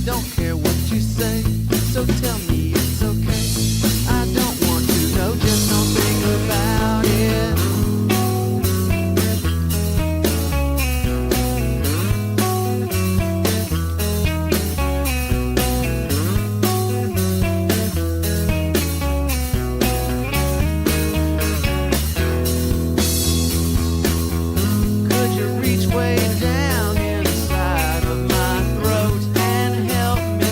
don't care what you say, so tell me it's okay. I don't want to know, just don't think about it. Could you reach way down inside of my throat and help me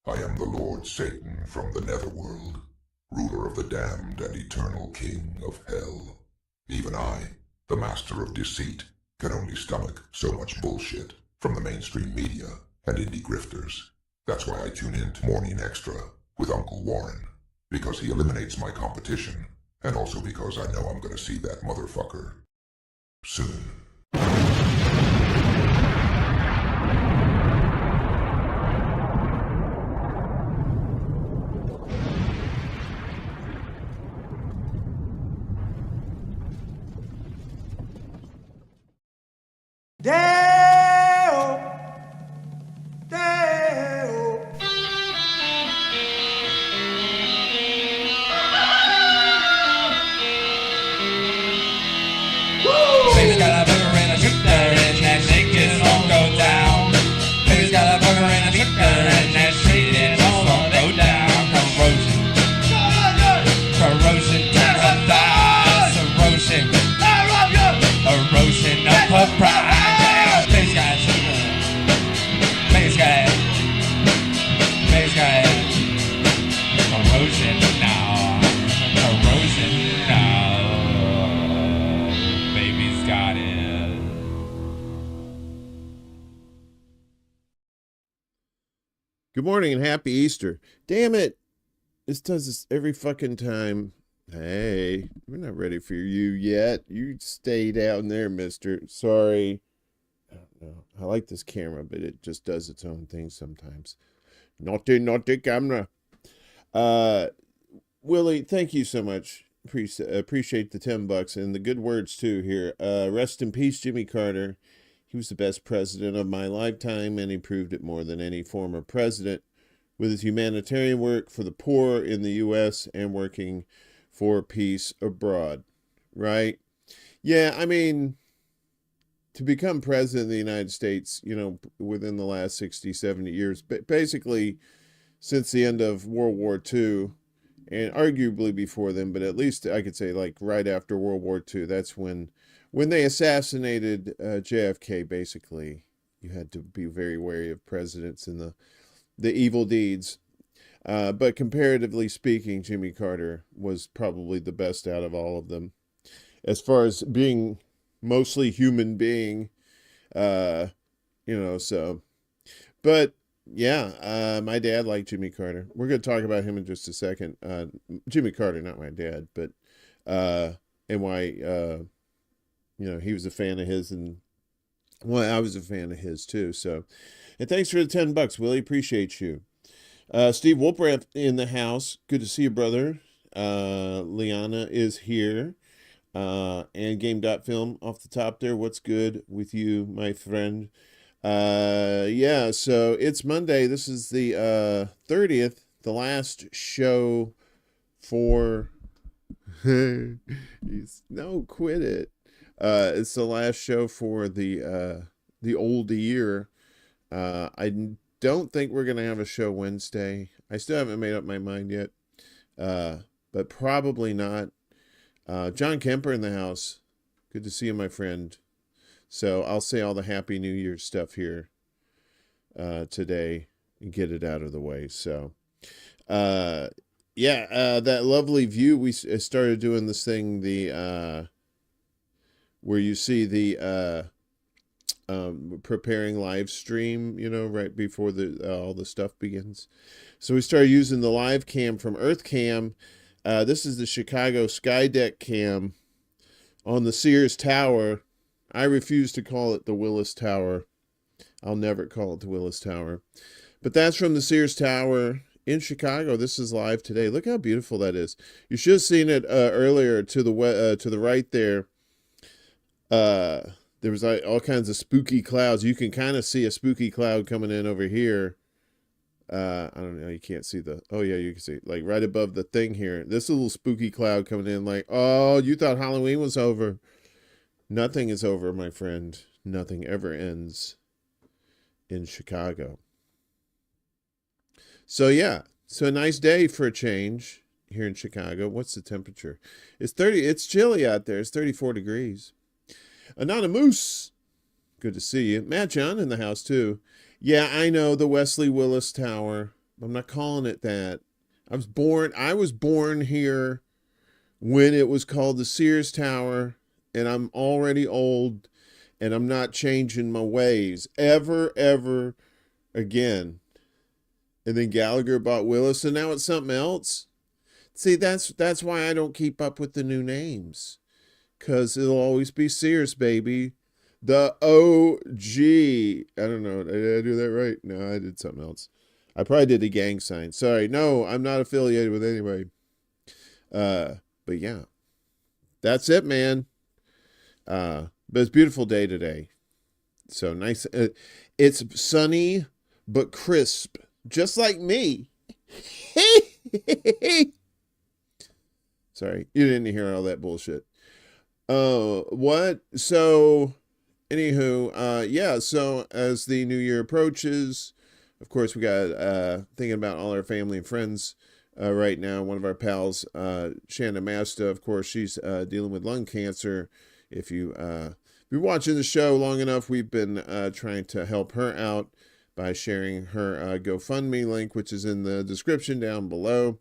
I am the Lord Satan from the netherworld, ruler of the damned and eternal king of hell. Even I, the master of deceit, can only stomach so much bullshit from the mainstream media and indie grifters. That's why I tune in to Morning Extra with Uncle Warren, because he eliminates my competition, and also because I know I'm gonna see that motherfucker soon. Deo, Deo. Baby's got a burger and a shooter and that shit just won't go down. Baby's got a burger and a shooter and that shit just won't go down. Corrosion, corrosion to her thighs, erosion, erosion of her pride. Baby's got a shooter, baby's got it, baby's got it. Corrosion now, corrosion now. Baby's got it. Good morning and happy Easter. Damn it. This does this every fucking time. Hey, we're not ready for you yet. You stay down there, mister. Sorry. I don't know. I like this camera, but it just does its own thing sometimes. Naughty camera. Willie, thank you so much. Appreciate the $10 and the good words too here. Rest in peace, Jimmy Carter. He was the best president of my lifetime, and he proved it more than any former president with his humanitarian work for the poor in the U.S. and working for peace abroad, right? Yeah, I mean, to become president of the United States, you know, within the last 60, 70 years, basically since the end of World War II, and arguably before then, but at least I could say like right after World War II, that's when they assassinated JFK, basically. You had to be very wary of presidents and the evil deeds. But comparatively speaking, Jimmy Carter was probably the best out of all of them. As far as being mostly human being, you know, so. But yeah, my dad liked Jimmy Carter. We're going to talk about him in just a second. Jimmy Carter, not my dad, but and why, you know, he was a fan of his, and well, I was a fan of his too. So, and thanks for the $10, Willie. Appreciate you. Steve Wolprath in the house. Good to see you, brother. Liana is here. And Game.film off the top there. What's good with you, my friend? Yeah, so it's Monday. This is the 30th, the last show for no, quit it. It's the last show for the old year. I don't think we're gonna have a show Wednesday. I still haven't made up my mind yet. But probably not. John Kemper in the house. Good to see you, my friend. So I'll say all the Happy New Year stuff here today and get it out of the way. So, yeah, that lovely view. We started doing this thing, where you see the preparing live stream, you know, right before all the stuff begins. So we started using the live cam from Earth Cam. This is the Chicago Skydeck cam on the Sears Tower. I refuse to call it the Willis Tower. I'll never call it the Willis Tower. But that's from the Sears Tower in Chicago. This is live today. Look how beautiful that is. You should have seen it earlier to the right there. There was all kinds of spooky clouds. You can kind of see a spooky cloud coming in over here. I don't know. You can't see oh yeah, you can see like right above the thing here. This little spooky cloud coming in like, oh, you thought Halloween was over. Nothing is over, my friend. Nothing ever ends in Chicago. So yeah, so a nice day for a change here in Chicago. What's the temperature? It's 30. It's chilly out there. It's 34 degrees. Anonymous. Good to see you. Matt John in the house too. Yeah, I know, the Wesley Willis Tower. I'm not calling it that. I was born here when it was called the Sears Tower, and I'm already old, and I'm not changing my ways ever again. And then Gallagher bought Willis, and now it's something else. See, that's why I don't keep up with the new names, because it'll always be Sears, baby. The OG. I don't know. Did I do that right? No, I did something else. I probably did a gang sign. Sorry. No, I'm not affiliated with anybody. But yeah, that's it, man. But it's a beautiful day today. So nice. It's sunny, but crisp, just like me. Sorry, you didn't hear all that bullshit. What? So, anywho, yeah, so as the new year approaches, of course, we got thinking about all our family and friends right now. One of our pals, Chanda, Masta, of course, she's dealing with lung cancer. If you're watching the show long enough, we've been trying to help her out by sharing her GoFundMe link, which is in the description down below.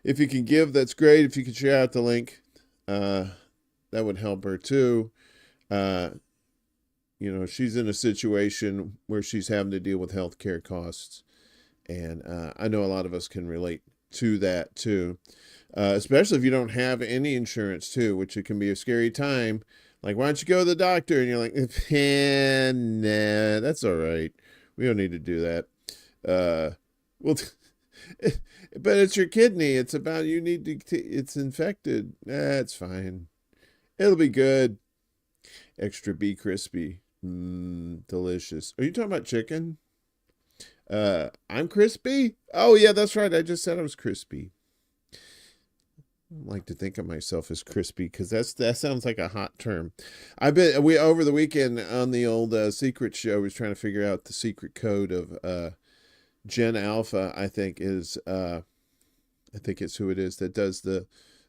If you can give, that's great. If you can share out the link, that would help her too. She's in a situation where she's having to deal with healthcare costs. And I know a lot of us can relate to that too. Especially if you don't have any insurance too, which it can be a scary time. Like, why don't you go to the doctor? And you're like, nah, that's all right. We don't need to do that. But it's your kidney. It's about it's infected. It's fine. It'll be good. Extra B crispy. Delicious. Are you talking about chicken? I'm crispy? Oh, yeah, that's right. I just said I was crispy. I like to think of myself as crispy because that sounds like a hot term. We over the weekend on the old secret show was trying to figure out the secret code of Gen Alpha. I think it's who it is that does the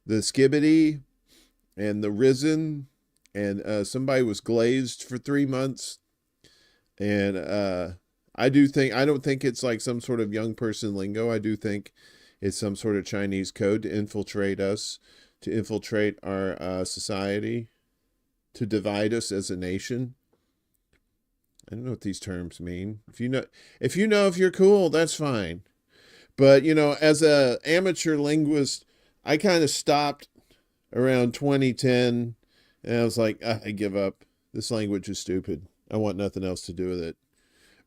skibbity and the risen, and somebody was glazed for 3 months, and I don't think it's like some sort of young person lingo. I do think it's some sort of Chinese code to infiltrate us, to infiltrate our society, to divide us as a nation. I don't know what these terms mean. If you're cool, that's fine. But, as a amateur linguist, I kind of stopped around 2010, and I was like, I give up. This language is stupid. I want nothing else to do with it.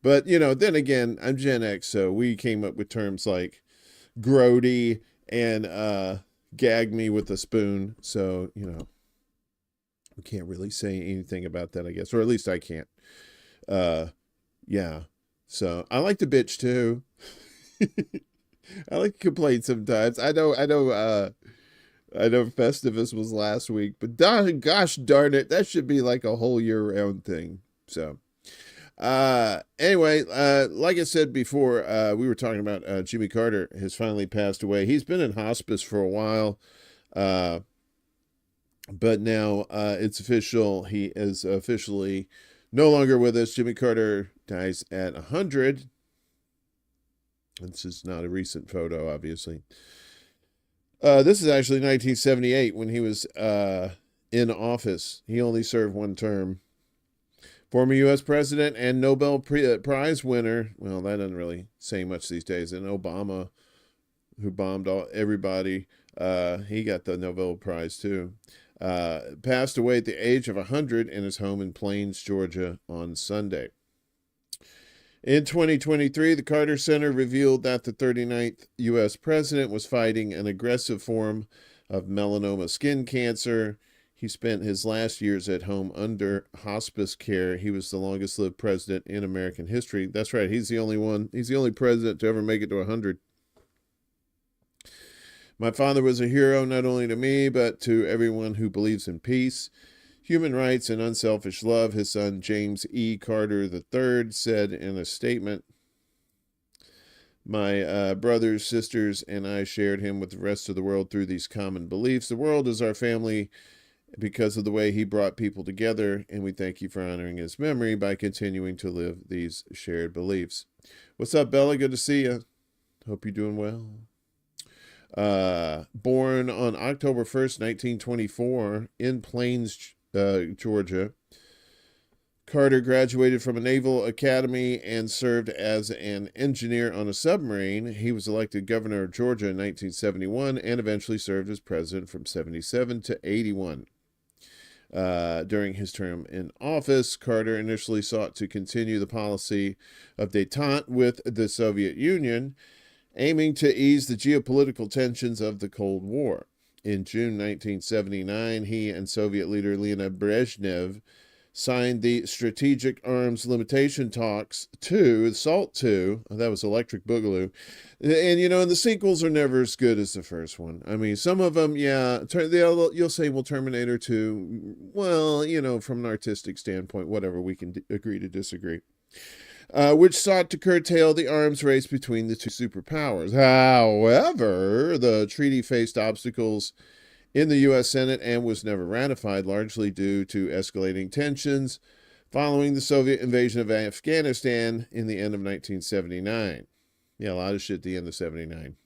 But, then again, I'm Gen X, so we came up with terms like grody and gag me with a spoon. So, we can't really say anything about that, I guess. Or at least I can't. Yeah. So I like to bitch too. I like to complain sometimes. I know Festivus was last week, but gosh darn it, that should be like a whole year round thing. So, anyway, like I said before, we were talking about, Jimmy Carter has finally passed away. He's been in hospice for a while. But now, it's official. He is officially no longer with us. Jimmy Carter dies at 100. This is not a recent photo, obviously. This is actually 1978 when he was in office. He only served one term. Former U.S. president and Nobel Prize winner. Well, that doesn't really say much these days. And Obama, who bombed everybody, he got the Nobel Prize too. Passed away at the age of 100 in his home in Plains, Georgia on Sunday. In 2023, the Carter Center revealed that the 39th U.S. president was fighting an aggressive form of melanoma skin cancer. He spent his last years at home under hospice care. He was the longest lived president in American history. That's right. He's the only president to ever make it to 100. My father was a hero not only to me, but to everyone who believes in peace, human rights, and unselfish love, his son James E. Carter III said in a statement. My brothers, sisters, and I shared him with the rest of the world through these common beliefs. The world is our family because of the way he brought people together, and we thank you for honoring his memory by continuing to live these shared beliefs. What's up, Bella? Good to see you. Hope you're doing well. Born on October 1st, 1924 in Plains, Georgia. Carter graduated from a naval academy and served as an engineer on a submarine. He was elected governor of Georgia in 1971 and eventually served as president from 77 to 81. During his term in office, Carter initially sought to continue the policy of détente with the Soviet Union, aiming to ease the geopolitical tensions of the Cold War. In June 1979, he and Soviet leader Leonid Brezhnev signed the Strategic Arms Limitation Talks 2, SALT 2, that was Electric Boogaloo. And, and the sequels are never as good as the first one. I mean, some of them, yeah, you'll say, well, Terminator 2, well, from an artistic standpoint, whatever, we can agree to disagree. Which sought to curtail the arms race between the two superpowers. However, the treaty faced obstacles in the U.S. Senate and was never ratified, largely due to escalating tensions following the Soviet invasion of Afghanistan in the end of 1979. Yeah, a lot of shit at the end of 79.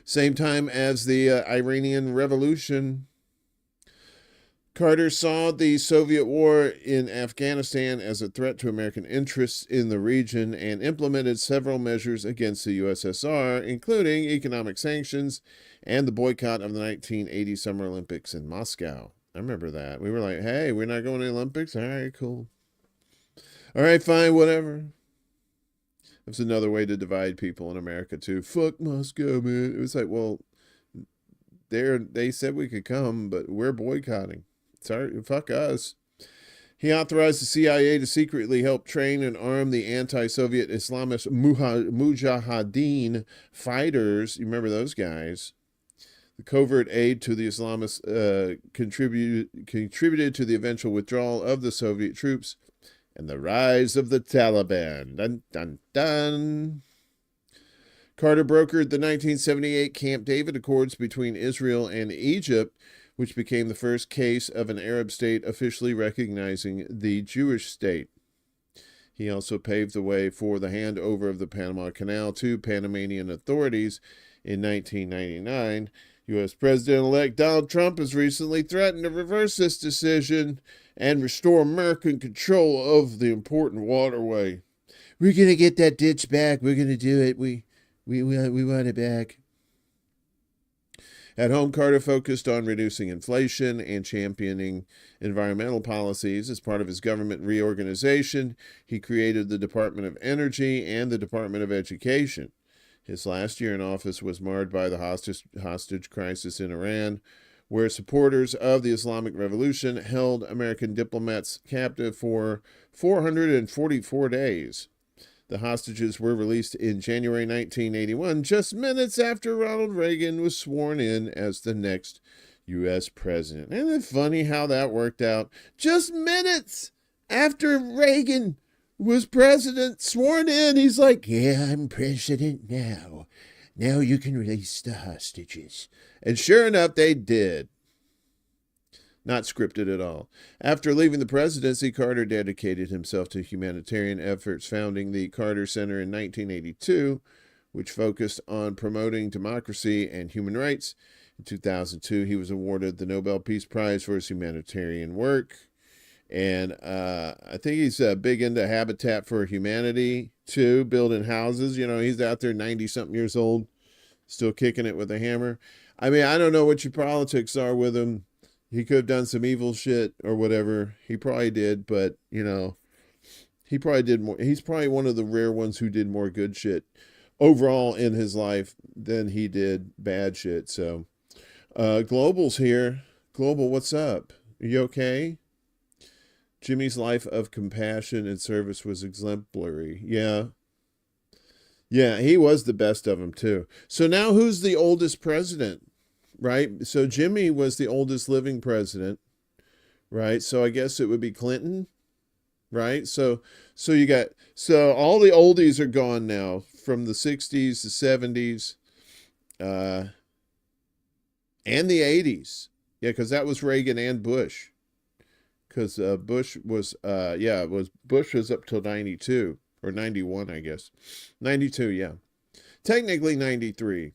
Same time as the Iranian Revolution, Carter saw the Soviet war in Afghanistan as a threat to American interests in the region and implemented several measures against the USSR, including economic sanctions and the boycott of the 1980 Summer Olympics in Moscow. I remember that. We were like, hey, we're not going to the Olympics? All right, cool. All right, fine, whatever. That's another way to divide people in America, too. Fuck Moscow, man. It was like, well, they said we could come, but we're boycotting. Sorry, fuck us. He authorized the CIA to secretly help train and arm the anti-Soviet Islamist Mujahideen fighters. You remember those guys? The covert aid to the Islamists contributed to the eventual withdrawal of the Soviet troops and the rise of the Taliban. Dun, dun, dun. Carter brokered the 1978 Camp David Accords between Israel and Egypt, which became the first case of an Arab state officially recognizing the Jewish state. He also paved the way for the handover of the Panama Canal to Panamanian authorities in 1999. U.S. President-elect Donald Trump has recently threatened to reverse this decision and restore American control of the important waterway. We're going to get that ditch back. We're going to do it. We want it back. At home, Carter focused on reducing inflation and championing environmental policies. As part of his government reorganization, he created the Department of Energy and the Department of Education. His last year in office was marred by the hostage crisis in Iran, where supporters of the Islamic Revolution held American diplomats captive for 444 days. The hostages were released in January 1981, just minutes after Ronald Reagan was sworn in as the next U.S. president. Isn't it funny how that worked out? Just minutes after Reagan was president, sworn in, he's like, yeah, I'm president now. Now you can release the hostages. And sure enough, they did. Not scripted at all. After leaving the presidency, Carter dedicated himself to humanitarian efforts, founding the Carter Center in 1982, which focused on promoting democracy and human rights. In 2002, he was awarded the Nobel Peace Prize for his humanitarian work. And I think he's big into Habitat for Humanity, too, building houses. He's out there 90-something years old, still kicking it with a hammer. I mean, I don't know what your politics are with him. He could have done some evil shit or whatever. He probably did, but, he probably did more. He's probably one of the rare ones who did more good shit overall in his life than he did bad shit. So, Global's here. Global, what's up? Are you okay? Jimmy's life of compassion and service was exemplary. Yeah. Yeah, he was the best of them, too. So now who's the oldest president? Right? So Jimmy was the oldest living president, right? So I guess it would be Clinton, right? So all the oldies are gone now, from the 60s, the 70s, and the 80s. Yeah, because that was Reagan and Bush. Because Bush was Bush was up till 92 or 91, I guess. 92, yeah. technically 93.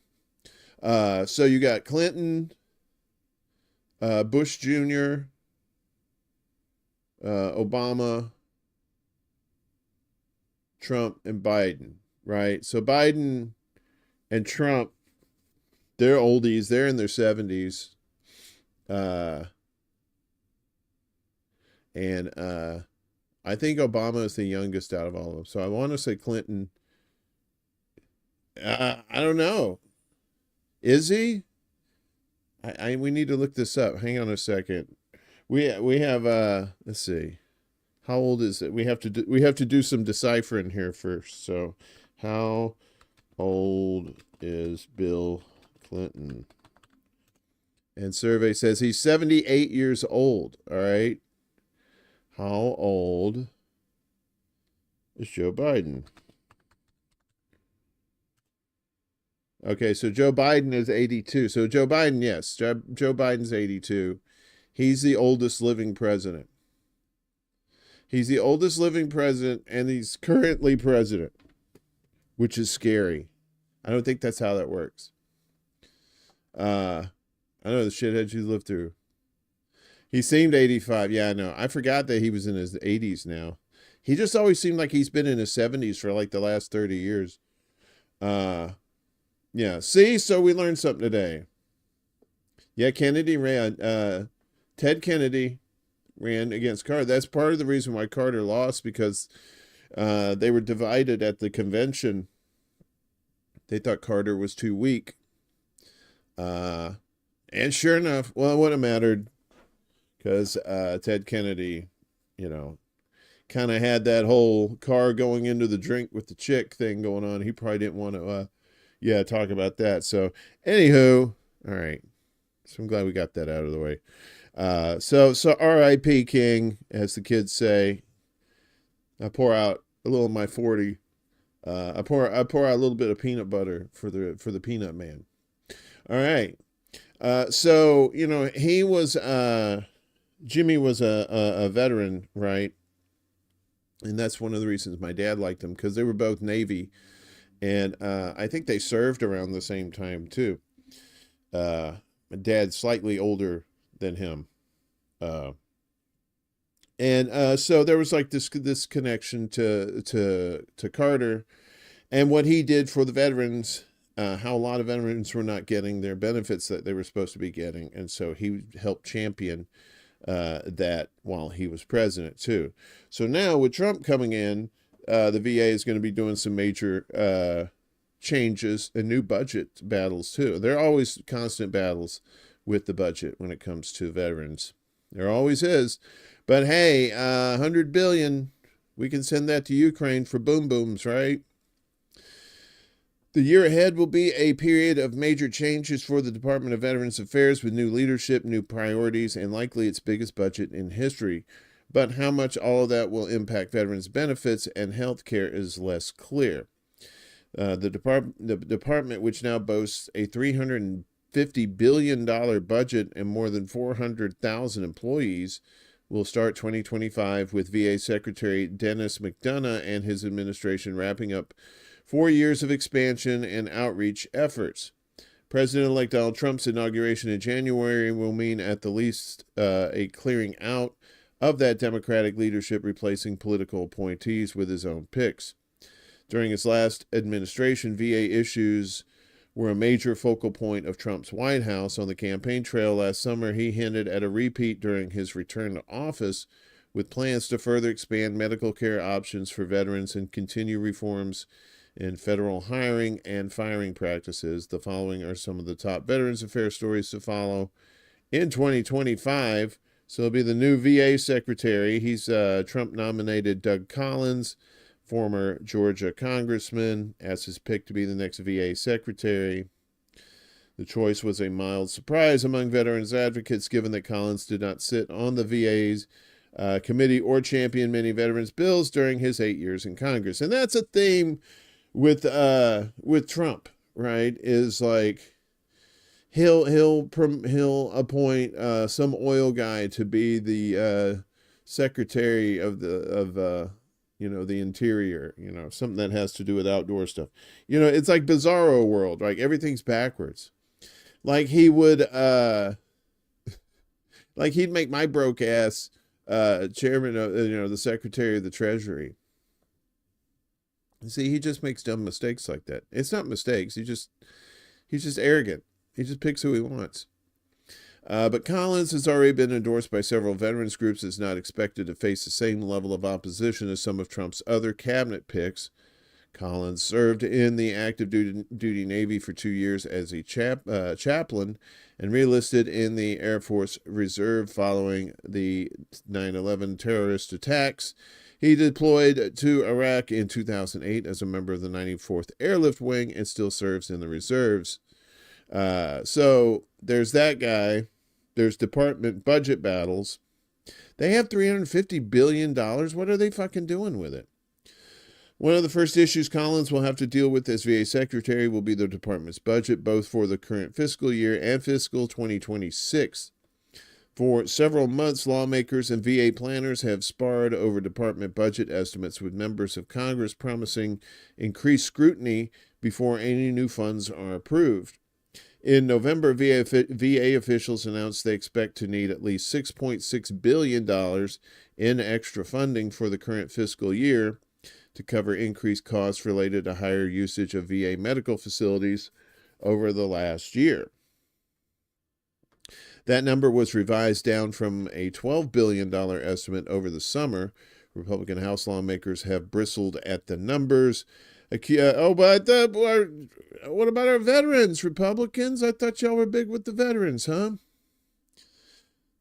So you got Clinton, Bush Jr., Obama, Trump, and Biden, right? So Biden and Trump, they're oldies. They're in their 70s. And I think Obama is the youngest out of all of them. So I want to say Clinton. I don't know. Is he? We need to look this up. Hang on a second. We have let's see. How old is it? We have to do some deciphering here first. So, how old is Bill Clinton? And survey says he's 78 years old. All right. How old is Joe Biden? Okay, so Joe Biden is 82. So Joe Biden, yes, Joe Biden's 82. He's the oldest living president. He's the oldest living president, and he's currently president, which is scary. I don't think that's how that works. I know the shitheads you lived through. He seemed 85. Yeah, I know. I forgot that he was in his 80s now. He just always seemed like he's been in his 70s for like the last 30 years. Yeah, see? So we learned something today. Yeah, Kennedy ran. Ted Kennedy ran against Carter. That's part of the reason why Carter lost, because they were divided at the convention. They thought Carter was too weak. And sure enough, well, it wouldn't have mattered, because Ted Kennedy, kind of had that whole car going into the drink with the chick thing going on. He probably didn't want to, talk about that. So, anywho, all right. So I'm glad we got that out of the way. So R.I.P. King, as the kids say. I pour out a little of my 40. I pour out a little bit of peanut butter for the peanut man. All right. So he was Jimmy was a veteran, right? And that's one of the reasons my dad liked him, because they were both Navy, and I think they served around the same time too. My dad's slightly older than him, and so there was like this connection to Carter, and what he did for the veterans. How a lot of veterans were not getting their benefits that they were supposed to be getting, and so he helped champion that while he was president too. So now with Trump coming in, the VA is going to be doing some major changes and new budget battles too. There are always constant battles with the budget when it comes to veterans. There always is. But hey, $100 billion, we can send that to Ukraine for boom booms, right? The year ahead will be a period of major changes for the Department of Veterans Affairs, with new leadership, new priorities, and likely its biggest budget in history. But how much all of that will impact veterans' benefits and health care is less clear. The department, which now boasts a $350 billion budget and more than 400,000 employees, will start 2025 with VA Secretary Dennis McDonough and his administration wrapping up 4 years of expansion and outreach efforts. President-elect Donald Trump's inauguration in January will mean at the least a clearing out of that Democratic leadership, replacing political appointees with his own picks. During his last administration, VA issues were a major focal point of Trump's White House. On the campaign trail last summer, he hinted at a repeat during his return to office, with plans to further expand medical care options for veterans and continue reforms in federal hiring and firing practices. The following are some of the top Veterans Affairs stories to follow in 2025. So it'll be the new VA secretary. He's Trump nominated Doug Collins, former Georgia congressman, as his pick to be the next VA secretary. The choice was a mild surprise among veterans advocates, given that Collins did not sit on the VA's committee or champion many veterans bills during his 8 years in Congress. And that's a theme with Trump, right? Is like he'll appoint some oil guy to be the secretary of the interior, something that has to do with outdoor stuff. It's like Bizarro World, like everything's backwards. Like he would, like he'd make my broke ass chairman of, the Secretary of the Treasury. See, he just makes dumb mistakes like that. It's not mistakes. He's just arrogant. He just picks who he wants. But Collins has already been endorsed by several veterans groups, is not expected to face the same level of opposition as some of Trump's other cabinet picks. Collins served in the active duty Navy for 2 years as a chaplain and re-enlisted in the Air Force Reserve following the 9/11 terrorist attacks. He deployed to Iraq in 2008 as a member of the 94th Airlift Wing and still serves in the reserves. So there's that guy. There's department budget battles. They have $350 billion. What are they fucking doing with it? One of the first issues Collins will have to deal with as VA Secretary will be the department's budget, both for the current fiscal year and fiscal 2026. For several months, lawmakers and VA planners have sparred over department budget estimates, with members of Congress promising increased scrutiny before any new funds are approved. In November, VA officials announced they expect to need at least $6.6 billion in extra funding for the current fiscal year to cover increased costs related to higher usage of VA medical facilities over the last year. That number was revised down from a $12 billion estimate over the summer. Republican House lawmakers have bristled at the numbers. What about our veterans, Republicans? I thought y'all were big with the veterans, huh?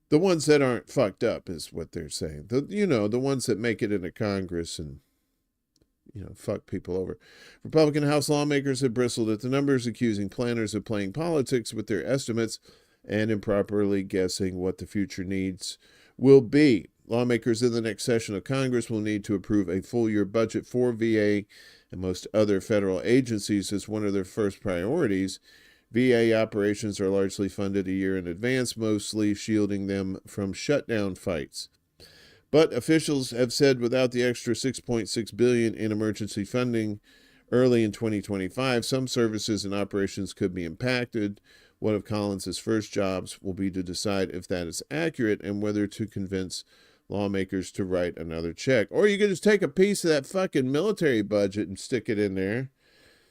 The ones that aren't fucked up is what they're saying. The ones that make it into Congress and fuck people over. Republican House lawmakers have bristled at the numbers, accusing planners of playing politics with their estimates and improperly guessing what the future needs will be. Lawmakers in the next session of Congress will need to approve a full-year budget for VA and most other federal agencies as one of their first priorities. VA operations are largely funded a year in advance, mostly shielding them from shutdown fights. But officials have said without the extra $6.6 billion in emergency funding early in 2025, some services and operations could be impacted. One of Collins' first jobs will be to decide if that is accurate and whether to convince lawmakers to write another check. Or you could just take a piece of that fucking military budget and stick it in there.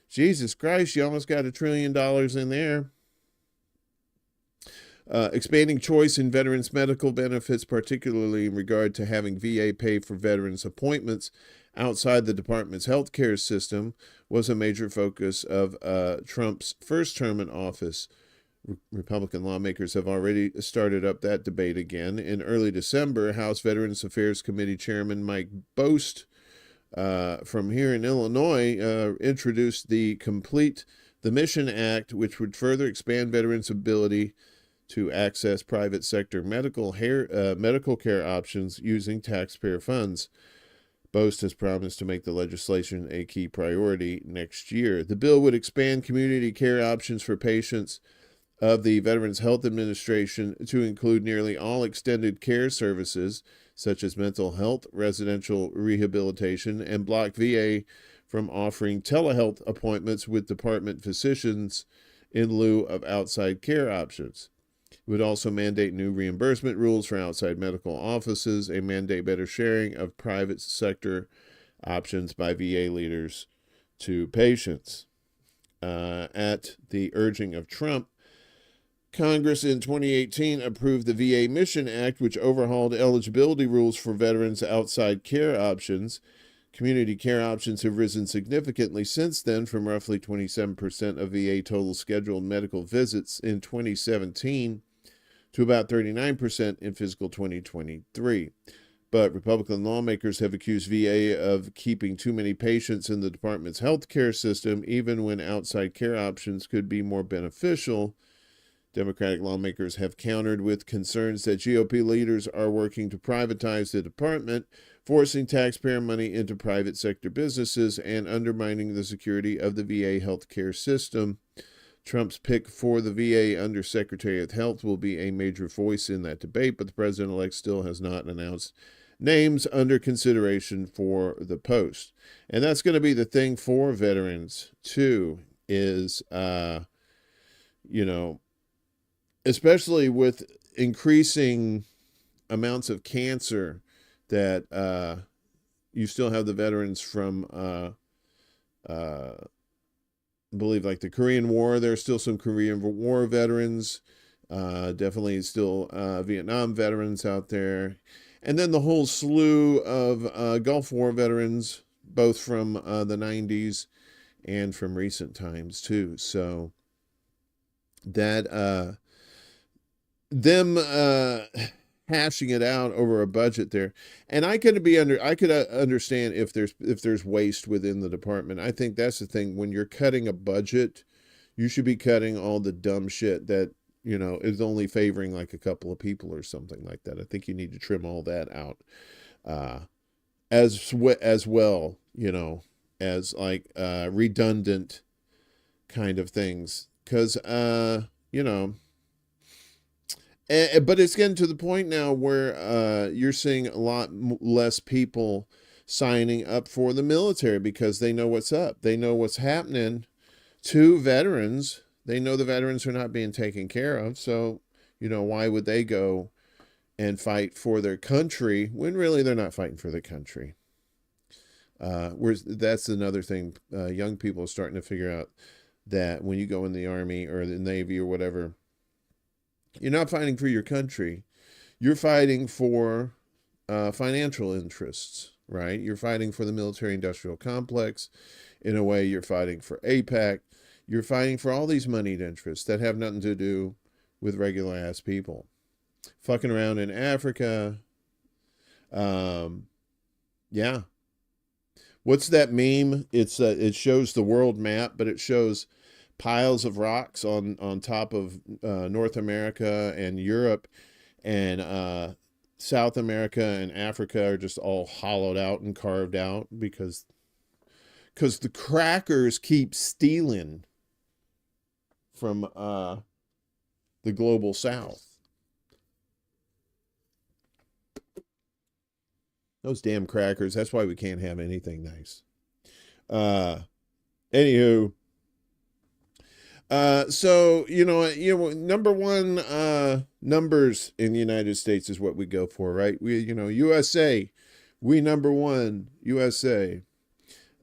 Jesus Christ, you almost got $1 trillion in there. Expanding choice in veterans' medical benefits, particularly in regard to having VA pay for veterans' appointments outside the department's health care system, was a major focus of Trump's first term in office. Republican lawmakers have already started up that debate again. In early December, House Veterans Affairs Committee Chairman Mike Bost from here in Illinois introduced the Mission Act, which would further expand veterans' ability to access private sector medical care options using taxpayer funds. Bost has promised to make the legislation a key priority next year. The bill would expand community care options for patients of the Veterans Health Administration to include nearly all extended care services, such as mental health, residential rehabilitation, and block VA from offering telehealth appointments with department physicians in lieu of outside care options. It would also mandate new reimbursement rules for outside medical offices and mandate better sharing of private sector options by VA leaders to patients. At the urging of Trump, Congress in 2018 approved the VA Mission Act, which overhauled eligibility rules for veterans' outside care options. Community care options have risen significantly since then, from roughly 27% of VA total scheduled medical visits in 2017 to about 39% in fiscal 2023. But Republican lawmakers have accused VA of keeping too many patients in the department's health care system, even when outside care options could be more beneficial. Democratic lawmakers have countered with concerns that GOP leaders are working to privatize the department, forcing taxpayer money into private sector businesses and undermining the security of the VA healthcare system. Trump's pick for the VA Undersecretary of Health will be a major voice in that debate, but the president-elect still has not announced names under consideration for the post. And that's going to be the thing for veterans too, is, you know, especially with increasing amounts of cancer, that you still have the veterans from, I believe, like the Korean War. There's still some Korean War veterans, definitely still Vietnam veterans out there. And then the whole slew of Gulf War veterans, both from the 90s and from recent times too. So that them hashing it out over a budget there, and I could understand if there's waste within the department. I think that's the thing. When you're cutting a budget, you should be cutting all the dumb shit that, you know, is only favoring like a couple of people or something like that. I think you need to trim all that out, as well, you know, as like redundant kind of things, because you know. But it's getting to the point now where you're seeing a lot less people signing up for the military because they know what's up. They know what's happening to veterans. They know the veterans are not being taken care of. So, you know, why would they go and fight for their country when really they're not fighting for the country? That's another thing. Young people are starting to figure out that when you go in the Army or the Navy or whatever, you're not fighting for your country. You're fighting for financial interests, right? You're fighting for the military-industrial complex. In a way, you're fighting for APAC. You're fighting for all these moneyed interests that have nothing to do with regular-ass people. Fucking around in Africa. Yeah. What's that meme? It shows the world map, but it shows piles of rocks on top of North America and Europe, and South America and Africa are just all hollowed out and carved out because the crackers keep stealing from the global South. Those damn crackers. That's why we can't have anything nice. Anywho. So, you know, number one, numbers in the United States is what we go for, right? We, you know, USA, we number one, USA.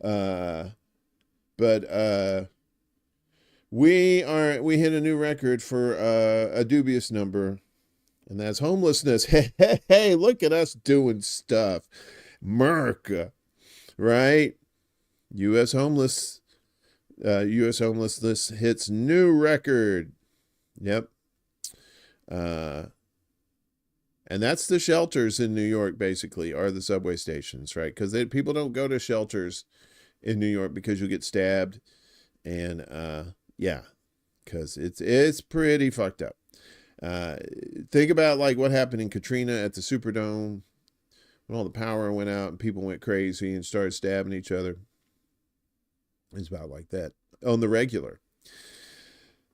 But we hit a new record for, a dubious number, and that's homelessness. Hey, look at us doing stuff. America, right? U.S. homelessness hits new record. Yep. And that's the shelters in New York, basically, are the subway stations, right? Because people don't go to shelters in New York because you get stabbed. And, yeah, because it's pretty fucked up. Think about, like, what happened in Katrina at the Superdome when all the power went out and people went crazy and started stabbing each other. It's about like that on the regular.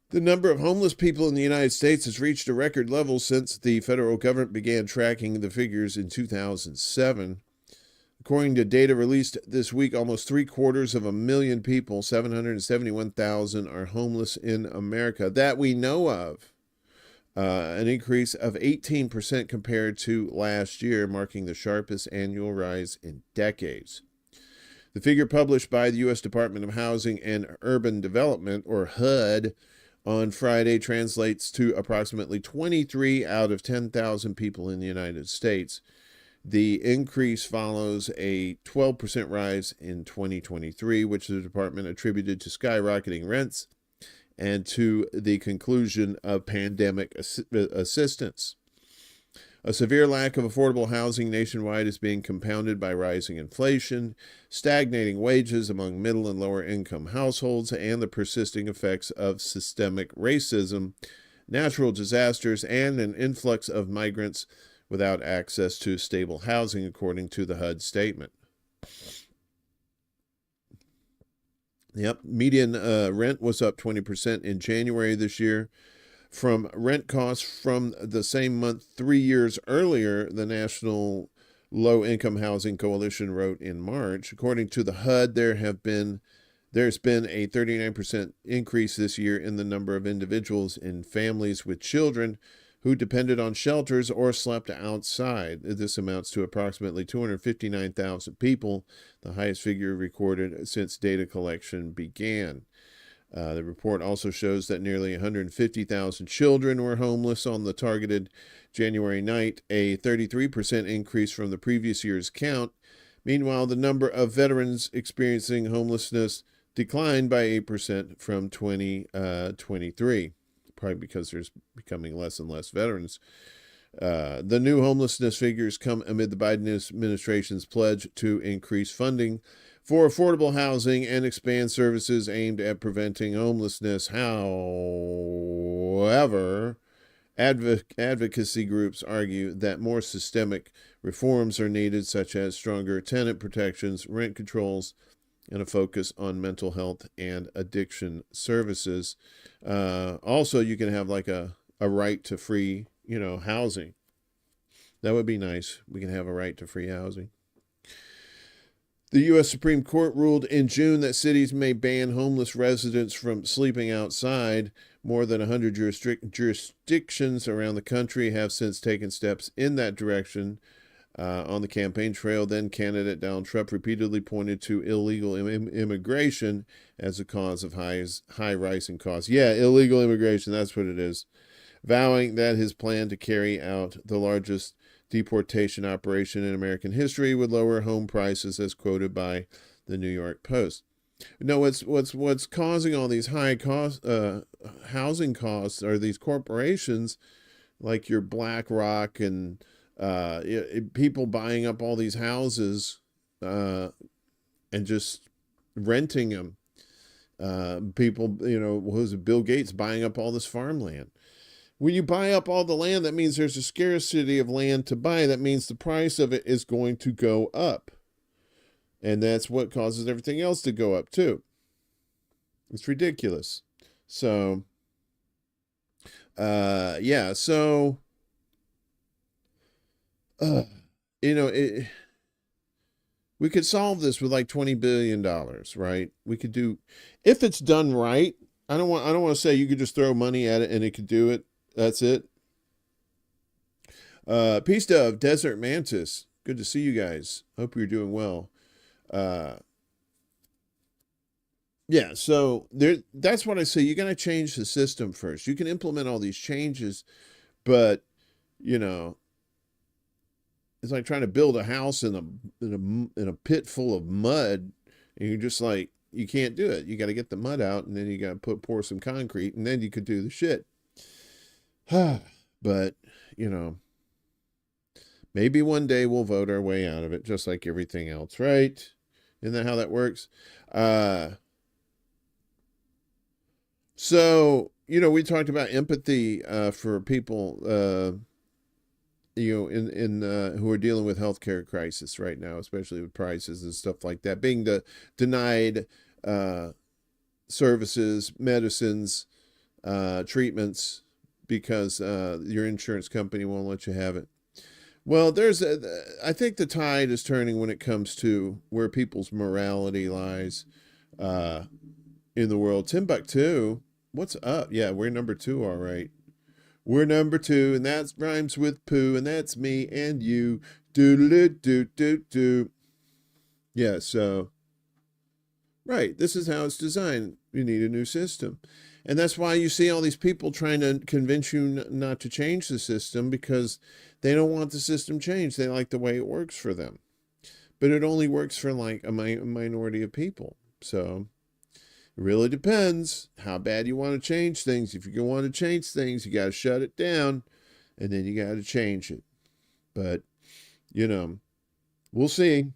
The number of homeless people in the United States has reached a record level since the federal government began tracking the figures in 2007. According to data released this week, almost 750,000 people, 771,000, are homeless in America that we know of. An increase of 18% compared to last year, marking the sharpest annual rise in decades. The figure published by the U.S. Department of Housing and Urban Development, or HUD, on Friday translates to approximately 23 out of 10,000 people in the United States. The increase follows a 12% rise in 2023, which the department attributed to skyrocketing rents and to the conclusion of pandemic assistance. A severe lack of affordable housing nationwide is being compounded by rising inflation, stagnating wages among middle and lower income households, and the persisting effects of systemic racism, natural disasters, and an influx of migrants without access to stable housing, according to the HUD statement. Yep, median rent was up 20% in January this year. From rent costs from the same month 3 years earlier, the National Low Income Housing Coalition wrote in March. According to the HUD, there's been a 39% increase this year in the number of individuals in families with children who depended on shelters or slept outside. This amounts to approximately 259,000 people, the highest figure recorded since data collection began. The report also shows that nearly 150,000 children were homeless on the targeted January night, a 33% increase from the previous year's count. Meanwhile, the number of veterans experiencing homelessness declined by 8% from 2023, probably because there's becoming less and less veterans. The new homelessness figures come amid the Biden administration's pledge to increase funding for affordable housing and expand services aimed at preventing homelessness. However, advocacy groups argue that more systemic reforms are needed, such as stronger tenant protections, rent controls, and a focus on mental health and addiction services. Also, you can have like a right to free, housing. That would be nice. We can have a right to free housing. The U.S. Supreme Court ruled in June that cities may ban homeless residents from sleeping outside. More than 100 jurisdictions around the country have since taken steps in that direction. On the campaign trail, then candidate Donald Trump repeatedly pointed to illegal immigration as a cause of high rising costs. Yeah, illegal immigration, that's what it is. Vowing that his plan to carry out the largest deportation operation in American history would lower home prices, as quoted by the New York Post. No, what's causing all these high housing costs are these corporations like your BlackRock and people buying up all these houses and just renting them. People, what was it, Bill Gates buying up all this farmland. When you buy up all the land, that means there's a scarcity of land to buy. That means the price of it is going to go up. And that's what causes everything else to go up too. It's ridiculous. So, yeah, so... we could solve this with like $20 billion, right? We could do, if it's done right. I don't want to say you could just throw money at it and it could do it. That's it. Peace Dove, Desert Mantis. Good to see you guys. Hope you're doing well. Yeah, so that's what I say. You got to change the system first. You can implement all these changes, but it's like trying to build a house in a pit full of mud, and you're just like, you can't do it. You got to get the mud out, and then you got to pour some concrete, and then you could do the shit. But, maybe one day we'll vote our way out of it, just like everything else, right? Isn't that how that works? So, we talked about empathy for people, who are dealing with healthcare crisis right now, especially with prices and stuff like that, being denied services, medicines, treatments, because your insurance company won't let you have it. Well, I think the tide is turning when it comes to where people's morality lies in the world. Timbuktu, what's up? Yeah, we're number 2, all right. We're number 2, and that rhymes with poo, and that's me and you. Do. Yeah, so, right, this is how it's designed. You need a new system. And that's why you see all these people trying to convince you not to change the system, because they don't want the system changed. They like the way it works for them. But it only works for like a minority of people. So it really depends how bad you want to change things. If you want to change things, you got to shut it down, and then you got to change it. But, we'll see.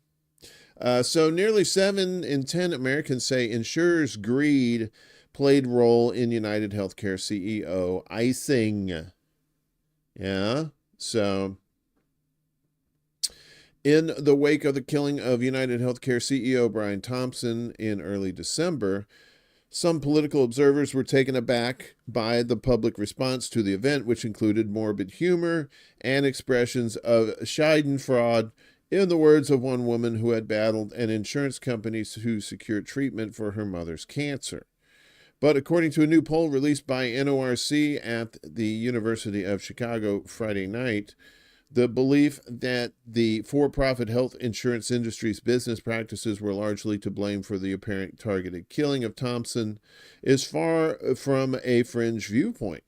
So nearly 7 in 10 Americans say insurers' greed played role in United Healthcare CEO icing. Yeah, so in the wake of the killing of United Healthcare CEO Brian Thompson in early December, some political observers were taken aback by the public response to the event, which included morbid humor and expressions of schadenfreude in the words of one woman who had battled an insurance company who secured treatment for her mother's cancer. But according to a new poll released by NORC at the University of Chicago Friday night, the belief that the for-profit health insurance industry's business practices were largely to blame for the apparent targeted killing of Thompson is far from a fringe viewpoint.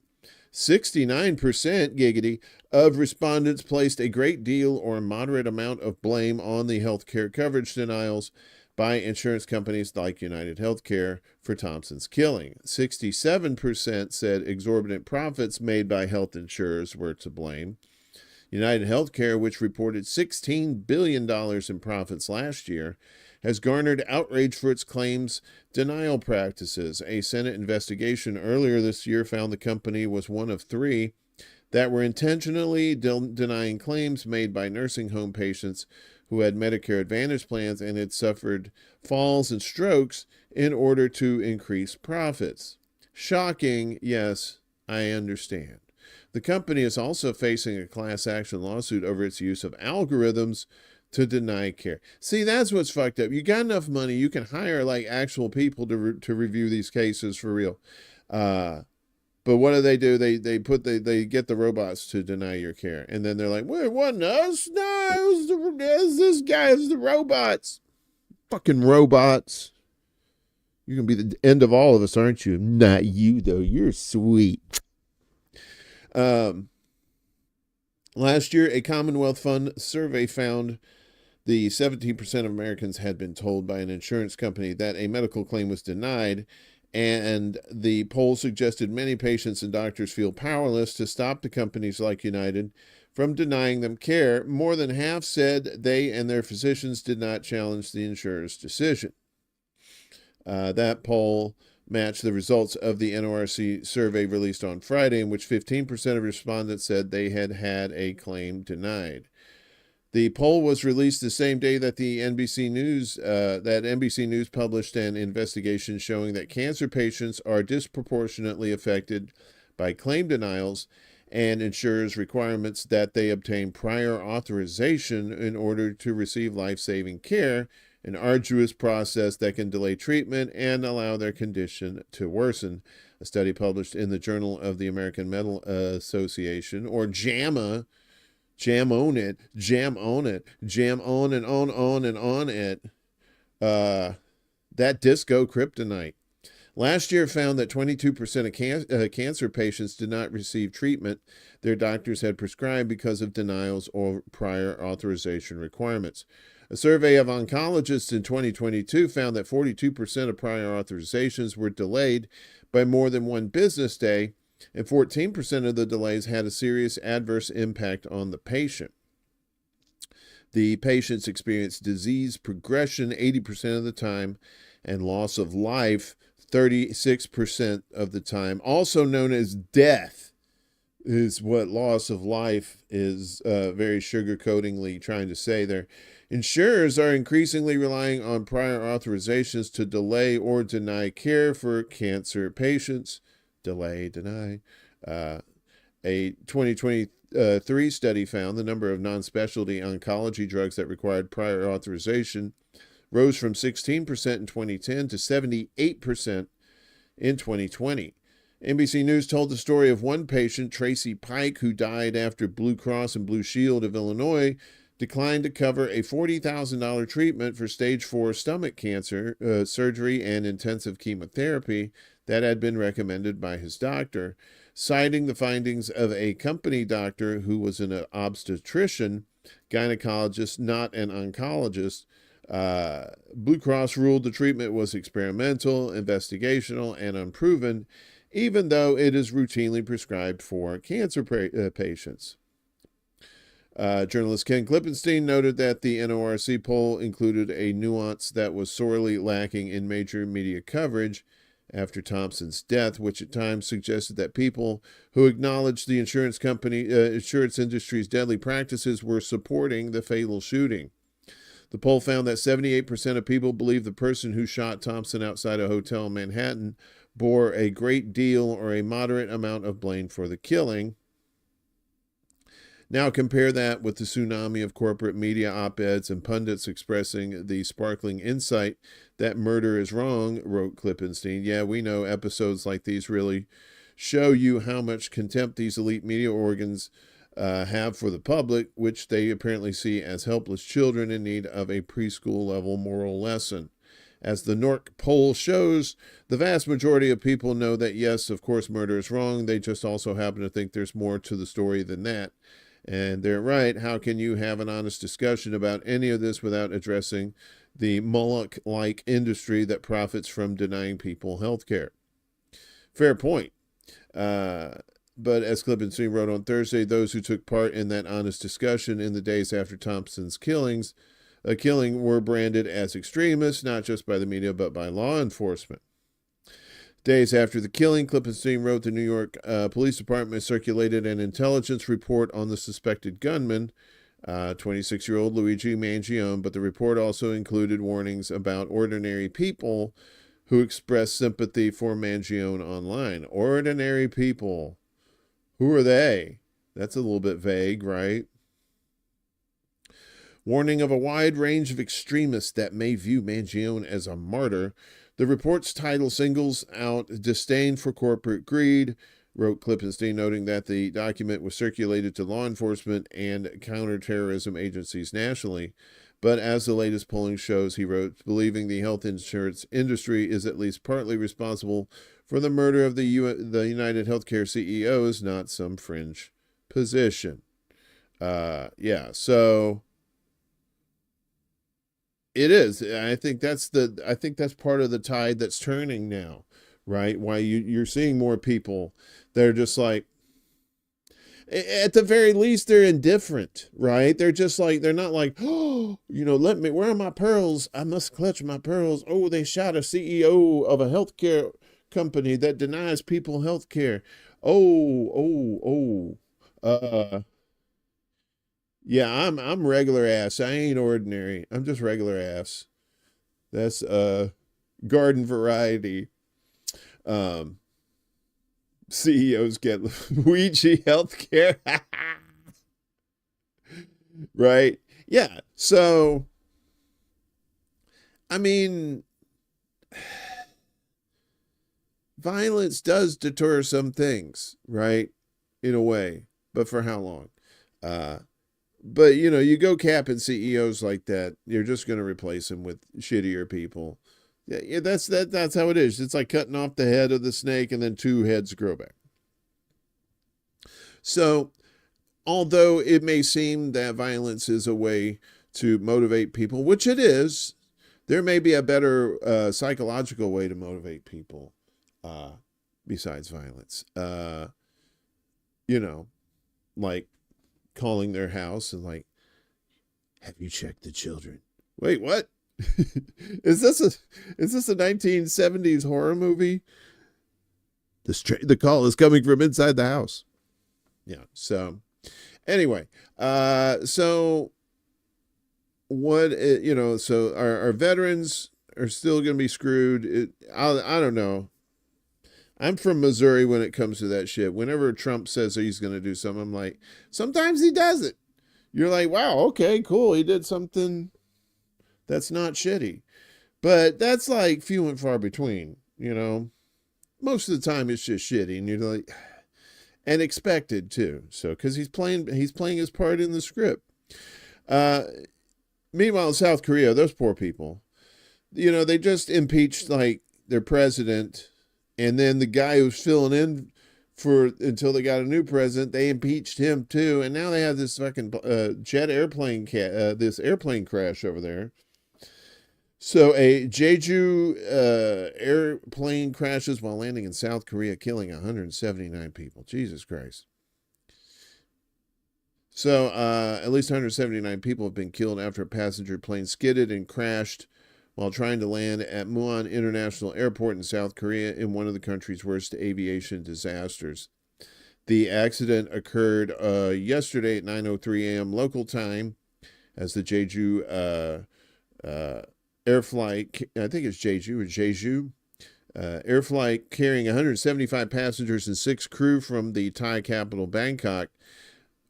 69% giggity of respondents placed a great deal or moderate amount of blame on the healthcare coverage denials by insurance companies like United Healthcare for Thompson's killing. 67% said exorbitant profits made by health insurers were to blame. United Healthcare, which reported $16 billion in profits last year, has garnered outrage for its claims denial practices. A Senate investigation earlier this year found the company was one of three that were intentionally denying claims made by nursing home patients who had Medicare Advantage plans and had suffered falls and strokes in order to increase profits. Shocking, yes, I understand. The company is also facing a class action lawsuit over its use of algorithms to deny care. See, that's what's fucked up. You got enough money, you can hire like actual people to review these cases for real. But what do? They get the robots to deny your care, and then they're like, "Well, it wasn't us. No, it was this guy. It was the robots. Fucking robots. You're gonna be the end of all of us, aren't you? Not you though. You're sweet." Last year, a Commonwealth Fund survey found the 17% of Americans had been told by an insurance company that a medical claim was denied, and the poll suggested many patients and doctors feel powerless to stop the companies like United from denying them care. More than half said they and their physicians did not challenge the insurer's decision. That poll matched the results of the NORC survey released on Friday, in which 15% of respondents said they had had a claim denied. The poll was released the same day that the NBC News published an investigation showing that cancer patients are disproportionately affected by claim denials and insurers' requirements that they obtain prior authorization in order to receive life-saving care, an arduous process that can delay treatment and allow their condition to worsen. A study published in the Journal of the American Medical Association, or JAMA, jam on it, jam on it, jam on and on and on it, that disco kryptonite. Last year found that 22% of cancer patients did not receive treatment their doctors had prescribed because of denials or prior authorization requirements. A survey of oncologists in 2022 found that 42% of prior authorizations were delayed by more than one business day, and 14% of the delays had a serious adverse impact on the patient. The patients experienced disease progression 80% of the time and loss of life 36% of the time. Also known as death is what loss of life is very sugarcoatingly trying to say there. Insurers are increasingly relying on prior authorizations to delay or deny care for cancer patients. Delay, deny. A 2023 study found the number of non-specialty oncology drugs that required prior authorization rose from 16% in 2010 to 78% in 2020. NBC News told the story of one patient, Tracy Pike, who died after Blue Cross and Blue Shield of Illinois declined to cover a $40,000 treatment for stage 4 stomach cancer, surgery, and intensive chemotherapy that had been recommended by his doctor, citing the findings of a company doctor who was an obstetrician, gynecologist, not an oncologist. Blue Cross ruled the treatment was experimental, investigational, and unproven, even though it is routinely prescribed for cancer patients. Journalist Ken Klippenstein noted that the NORC poll included a nuance that was sorely lacking in major media coverage after Thompson's death, which at times suggested that people who acknowledged the insurance industry's deadly practices were supporting the fatal shooting. The poll found that 78% of people believe the person who shot Thompson outside a hotel in Manhattan bore a great deal or a moderate amount of blame for the killing. Now compare that with the tsunami of corporate media op-eds and pundits expressing the sparkling insight that murder is wrong, wrote Klippenstein. Yeah, we know episodes like these really show you how much contempt these elite media organs have for the public, which they apparently see as helpless children in need of a preschool-level moral lesson. As the Nork poll shows, the vast majority of people know that, yes, of course, murder is wrong. They just also happen to think there's more to the story than that. And they're right. How can you have an honest discussion about any of this without addressing the Moloch-like industry that profits from denying people health care? Fair point. But as Klippenstein wrote on Thursday, those who took part in that honest discussion in the days after Thompson's killing were branded as extremists, not just by the media, but by law enforcement. Days after the killing, Klippenstein wrote the New York Police Department circulated an intelligence report on the suspected gunman, 26-year-old Luigi Mangione, but the report also included warnings about ordinary people who expressed sympathy for Mangione online. Ordinary people. Who are they? That's a little bit vague, right? Warning of a wide range of extremists that may view Mangione as a martyr. The report's title singles out disdain for corporate greed, wrote Klippenstein, noting that the document was circulated to law enforcement and counterterrorism agencies nationally. But as the latest polling shows, he wrote, believing the health insurance industry is at least partly responsible for the murder of the United Healthcare CEO is not some fringe position. So it is. I think that's part of the tide that's turning now, right? Why you're seeing more people that are just like, at the very least, they're indifferent, right? They're just like, they're not like, oh, where are my pearls? I must clutch my pearls. Oh, they shot a CEO of a healthcare company that denies people healthcare. Yeah, I'm regular ass. I ain't ordinary. I'm just regular ass. That's garden variety. CEOs get Luigi healthcare. Right? Yeah. So I mean, violence does deter some things, right? In a way. But for how long? But you go capping CEOs like that, you're just going to replace them with shittier people. Yeah, that's how it is. It's like cutting off the head of the snake and then two heads grow back. So, although it may seem that violence is a way to motivate people, which it is, there may be a better psychological way to motivate people besides violence. Like calling their house and like, have you checked the children? Wait, what? Is this a 1970s horror movie? The call is coming from inside the house. Yeah. So anyway, so what, so our veterans are still going to be screwed. I don't know. I'm from Missouri when it comes to that shit. Whenever Trump says he's going to do something, I'm like, sometimes he does it. You're like, wow, okay, cool. He did something that's not shitty. But that's like few and far between, Most of the time it's just shitty. And you're like, and expected too. So, because he's playing his part in the script. Meanwhile, in South Korea, those poor people, they just impeached like their president. And then the guy who's filling in until they got a new president, they impeached him too. And now they have this fucking this airplane crash over there. So a Jeju airplane crashes while landing in South Korea, killing 179 people. Jesus Christ. So at least 179 people have been killed after a passenger plane skidded and crashed while trying to land at Muan International Airport in South Korea in one of the country's worst aviation disasters. The accident occurred yesterday at 9:03 a.m. local time as the Jeju air flight, I think it's Jeju, air flight carrying 175 passengers and 6 crew from the Thai capital Bangkok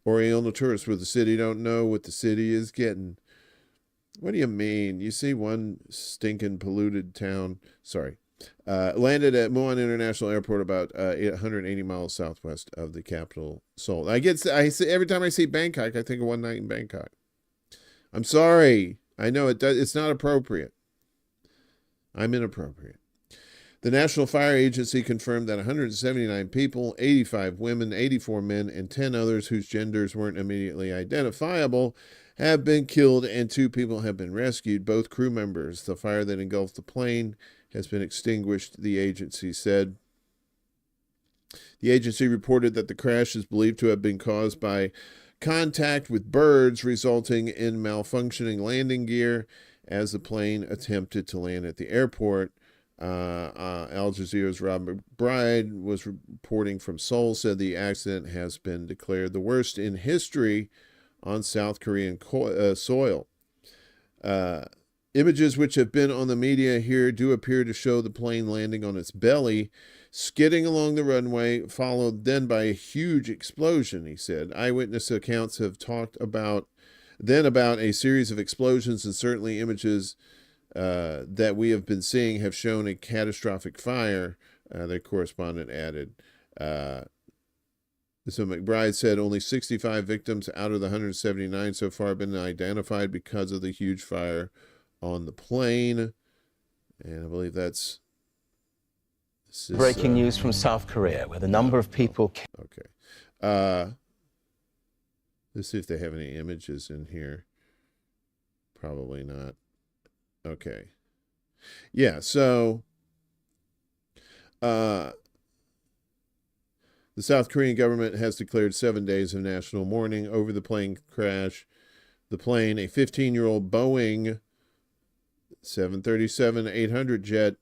Oriental tourists where the city don't know what the city is getting. What do you mean? You see one stinking polluted town. Sorry. Landed at Muan International Airport about 180 miles southwest of the capital, Seoul. I see, every time I see Bangkok, I think of One Night in Bangkok. I'm sorry. I know it's not appropriate. I'm inappropriate. The National Fire Agency confirmed that 179 people, 85 women, 84 men, and 10 others whose genders weren't immediately identifiable have been killed and 2 people have been rescued, both crew members. The fire that engulfed the plane has been extinguished, the agency said. The agency reported that the crash is believed to have been caused by contact with birds, resulting in malfunctioning landing gear as the plane attempted to land at the airport. Al Jazeera's Rob McBride was reporting from Seoul, said the accident has been declared the worst in history on South Korean soil. Images which have been on the media here do appear to show the plane landing on its belly, skidding along the runway, followed then by a huge explosion, he said. Eyewitness accounts have talked about a series of explosions, and certainly images that we have been seeing have shown a catastrophic fire, the correspondent added. So McBride said only 65 victims out of the 179 so far have been identified because of the huge fire on the plane. And I believe that's... Breaking news from South Korea, where the number of people... Okay. Let's see if they have any images in here. Probably not. Okay. Yeah, so... the South Korean government has declared 7 days of national mourning over the plane crash. The plane, a 15-year-old Boeing 737-800 jet,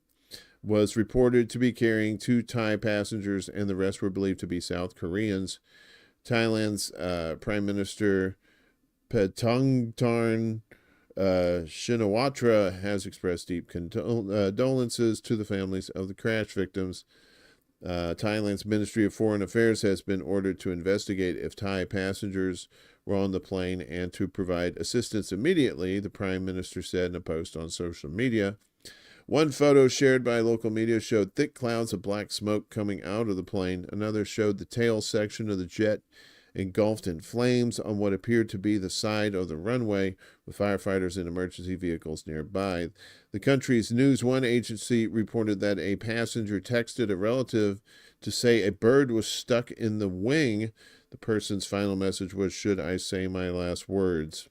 was reported to be carrying 2 Thai passengers, and the rest were believed to be South Koreans. Thailand's Prime Minister Paetongtarn Shinawatra has expressed deep condolences to the families of the crash victims. Thailand's Ministry of Foreign Affairs has been ordered to investigate if Thai passengers were on the plane and to provide assistance immediately, the Prime Minister said in a post on social media. One photo shared by local media showed thick clouds of black smoke coming out of the plane. Another showed the tail section of the jet engulfed in flames on what appeared to be the side of the runway, with firefighters and emergency vehicles nearby. The country's News One agency reported that a passenger texted a relative to say a bird was stuck in the wing. The person's final message was, "Should I say my last words?"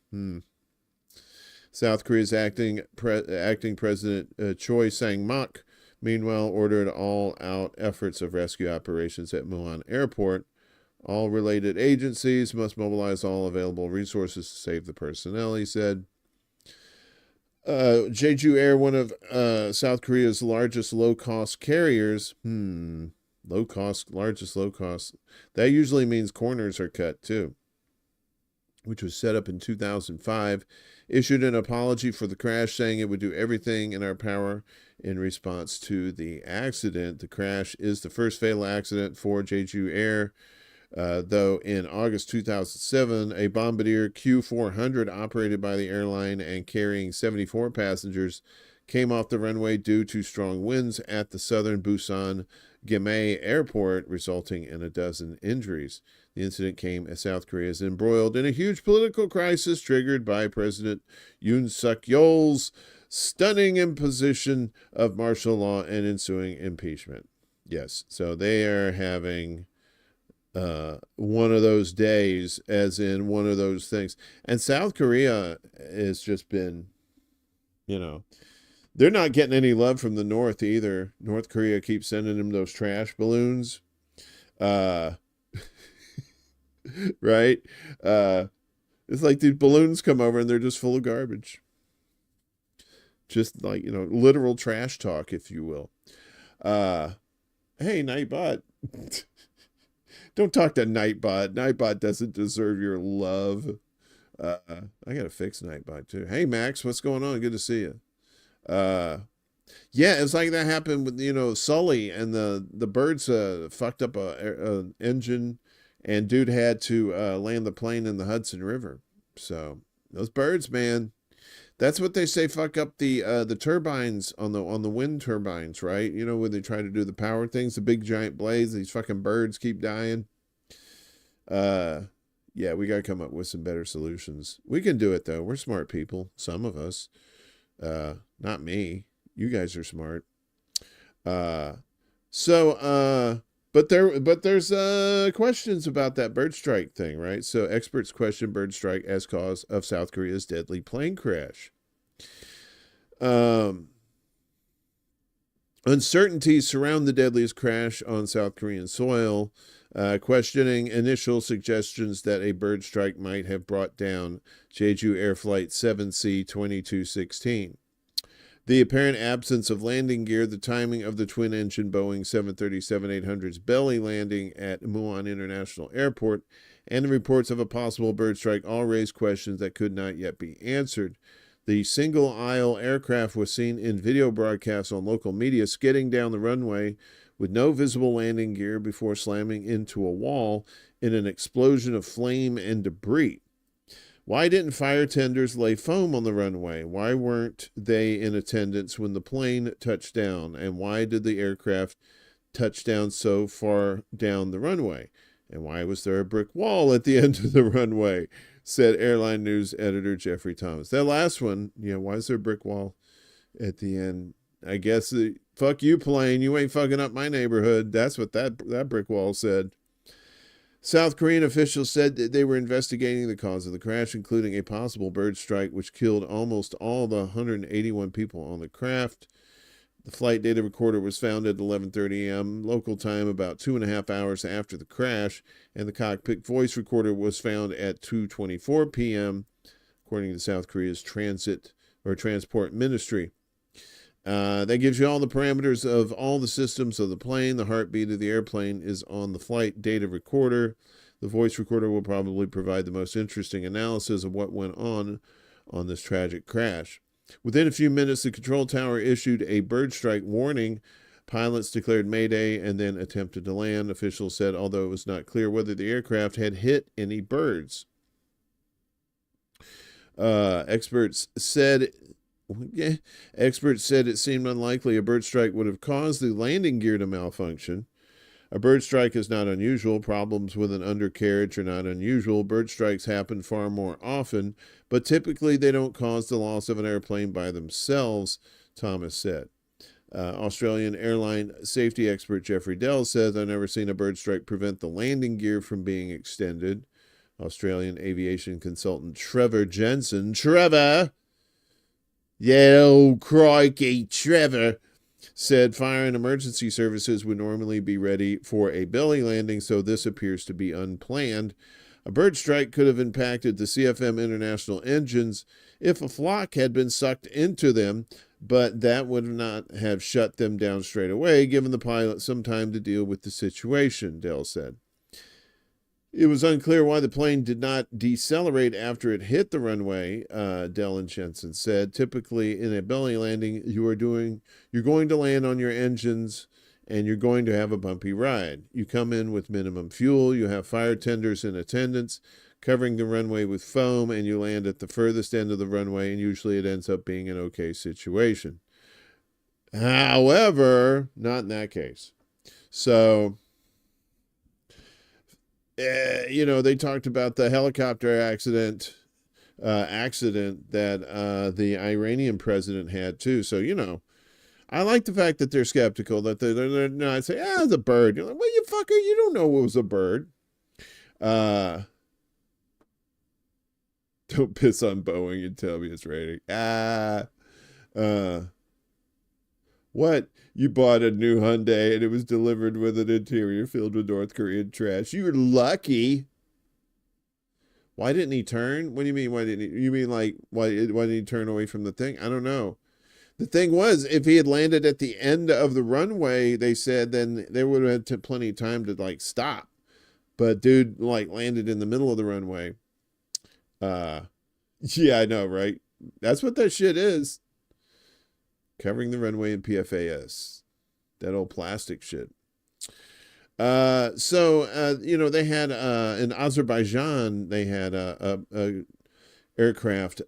South Korea's acting President Choi Sang-mok, meanwhile, ordered all-out efforts of rescue operations at Muan Airport. All related agencies must mobilize all available resources to save the personnel, he said. Jeju Air, one of South Korea's largest low-cost carriers. Largest low-cost. That usually means corners are cut, too. Which was set up in 2005, issued an apology for the crash, saying it would do everything in our power in response to the accident. The crash is the first fatal accident for Jeju Air, though in August 2007, a Bombardier Q400 operated by the airline and carrying 74 passengers came off the runway due to strong winds at the southern Busan Gimhae Airport, resulting in a dozen injuries. The incident came as South Korea is embroiled in a huge political crisis triggered by President Yoon Suk-yeol's stunning imposition of martial law and ensuing impeachment. Yes, so they are having one of those days, as in one of those things. And South Korea has just been, they're not getting any love from the North either. North Korea keeps sending them those trash balloons. Right? It's like these balloons come over and they're just full of garbage. Just like, literal trash talk, if you will. Hey, Nightbot. Don't talk to Nightbot. Nightbot doesn't deserve your love. I gotta fix Nightbot too. Hey, Max, what's going on? Good to see you. Yeah, it's like that happened with Sully and the birds fucked up a engine, and dude had to land the plane in the Hudson River. So those birds, man, that's what they say fuck up the turbines on the wind turbines, right? You know, when they try to do the power things, the big giant blades, these fucking birds keep dying. Yeah, we got to come up with some better solutions. We can do it though. We're smart people, some of us. Not me. You guys are smart. But there's questions about that bird strike thing, right? So experts question bird strike as cause of South Korea's deadly plane crash. Uncertainties surround the deadliest crash on South Korean soil, questioning initial suggestions that a bird strike might have brought down Jeju Air Flight 7C-2216. The apparent absence of landing gear, the timing of the twin-engine Boeing 737-800's belly landing at Muan International Airport, and the reports of a possible bird strike all raise questions that could not yet be answered. The single-aisle aircraft was seen in video broadcasts on local media skidding down the runway with no visible landing gear before slamming into a wall in an explosion of flame and debris. Why didn't fire tenders lay foam on the runway? Why weren't they in attendance when the plane touched down? And why did the aircraft touch down so far down the runway? And why was there a brick wall at the end of the runway? Said airline news editor Jeffrey Thomas. That last one, why is there a brick wall at the end? I guess, fuck you, plane. You ain't fucking up my neighborhood. That's what that brick wall said. South Korean officials said that they were investigating the cause of the crash, including a possible bird strike, which killed almost all the 181 people on the craft. The flight data recorder was found at 11:30 a.m. local time, about 2.5 hours after the crash, and the cockpit voice recorder was found at 2:24 p.m., according to South Korea's transport ministry. That gives you all the parameters of all the systems of the plane. The heartbeat of the airplane is on the flight data recorder. The voice recorder will probably provide the most interesting analysis of what went on this tragic crash. Within a few minutes, the control tower issued a bird strike warning. Pilots declared Mayday and then attempted to land, officials said, although it was not clear whether the aircraft had hit any birds. Experts said it seemed unlikely a bird strike would have caused the landing gear to malfunction. A bird strike is not unusual. Problems with an undercarriage are not unusual. Bird strikes happen far more often, but typically they don't cause the loss of an airplane by themselves, Thomas said. Australian airline safety expert Jeffrey Dell says, I've never seen a bird strike prevent the landing gear from being extended. Australian aviation consultant Trevor Jensen. Trevor! Yeah, oh, crikey, Trevor, said fire and emergency services would normally be ready for a belly landing, so this appears to be unplanned. A bird strike could have impacted the CFM International engines if a flock had been sucked into them, but that would not have shut them down straight away, giving the pilot some time to deal with the situation, Dell said. It was unclear why the plane did not decelerate after it hit the runway, Dell and Jensen said. Typically, in a belly landing, you're going to land on your engines, and you're going to have a bumpy ride. You come in with minimum fuel, you have fire tenders in attendance, covering the runway with foam, and you land at the furthest end of the runway, and usually it ends up being an okay situation. However, not in that case. So... they talked about the helicopter accident that the Iranian president had too. So, I like the fact that they're skeptical, that they're not saying, it's a bird. You're like, well, you fucker, you don't know it was a bird. Don't piss on Boeing and tell me it's raining. What? You bought a new Hyundai and it was delivered with an interior filled with North Korean trash. You were lucky. Why didn't he turn? What do you mean? Why didn't he? You mean like why didn't he turn away from the thing? I don't know. The thing was, if he had landed at the end of the runway, they said, then they would have had plenty of time to stop. But dude, landed in the middle of the runway. Yeah, I know, right? That's what that shit is. Covering the runway in PFAS. That old plastic shit. They had in Azerbaijan, they had a aircraft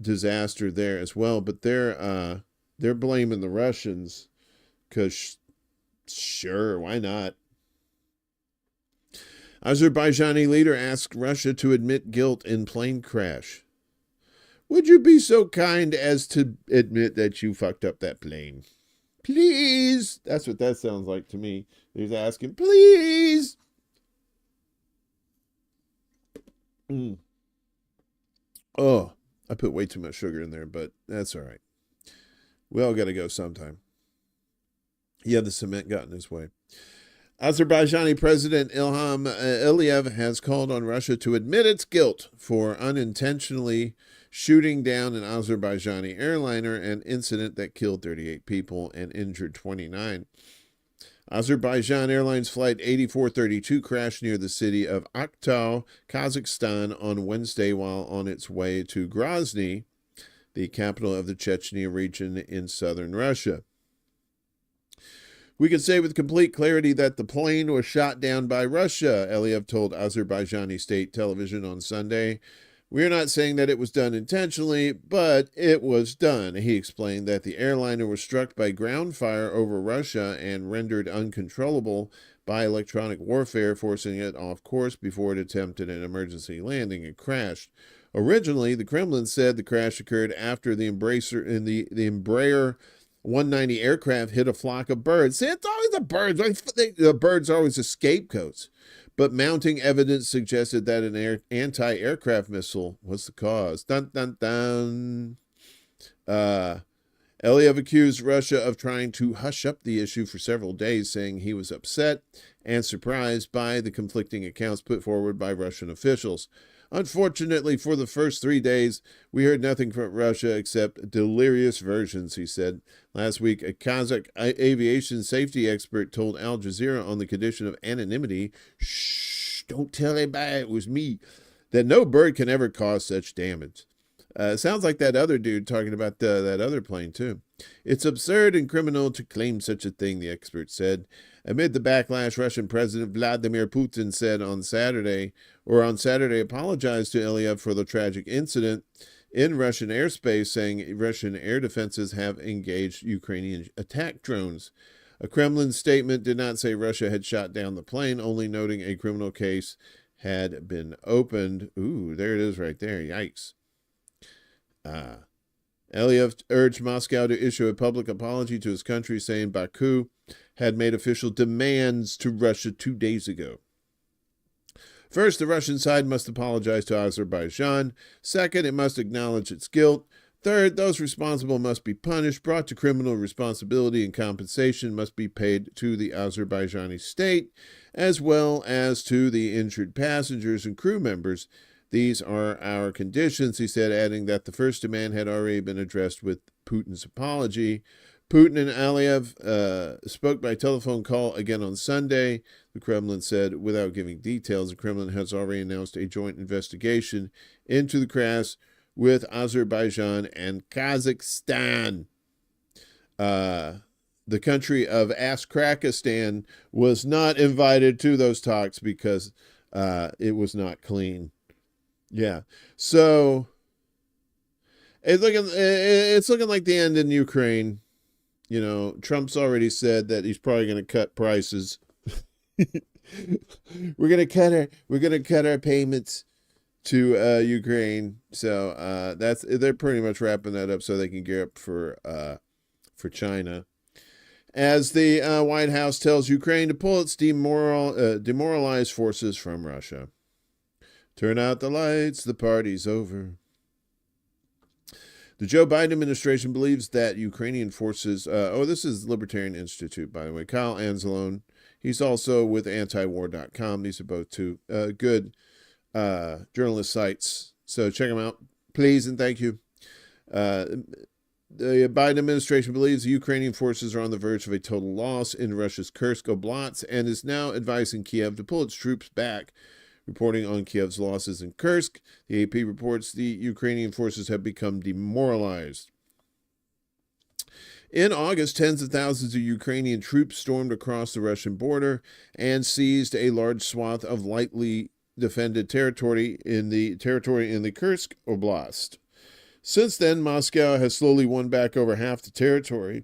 disaster there as well, but they're blaming the Russians because sure, why not? Azerbaijani leader asked Russia to admit guilt in plane crash. Would you be so kind as to admit that you fucked up that plane? Please. That's what that sounds like to me. He's asking, please. Oh, I put way too much sugar in there, but that's all right. We all got to go sometime. Yeah, the cement got in his way. Azerbaijani President Ilham Aliyev has called on Russia to admit its guilt for unintentionally shooting down an Azerbaijani airliner, an incident that killed 38 people and injured 29. Azerbaijan Airlines Flight 8432 crashed near the city of Aktau, Kazakhstan on Wednesday while on its way to Grozny, the capital of the Chechnya region in southern Russia. We can say with complete clarity that the plane was shot down by Russia, Aliyev told Azerbaijani state television on Sunday. We are not saying that it was done intentionally, but it was done. He explained that the airliner was struck by ground fire over Russia and rendered uncontrollable by electronic warfare, forcing it off course before it attempted an emergency landing and crashed. Originally, the Kremlin said the crash occurred after the Embraer 190 aircraft hit a flock of birds. See, it's always the birds. The birds are always the scapegoats. But mounting evidence suggested that an anti-aircraft missile was the cause. Dun, dun, dun. Aliyev accused Russia of trying to hush up the issue for several days, saying he was upset and surprised by the conflicting accounts put forward by Russian officials. Unfortunately, for the first 3 days, we heard nothing from Russia except delirious versions, he said. Last week, a Kazakh aviation safety expert told Al Jazeera on the condition of anonymity, shh, don't tell anybody it was me, that no bird can ever cause such damage. Sounds like that other dude talking about that other plane, too. It's absurd and criminal to claim such a thing, the expert said. Amid the backlash, Russian President Vladimir Putin said on Saturday apologized to Aliyev for the tragic incident in Russian airspace, saying Russian air defenses have engaged Ukrainian attack drones. A Kremlin statement did not say Russia had shot down the plane, only noting a criminal case had been opened. Ooh, there it is right there. Yikes. Aliyev urged Moscow to issue a public apology to his country, saying Baku had made official demands to Russia 2 days ago. First, the Russian side must apologize to Azerbaijan. Second, it must acknowledge its guilt. Third, those responsible must be punished, brought to criminal responsibility, and compensation must be paid to the Azerbaijani state, as well as to the injured passengers and crew members. These are our conditions, he said, adding that the first demand had already been addressed with Putin's apology. Putin and Aliyev spoke by telephone call again on Sunday. The Kremlin said, without giving details, the Kremlin has already announced a joint investigation into the crash with Azerbaijan and Kazakhstan. The country of Askrakistan was not invited to those talks because it was not clean. Yeah, so it's looking like the end in Ukraine. You know, Trump's already said that he's probably going to cut prices. We're going to cut our payments to Ukraine. So they're pretty much wrapping that up so they can gear up for China. As the White House tells Ukraine to pull its demoralized forces from Russia. Turn out the lights, the party's over. The Joe Biden administration believes that Ukrainian forces, this is Libertarian Institute, by the way, Kyle Anzalone. He's also with antiwar.com. These are both two good journalist sites. So check them out, please, and thank you. The Biden administration believes the Ukrainian forces are on the verge of a total loss in Russia's Kursk Oblast and is now advising Kiev to pull its troops back. Reporting on Kiev's losses in Kursk, the AP reports the Ukrainian forces have become demoralized. In August, tens of thousands of Ukrainian troops stormed across the Russian border and seized a large swath of lightly defended territory in the Kursk Oblast. Since then, Moscow has slowly won back over half the territory.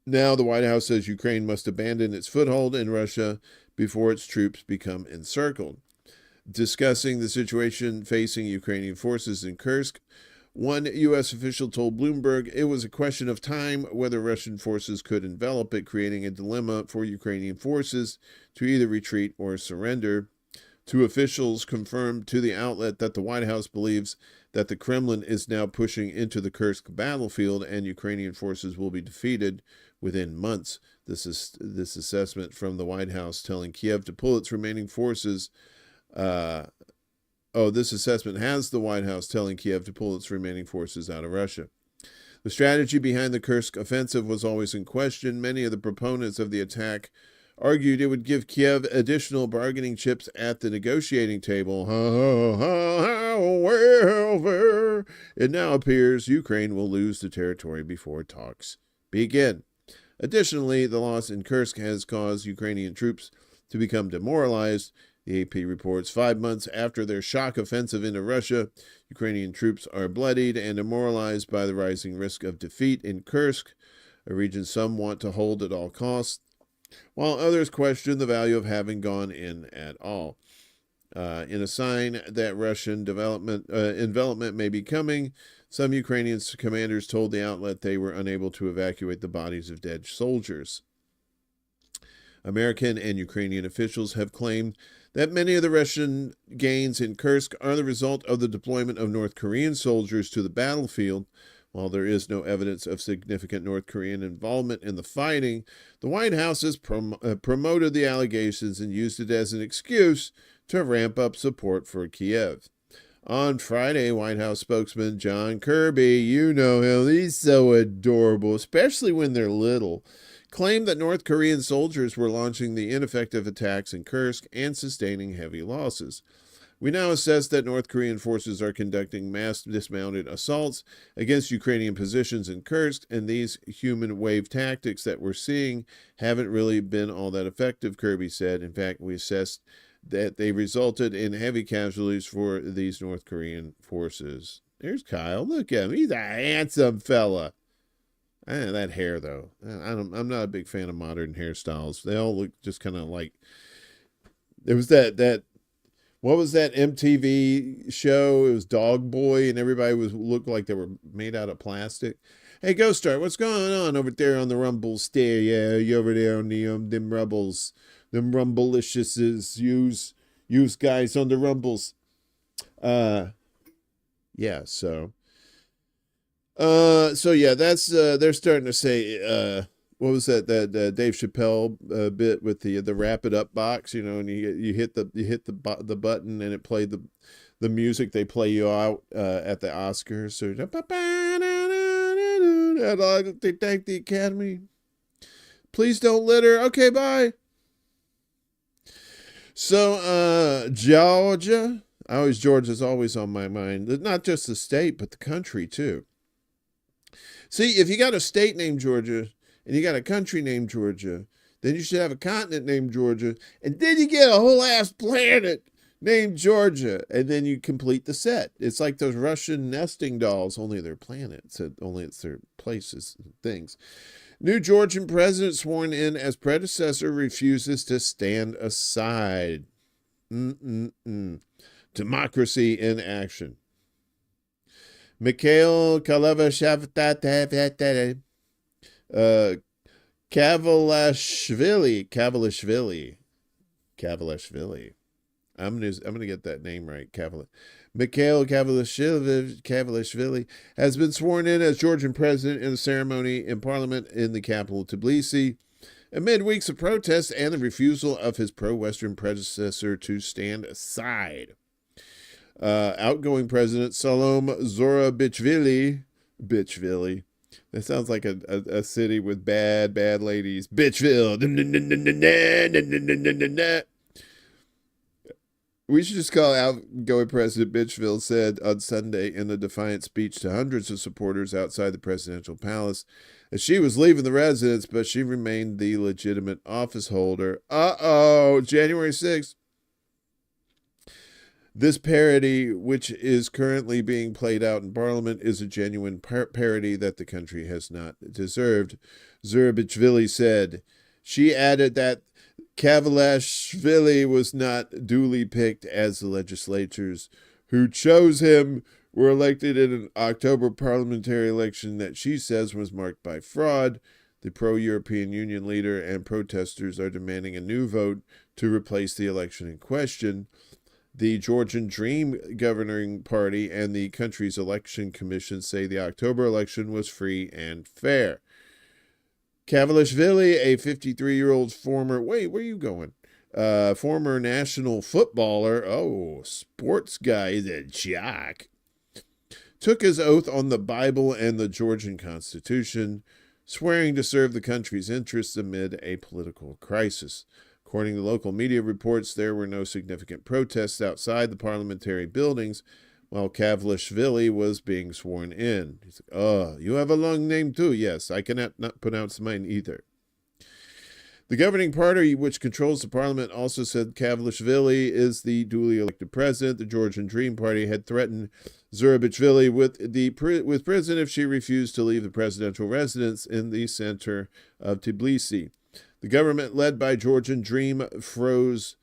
Now the White House says Ukraine must abandon its foothold in Russia before its troops become encircled. Discussing the situation facing Ukrainian forces in Kursk, one U.S. official told Bloomberg it was a question of time whether Russian forces could envelop it, creating a dilemma for Ukrainian forces to either retreat or surrender. Two officials confirmed to the outlet that the White House believes that the Kremlin is now pushing into the Kursk battlefield and Ukrainian forces will be defeated within months. This assessment from the White House telling Kiev to pull its remaining forces. This assessment has the White House telling Kiev to pull its remaining forces out of Russia. The strategy behind the Kursk offensive was always in question. Many of the proponents of the attack argued it would give Kiev additional bargaining chips at the negotiating table. However, it now appears Ukraine will lose the territory before talks begin. Additionally, the loss in Kursk has caused Ukrainian troops to become demoralized. The AP reports 5 months after their shock offensive into Russia, Ukrainian troops are bloodied and demoralized by the rising risk of defeat in Kursk, a region some want to hold at all costs, while others question the value of having gone in at all. In a sign that Russian envelopment may be coming, some Ukrainian commanders told the outlet they were unable to evacuate the bodies of dead soldiers. American and Ukrainian officials have claimed that many of the Russian gains in Kursk are the result of the deployment of North Korean soldiers to the battlefield. While there is no evidence of significant North Korean involvement in the fighting, the White House has promoted the allegations and used it as an excuse to ramp up support for Kiev. On Friday, White House spokesman John Kirby, you know him, he's so adorable, especially when they're little, claimed that North Korean soldiers were launching the ineffective attacks in Kursk and sustaining heavy losses. We now assess that North Korean forces are conducting mass dismounted assaults against Ukrainian positions in Kursk, and these human wave tactics that we're seeing haven't really been all that effective, Kirby said. In fact, we assessed that they resulted in heavy casualties for these North Korean forces. There's Kyle. Look at him. He's a handsome fella. That hair, though. I'm not a big fan of modern hairstyles. They all look just kind of like... There was that what was that MTV show? It was Dog Boy, and everybody looked like they were made out of plastic. Hey, Ghost Star, what's going on over there on the Rumble stair? Yeah, you over there on the them Rumbles, them Rumbleiciouses, use guys on the Rumbles. Yeah, so yeah, that's they're starting to say what was that Dave Chappelle bit with the wrap it up box, you know, and you hit the button and it played the music they play you out at the Oscars. So they thank the Academy. Please don't litter. Okay, bye. So Georgia's always on my mind. Not just the state, but the country too. See, if you got a state named Georgia and you got a country named Georgia, then you should have a continent named Georgia, and then you get a whole ass planet named Georgia, and then you complete the set. It's like those Russian nesting dolls, only they're planets, only it's their places and things. New Georgian president sworn in as predecessor refuses to stand aside. Democracy in action. Mikhail Kavalashvili. I'm gonna get that name right. Mikhail Kavalashvili has been sworn in as Georgian president in a ceremony in parliament in the capital Tbilisi, amid weeks of protests and the refusal of his pro-Western predecessor to stand aside. Outgoing president Salom Zorabichvili, that sounds like a city with bad ladies. Bitchville. We should just call outgoing President Bitchville, said on Sunday in a defiant speech to hundreds of supporters outside the presidential palace She was leaving the residence, but she remained the legitimate office holder. January 6th. This parody, which is currently being played out in Parliament, is a genuine parody that the country has not deserved, Zurabishvili said. She added that Kavalashvili was not duly picked, as the legislators who chose him were elected in an October parliamentary election that she says was marked by fraud. The pro-European Union leader and protesters are demanding a new vote to replace the election in question. The Georgian Dream governing party and the country's election commission say the October election was free and fair. Kavalashvili, a 53-year-old former... Wait, where are you going? Former national footballer. Oh, sports guy, the jock. Took his oath on the Bible and the Georgian Constitution, swearing to serve the country's interests amid a political crisis. According to local media reports, there were no significant protests outside the parliamentary buildings while Kavalashvili was being sworn in. He's like, oh, you have a long name too? Yes, I cannot not pronounce mine either. The governing party, which controls the parliament, also said Kavalashvili is the duly elected president. The Georgian Dream Party had threatened Zurabishvili with prison if she refused to leave the presidential residence in the center of Tbilisi. The government, led by Georgian Dream, froze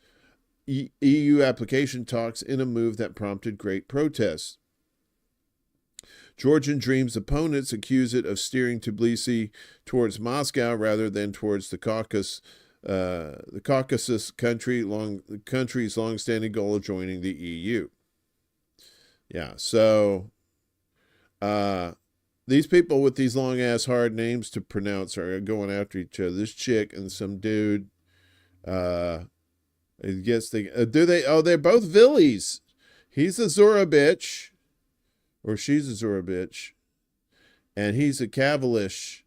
EU application talks in a move that prompted great protests. Georgian Dream's opponents accuse it of steering Tbilisi towards Moscow rather than towards the Caucasus the country's long-standing goal of joining the EU. Yeah, so these people with these long-ass hard names to pronounce are going after each other. This chick and some dude, I guess they're both Villies. He's a Zora bitch, or she's a Zora bitch, and he's a Kavalish,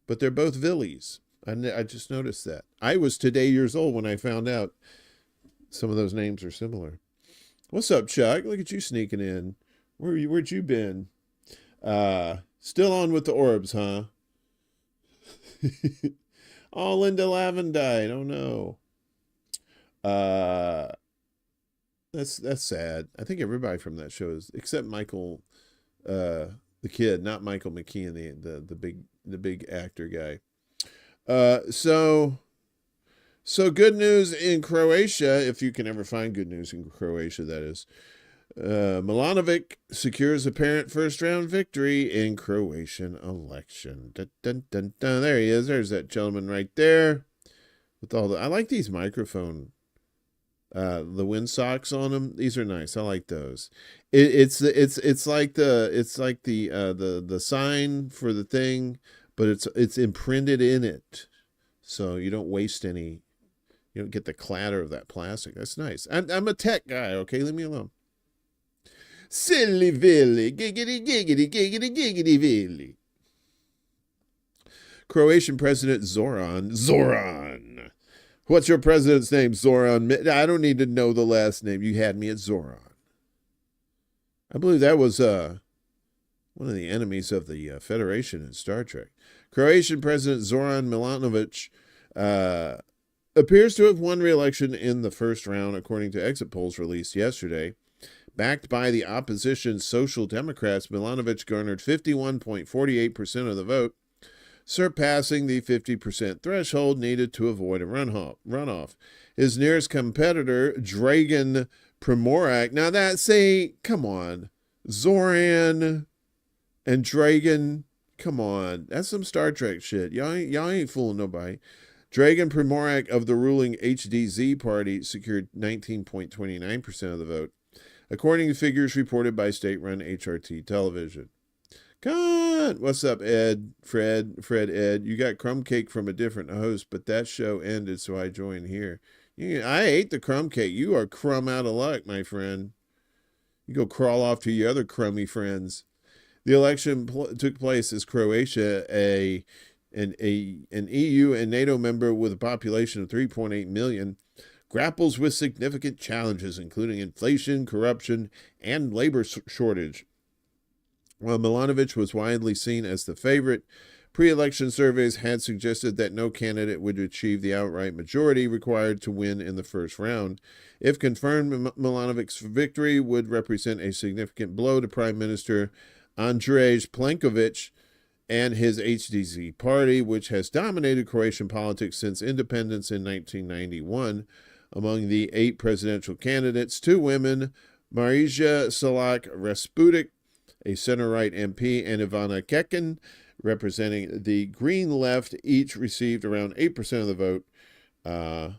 but they're both Villies. I just noticed that. I was today years old when I found out some of those names are similar. What's up, Chuck? Look at you sneaking in. Where'd you been? Still on with the orbs, huh? Oh, Linda Lavin died. Oh no. That's sad. I think everybody from that show is, except Michael, the kid, not Michael McKean, the big actor guy. So good news in Croatia, if you can ever find good news in Croatia, that is. Milanovic secures apparent first-round victory in Croatian election. Dun, dun, dun, dun. There he is. There's that gentleman right there. With all I like these microphone, the windsocks on them. These are nice. I like those. It's like the sign for the thing, but it's imprinted in it, so you don't waste any. You don't get the clatter of that plastic. That's nice. I'm a tech guy. Okay, leave me alone. Silly Villy, giggity, giggity, giggity, giggity, Villy. Croatian President Zoran. What's your president's name, Zoran? I don't need to know the last name. You had me at Zoran. I believe that was one of the enemies of the Federation in Star Trek. Croatian President Zoran Milanovic appears to have won re-election in the first round, according to exit polls released yesterday. Backed by the opposition Social Democrats, Milanovic garnered 51.48% of the vote, surpassing the 50% threshold needed to avoid a runoff. His nearest competitor, Dragan Primorac. Now come on. Zoran and Dragan, come on. That's some Star Trek shit. Y'all ain't fooling nobody. Dragan Primorac of the ruling HDZ party secured 19.29% of the vote, according to figures reported by state-run HRT television. God, what's up, Ed? Fred, Ed. You got crumb cake from a different host, but that show ended, so I joined here. I ate the crumb cake. You are crumb out of luck, my friend. You go crawl off to your other crummy friends. The election took place as Croatia, an EU and NATO member with a population of 3.8 million, grapples with significant challenges, including inflation, corruption, and labor shortage. While Milanovic was widely seen as the favorite, Pre-election surveys had suggested that no candidate would achieve the outright majority required to win in the first round. If confirmed, Milanovic's victory would represent a significant blow to Prime Minister Andrej Plenković and his HDZ party, which has dominated Croatian politics since independence in 1991. Among the 8 presidential candidates, 2 women, Marija Selak-Rasputic, a center-right MP, and Ivana Kekin, representing the Green Left, each received around 8% of the vote,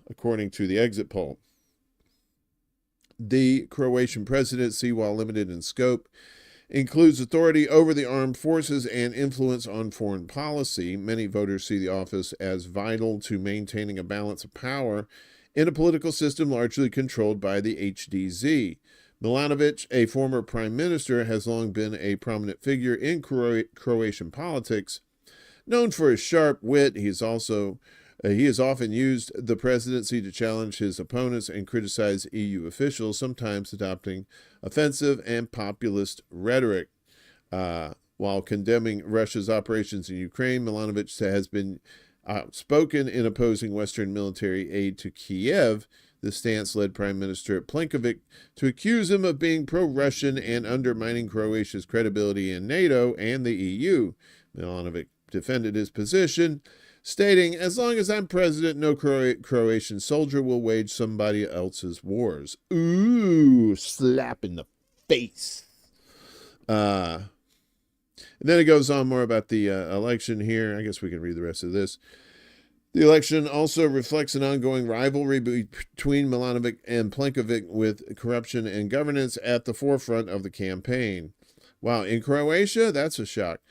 according to the exit poll. The Croatian presidency, while limited in scope, includes authority over the armed forces and influence on foreign policy. Many voters see the office as vital to maintaining a balance of power in a political system largely controlled by the HDZ. Milanovic, a former prime minister, has long been a prominent figure in Croatian politics. Known for his sharp wit, he has often used the presidency to challenge his opponents and criticize EU officials, sometimes adopting offensive and populist rhetoric. While condemning Russia's operations in Ukraine, Milanovic has been outspoken in opposing Western military aid to Kiev. This stance led Prime Minister Plenković to accuse him of being pro-Russian and undermining Croatia's credibility in NATO and the EU. Milanovic defended his position, stating, "As long as I'm president, no Croatian soldier will wage somebody else's wars." Ooh, slap in the face. And then it goes on more about the election here. I guess we can read the rest of this. The election also reflects an ongoing rivalry between Milanovic and Plenković, with corruption and governance at the forefront of the campaign. Wow, in Croatia, that's a shock.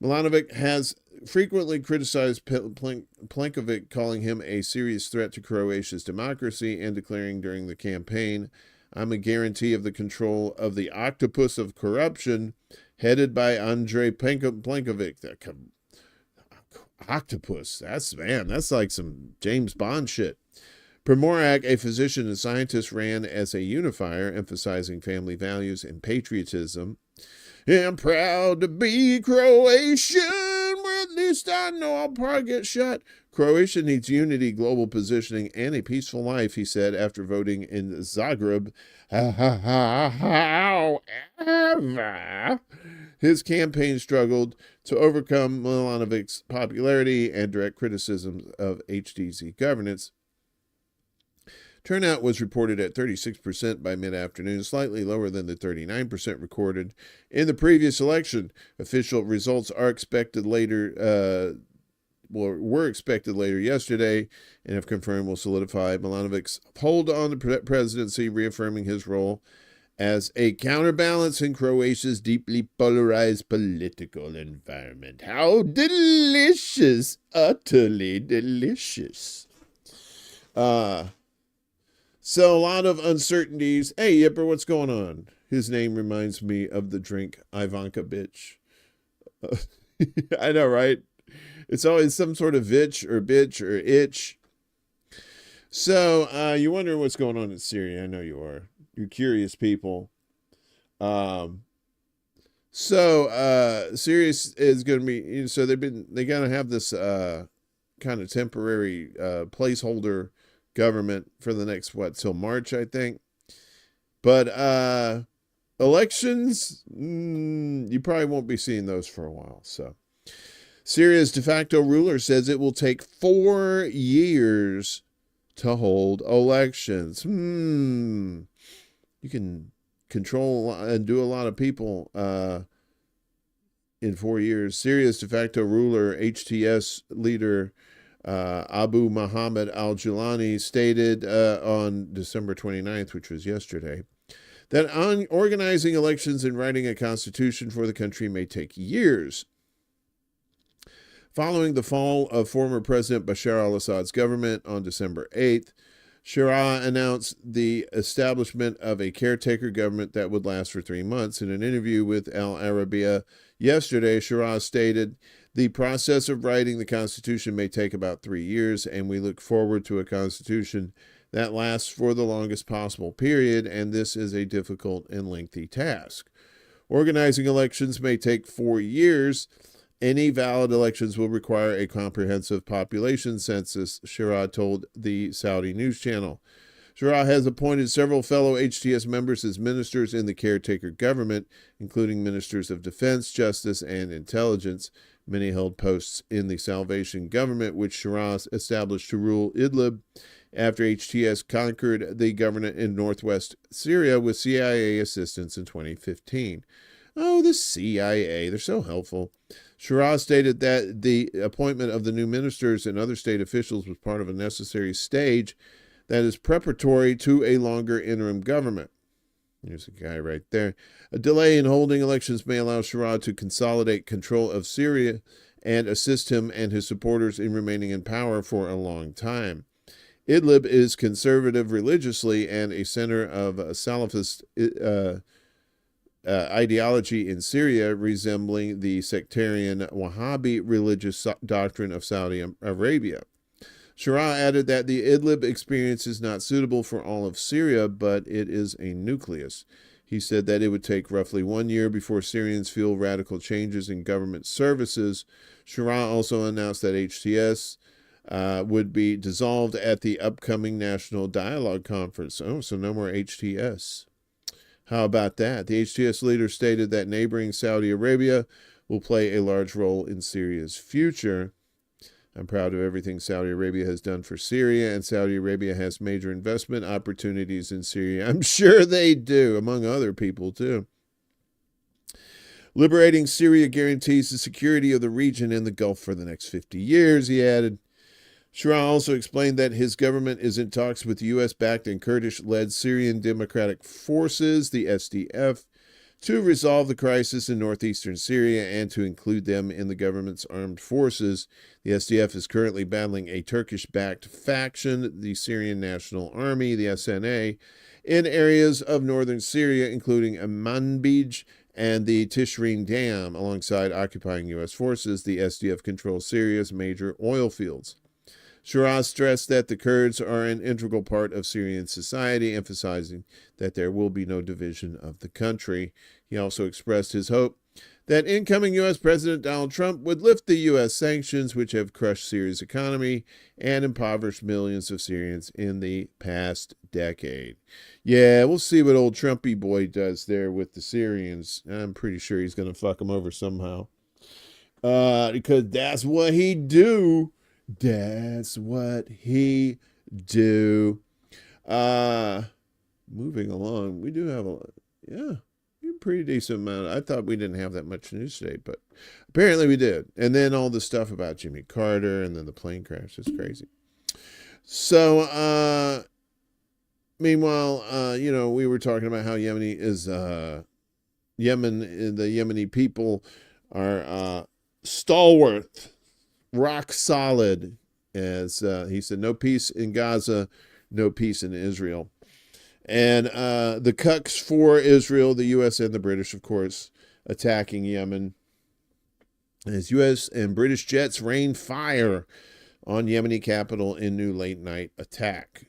Milanovic has frequently criticized Plenković, calling him a serious threat to Croatia's democracy and declaring during the campaign, "I'm a guarantee of the control of the octopus of corruption headed by Andrej Plenković." Octopus, that's like some James Bond shit. Primorac, a physician and scientist, ran as a unifier, emphasizing family values and patriotism. "I'm proud to be Croatian, where at least I know I'll probably get shot. Croatia needs unity, global positioning, and a peaceful life," he said after voting in Zagreb. However, his campaign struggled to overcome Milanovic's popularity and direct criticisms of HDZ governance. Turnout was reported at 36% by mid-afternoon, slightly lower than the 39% recorded in the previous election. Official results are expected later, were expected later yesterday, and if confirmed will solidify Milanovic's hold on the presidency, reaffirming his role as a counterbalance in Croatia's deeply polarized political environment. How delicious! Utterly delicious. So a lot of uncertainties. Hey, Yipper, what's going on? His name reminds me of the drink Ivanka Bitch. I know, right? It's always some sort of bitch or itch. So you wonder what's going on in Syria. I know you are. You curious people. Syria is going to be, so they're going to have this kind of temporary placeholder government for the next, till March, I think. But elections, you probably won't be seeing those for a while. So Syria's de facto ruler says it will take 4 years to hold elections. You can control and do a lot of people in 4 years. Syria's de facto ruler, HTS leader Abu Muhammad al-Julani, stated on December 29th, which was yesterday, that organizing elections and writing a constitution for the country may take years. Following the fall of former President Bashar al-Assad's government on December 8th, Shara announced the establishment of a caretaker government that would last for 3 months. In an interview with Al Arabiya yesterday, Shara stated, "The process of writing the Constitution may take about 3 years, and we look forward to a Constitution that lasts for the longest possible period, and this is a difficult and lengthy task. Organizing elections may take 4 years. Any valid elections will require a comprehensive population census, Shira told the Saudi news channel. Shira has appointed several fellow HTS members as ministers in the caretaker government, including ministers of defense, justice, and intelligence. Many held posts in the Salvation government, which Shira established to rule Idlib after HTS conquered the government in northwest Syria with CIA assistance in 2015. Oh, the CIA, they're so helpful. Shira stated that the appointment of the new ministers and other state officials was part of a necessary stage that is preparatory to a longer interim government. There's a guy right there. A delay in holding elections may allow Shira to consolidate control of Syria and assist him and his supporters in remaining in power for a long time. Idlib is conservative religiously and a center of Salafist ideology in Syria, resembling the sectarian Wahhabi religious doctrine of Saudi Arabia. Shira added that the Idlib experience is not suitable for all of Syria, but it is a nucleus. He said that it would take roughly 1 year before Syrians feel radical changes in government services. Shira also announced that HTS would be dissolved at the upcoming National Dialogue Conference. Oh, so no more HTS. How about that? The HTS leader stated that neighboring Saudi Arabia will play a large role in Syria's future. I'm proud of everything Saudi Arabia has done for Syria, and Saudi Arabia has major investment opportunities in Syria. I'm sure they do, among other people, too. Liberating Syria guarantees the security of the region and the Gulf for the next 50 years, he added. Shira also explained that his government is in talks with U.S.-backed and Kurdish-led Syrian Democratic Forces, the SDF, to resolve the crisis in northeastern Syria and to include them in the government's armed forces. The SDF is currently battling a Turkish-backed faction, the Syrian National Army, the SNA, in areas of northern Syria, including Manbij and the Tishreen Dam. Alongside occupying U.S. forces, the SDF controls Syria's major oil fields. Shira stressed that the Kurds are an integral part of Syrian society, emphasizing that there will be no division of the country. He also expressed his hope that incoming U.S. President Donald Trump would lift the U.S. sanctions, which have crushed Syria's economy and impoverished millions of Syrians in the past decade. Yeah, we'll see what old Trumpy boy does there with the Syrians. I'm pretty sure he's going to fuck them over somehow. Because that's what he do. That's what he do. Moving along, we do have a pretty decent amount. I thought we didn't have that much news today, but apparently we did. And then all the stuff about Jimmy Carter and then the plane crash is crazy. So, meanwhile, we were talking about how Yemen, the Yemeni people are stalwart, rock solid, as he said, no peace in Gaza, no peace in Israel. And the cucks for Israel, the U.S. and the British, of course, attacking Yemen, as U.S. and British jets rain fire on Yemeni capital in new late-night attack.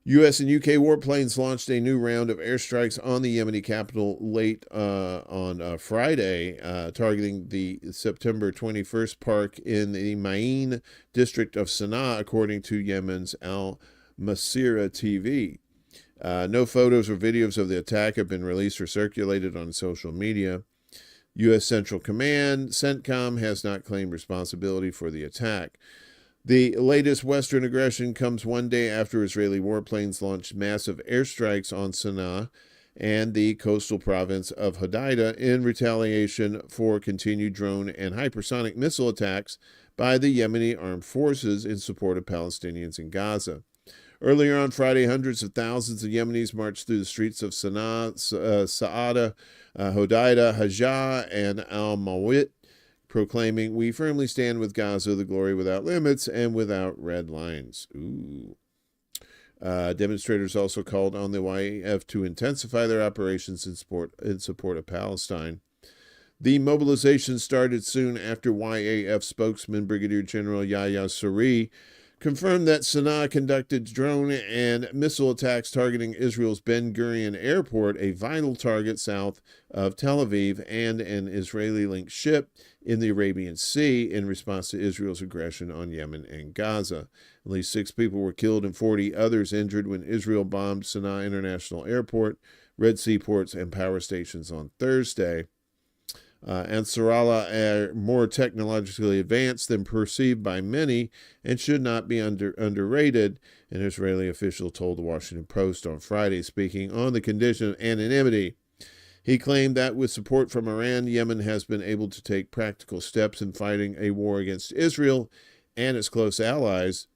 U.S. and U.K. warplanes launched a new round of airstrikes on the Yemeni capital late on Friday, targeting the September 21st park in the Ma'in district of Sana'a, according to Yemen's Al Masira TV. No photos or videos of the attack have been released or circulated on social media. U.S. Central Command, CENTCOM, has not claimed responsibility for the attack. The latest Western aggression comes one day after Israeli warplanes launched massive airstrikes on Sana'a and the coastal province of Hodeidah in retaliation for continued drone and hypersonic missile attacks by the Yemeni armed forces in support of Palestinians in Gaza. Earlier on Friday, hundreds of thousands of Yemenis marched through the streets of Sana'a, Sa'ada, Hodeidah, Hajjah, and Al-Mawit, proclaiming, "We firmly stand with Gaza, the glory without limits and without red lines." Ooh. Demonstrators also called on the YAF to intensify their operations in support of Palestine. The mobilization started soon after YAF spokesman Brigadier General Yahya Saree confirmed that Sana'a conducted drone and missile attacks targeting Israel's Ben Gurion Airport, a vital target south of Tel Aviv, and an Israeli-linked ship in the Arabian Sea in response to Israel's aggression on Yemen and Gaza. At least 6 people were killed and 40 others injured when Israel bombed Sana'a International Airport, Red Sea ports, and power stations on Thursday. Ansarallah are more technologically advanced than perceived by many and should not be underrated, an Israeli official told the Washington Post on Friday, speaking on the condition of anonymity. He claimed that with support from Iran, Yemen has been able to take practical steps in fighting a war against Israel and its close allies.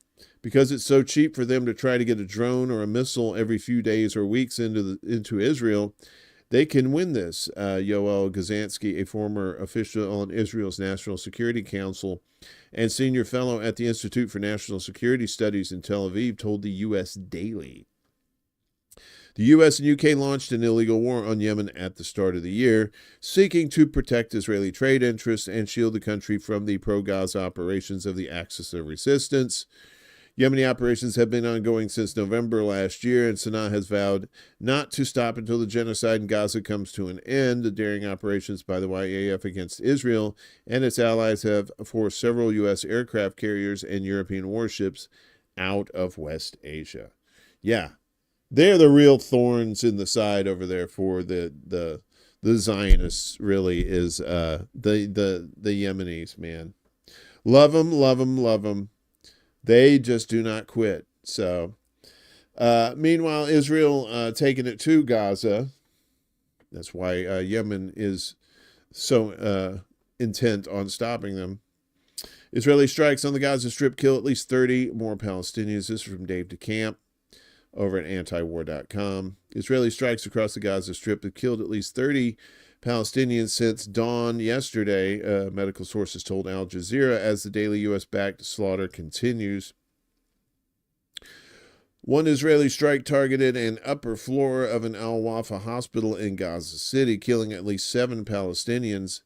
Because it's so cheap for them to try to get a drone or a missile every few days or weeks into Israel, they can win this. Yoel Gazansky, a former official on Israel's National Security Council and senior fellow at the Institute for National Security Studies in Tel Aviv, told the U.S. Daily. The U.S. and U.K. launched an illegal war on Yemen at the start of the year, seeking to protect Israeli trade interests and shield the country from the pro-Gaza operations of the Axis of Resistance. Yemeni operations have been ongoing since November last year, and Sana'a has vowed not to stop until the genocide in Gaza comes to an end. The daring operations by the YAF against Israel and its allies have forced several U.S. aircraft carriers and European warships out of West Asia. Yeah, they're the real thorns in the side over there for the Zionists, really, is the Yemenis, man. Love them, love them, love them. They just do not quit. So, meanwhile, Israel taking it to Gaza. That's why Yemen is so intent on stopping them. Israeli strikes on the Gaza Strip kill at least 30 more Palestinians. This is from Dave DeCamp over at antiwar.com. Israeli strikes across the Gaza Strip have killed at least 30 Palestinians since dawn yesterday, medical sources told Al Jazeera, as the daily U.S.-backed slaughter continues. One Israeli strike targeted an upper floor of an Al-Wafa hospital in Gaza City, killing at least 7 Palestinians.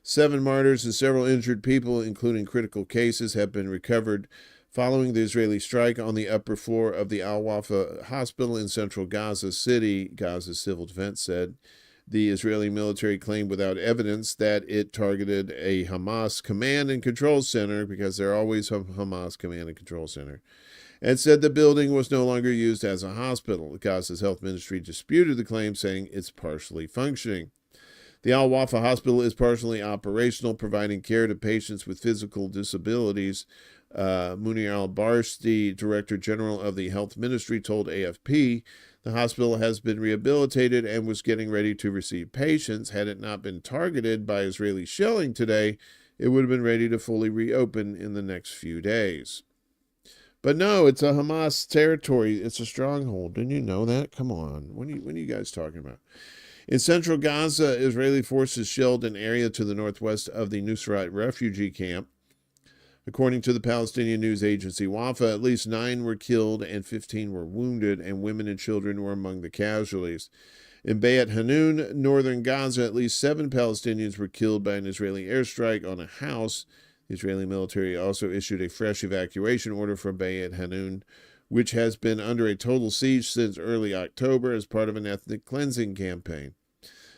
7 martyrs and several injured people, including critical cases, have been recovered following the Israeli strike on the upper floor of the Al-Wafa hospital in central Gaza City, Gaza's civil defense said. The Israeli military claimed without evidence that it targeted a Hamas command and control center, because they're always a Hamas command and control center, and said the building was no longer used as a hospital. Gaza's health ministry disputed the claim, saying it's partially functioning. The Al-Wafa hospital is partially operational, providing care to patients with physical disabilities. Munir al-Barsh, the director general of the health ministry, told AFP the hospital has been rehabilitated and was getting ready to receive patients. Had it not been targeted by Israeli shelling today, it would have been ready to fully reopen in the next few days. But no, it's a Hamas territory. It's a stronghold. Didn't you know that? Come on. What are you guys talking about? In central Gaza, Israeli forces shelled an area to the northwest of the Nusrat refugee camp. According to the Palestinian news agency Wafa, at least 9 were killed and 15 were wounded, and women and children were among the casualties. In Beit Hanun, northern Gaza, at least 7 Palestinians were killed by an Israeli airstrike on a house. The Israeli military also issued a fresh evacuation order for Beit Hanun, which has been under a total siege since early October as part of an ethnic cleansing campaign.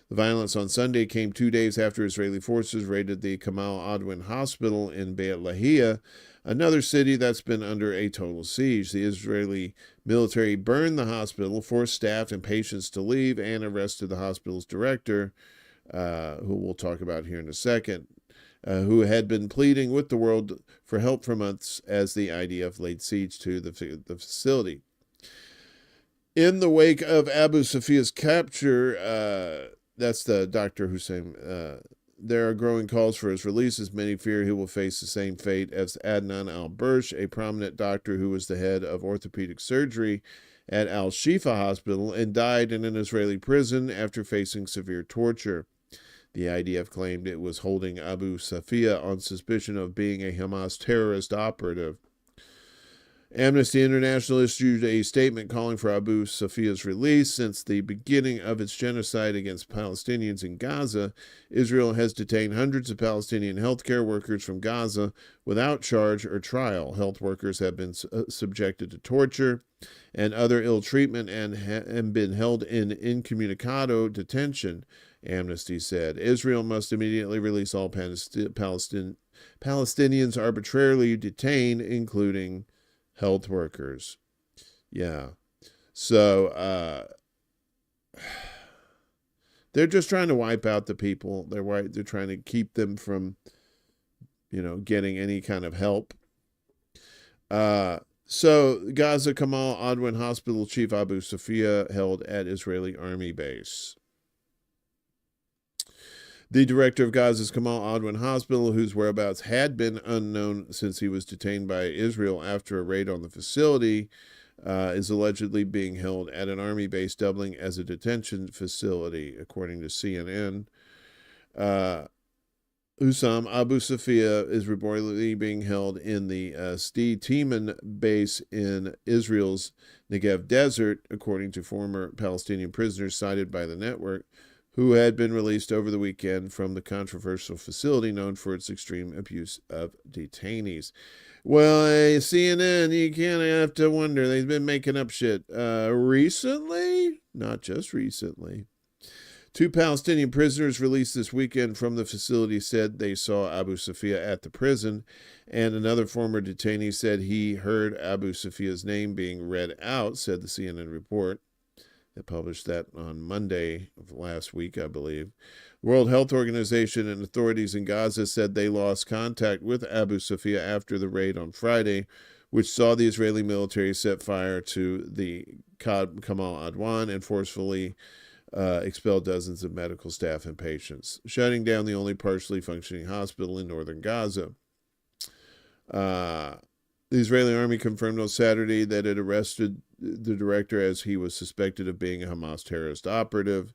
The violence on Sunday came 2 days after Israeli forces raided the Kamal Adwan hospital in Beit Lahia, another city that's been under a total siege. The Israeli military burned the hospital, forced staff and patients to leave, and arrested the hospital's director, who we'll talk about here in a second, who had been pleading with the world for help for months as the IDF laid siege to the facility. In the wake of Abu Safia's capture, that's the Dr. Hussein. There are growing calls for his release, as many fear he will face the same fate as Adnan al-Bursh, a prominent doctor who was the head of orthopedic surgery at Al-Shifa Hospital and died in an Israeli prison after facing severe torture. The IDF claimed it was holding Abu Safia on suspicion of being a Hamas terrorist operative. Amnesty International issued a statement calling for Abu Safia's release. Since the beginning of its genocide against Palestinians in Gaza, Israel has detained hundreds of Palestinian healthcare workers from Gaza without charge or trial. Health workers have been subjected to torture and other ill treatment and been held in incommunicado detention, Amnesty said. Israel must immediately release all Palestinians arbitrarily detained, including health workers. Yeah. So they're just trying to wipe out the people. They're trying to keep them from, getting any kind of help. So Gaza Kamal Adwan Hospital Chief Abu Safia held at Israeli Army base. The director of Gaza's Kamal Adwan Hospital, whose whereabouts had been unknown since he was detained by Israel after a raid on the facility, is allegedly being held at an army base, doubling as a detention facility, according to CNN. Hussam Abu Safia is reportedly being held in the Sde Timan base in Israel's Negev Desert, according to former Palestinian prisoners cited by the network, who had been released over the weekend from the controversial facility known for its extreme abuse of detainees. Well, CNN, you can't have to wonder. They've been making up shit. Recently? Not just recently. 2 Palestinian prisoners released this weekend from the facility said they saw Abu Safia at the prison, and another former detainee said he heard Abu Safia's name being read out, said the CNN report. They published that on Monday of last week, I believe. World Health Organization and authorities in Gaza said they lost contact with Abu Safia after the raid on Friday, which saw the Israeli military set fire to the Kamal Adwan and forcefully expel dozens of medical staff and patients, shutting down the only partially functioning hospital in northern Gaza. The Israeli army confirmed on Saturday that it arrested the director as he was suspected of being a Hamas terrorist operative.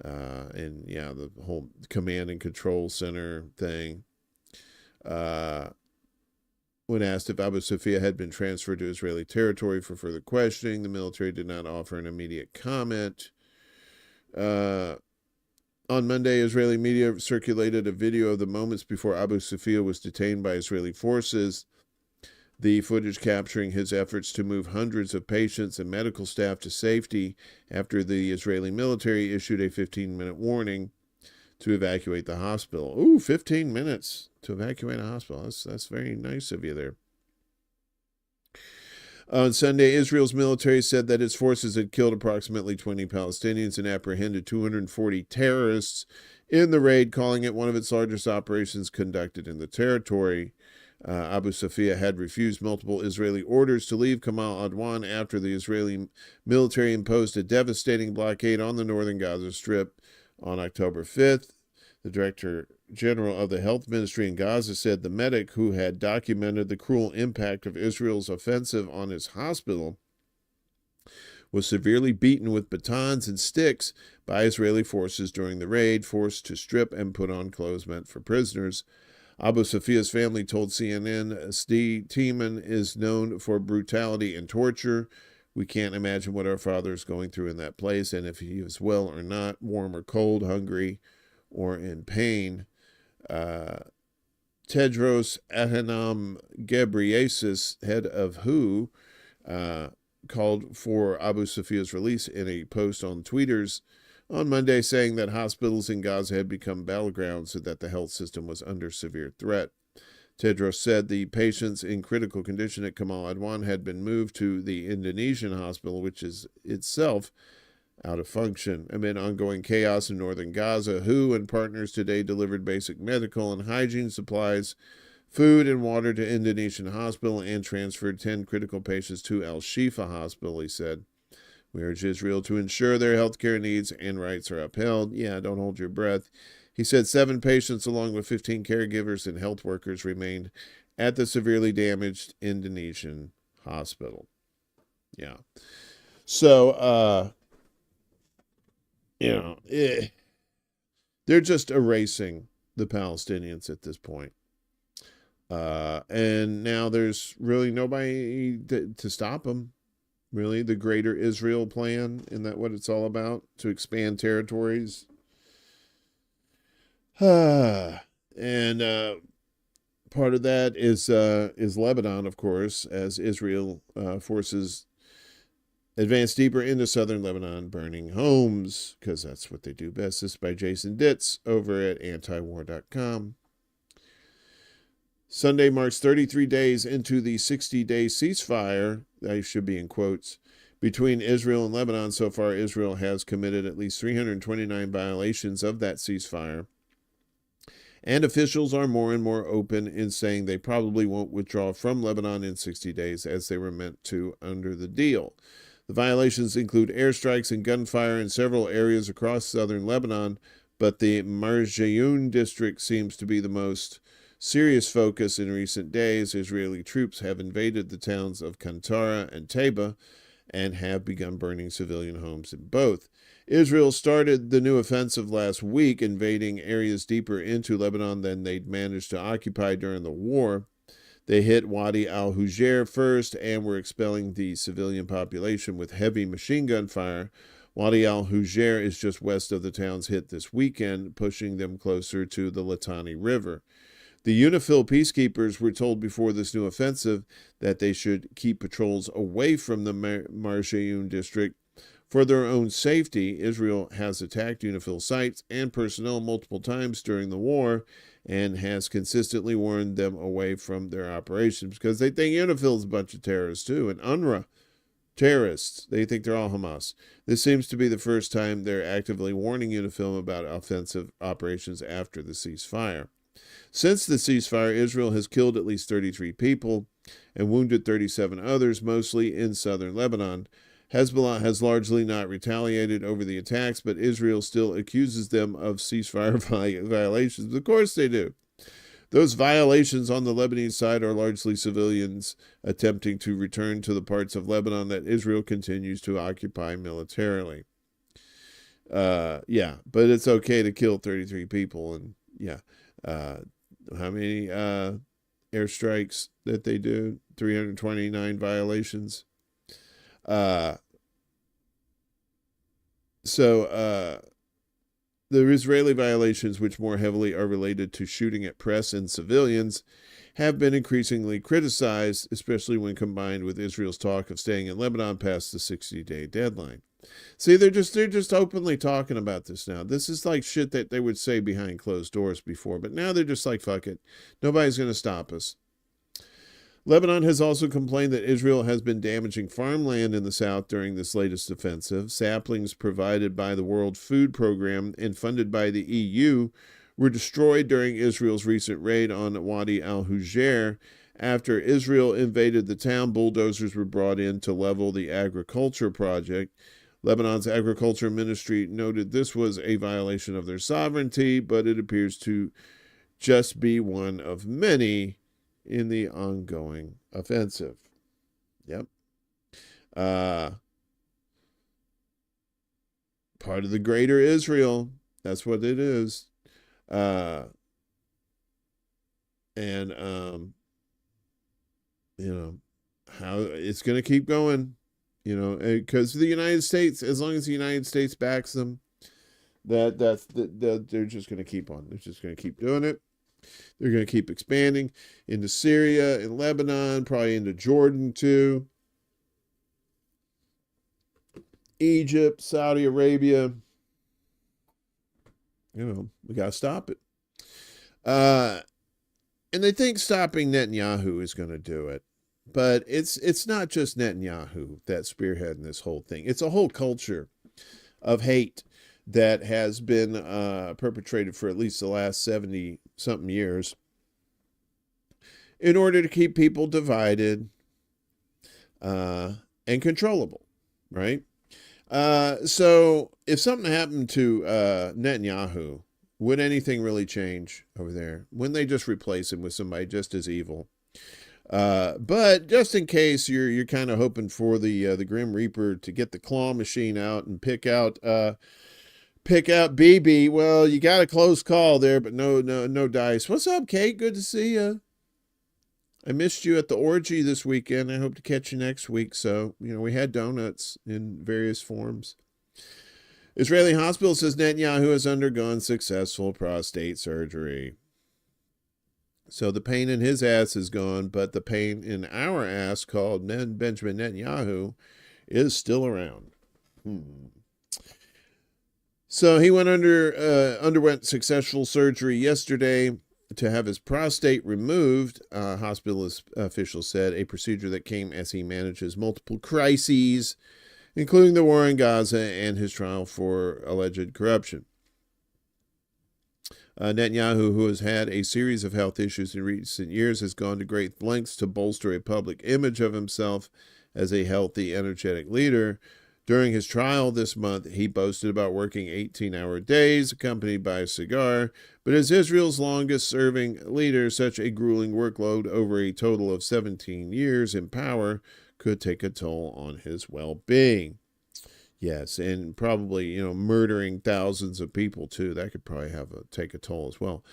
The whole command and control center thing. When asked if Abu Safia had been transferred to Israeli territory for further questioning, the military did not offer an immediate comment. On Monday, Israeli media circulated a video of the moments before Abu Safia was detained by Israeli forces. The footage capturing his efforts to move hundreds of patients and medical staff to safety after the Israeli military issued a 15-minute warning to evacuate the hospital. Ooh, 15 minutes to evacuate a hospital. That's very nice of you there. On Sunday, Israel's military said that its forces had killed approximately 20 Palestinians and apprehended 240 terrorists in the raid, calling it one of its largest operations conducted in the territory. Abu Safia had refused multiple Israeli orders to leave Kamal Adwan after the Israeli military imposed a devastating blockade on the northern Gaza Strip on October 5th. The Director General of the Health Ministry in Gaza said the medic who had documented the cruel impact of Israel's offensive on his hospital was severely beaten with batons and sticks by Israeli forces during the raid, forced to strip and put on clothes meant for prisoners. Abu Safia's family told CNN Sde Timan is known for brutality and torture. We can't imagine what our father is going through in that place, and if he is well or not, warm or cold, hungry or in pain. Tedros Adhanom Ghebreyesus, head of WHO, called for Abu Safia's release in a post on Tweeters on Monday, saying that hospitals in Gaza had become battlegrounds and that the health system was under severe threat. Tedros said the patients in critical condition at Kamal Adwan had been moved to the Indonesian hospital, which is itself out of function. Amid ongoing chaos in northern Gaza, WHO and partners today delivered basic medical and hygiene supplies, food and water to Indonesian hospital and transferred 10 critical patients to Al-Shifa hospital, he said. We urge Israel to ensure their health care needs and rights are upheld. Yeah, don't hold your breath. He said 7 patients along with 15 caregivers and health workers remained at the severely damaged Indonesian hospital. Yeah. So, they're just erasing the Palestinians at this point. And now there's really nobody to stop them. Really, the Greater Israel Plan, isn't that what it's all about? To expand territories. And part of that is Lebanon, of course, as Israel forces advance deeper into southern Lebanon, burning homes, because that's what they do best. This is by Jason Ditz over at antiwar.com. Sunday marks 33 days into the 60-day ceasefire, that should be in quotes, between Israel and Lebanon. So far, Israel has committed at least 329 violations of that ceasefire. And officials are more and more open in saying they probably won't withdraw from Lebanon in 60 days as they were meant to under the deal. The violations include airstrikes and gunfire in several areas across southern Lebanon, but the Marjayoun district seems to be the most serious focus in recent days. Israeli troops have invaded the towns of Kantara and Teba and have begun burning civilian homes in both. Israel started the new offensive last week, invading areas deeper into Lebanon than they'd managed to occupy during the war. They hit Wadi al-Hujr first and were expelling the civilian population with heavy machine gun fire. Wadi al-Hujr is just west of the towns hit this weekend, pushing them closer to the Litani River. The UNIFIL peacekeepers were told before this new offensive that they should keep patrols away from the Marjayoun district. For their own safety, Israel has attacked UNIFIL sites and personnel multiple times during the war and has consistently warned them away from their operations because they think UNIFIL is a bunch of terrorists too, and UNRWA terrorists. They think they're all Hamas. This seems to be the first time they're actively warning UNIFIL about offensive operations after the ceasefire. Since the ceasefire, Israel has killed at least 33 people and wounded 37 others, mostly in southern Lebanon. Hezbollah has largely not retaliated over the attacks, but Israel still accuses them of ceasefire violations. Of course they do. Those violations on the Lebanese side are largely civilians attempting to return to the parts of Lebanon that Israel continues to occupy militarily. But it's okay to kill 33 people. And how many airstrikes that they do? 329 violations. The Israeli violations, which more heavily are related to shooting at press and civilians, have been increasingly criticized, especially when combined with Israel's talk of staying in Lebanon past the 60-day deadline. See, they're just openly talking about this now. This is like shit that they would say behind closed doors before, but now they're just like, fuck it. Nobody's going to stop us. Lebanon has also complained that Israel has been damaging farmland in the south during this latest offensive. Saplings provided by the World Food Program and funded by the EU were destroyed during Israel's recent raid on Wadi al-Hujr. After Israel invaded the town, bulldozers were brought in to level the agriculture project. Lebanon's agriculture ministry noted this was a violation of their sovereignty, but it appears to just be one of many in the ongoing offensive. Yep. Part of the Greater Israel. That's what it is. How it's going to keep going, because the United States, as long as the United States backs them, they're just going to keep on. They're just going to keep doing it. They're going to keep expanding into Syria and Lebanon, probably into Jordan too. Egypt, Saudi Arabia. We got to stop it. And they think stopping Netanyahu is going to do it. But it's not just Netanyahu that's spearheading this whole thing. It's a whole culture of hate that has been perpetrated for at least the last 70-something years in order to keep people divided and controllable, right? So if something happened to Netanyahu, would anything really change over there? Wouldn't they just replace him with somebody just as evil? But just in case you're kind of hoping for the Grim Reaper to get the claw machine out and pick out BB. Well, you got a close call there, but no dice. What's up, Kate? Good to see you. I missed you at the orgy this weekend. I hope to catch you next week. So, we had donuts in various forms. Israeli hospital says Netanyahu has undergone successful prostate surgery. So the pain in his ass is gone, but the pain in our ass, called Benjamin Netanyahu, is still around. So he underwent successful surgery yesterday to have his prostate removed. Hospital officials said, a procedure that came as he manages multiple crises, including the war in Gaza and his trial for alleged corruption. Netanyahu, who has had a series of health issues in recent years, has gone to great lengths to bolster a public image of himself as a healthy, energetic leader. During his trial this month, he boasted about working 18-hour days, accompanied by a cigar. But as Israel's longest-serving leader, such a grueling workload over a total of 17 years in power could take a toll on his well-being. Yes, and probably, murdering thousands of people, too. That could probably take a toll as well.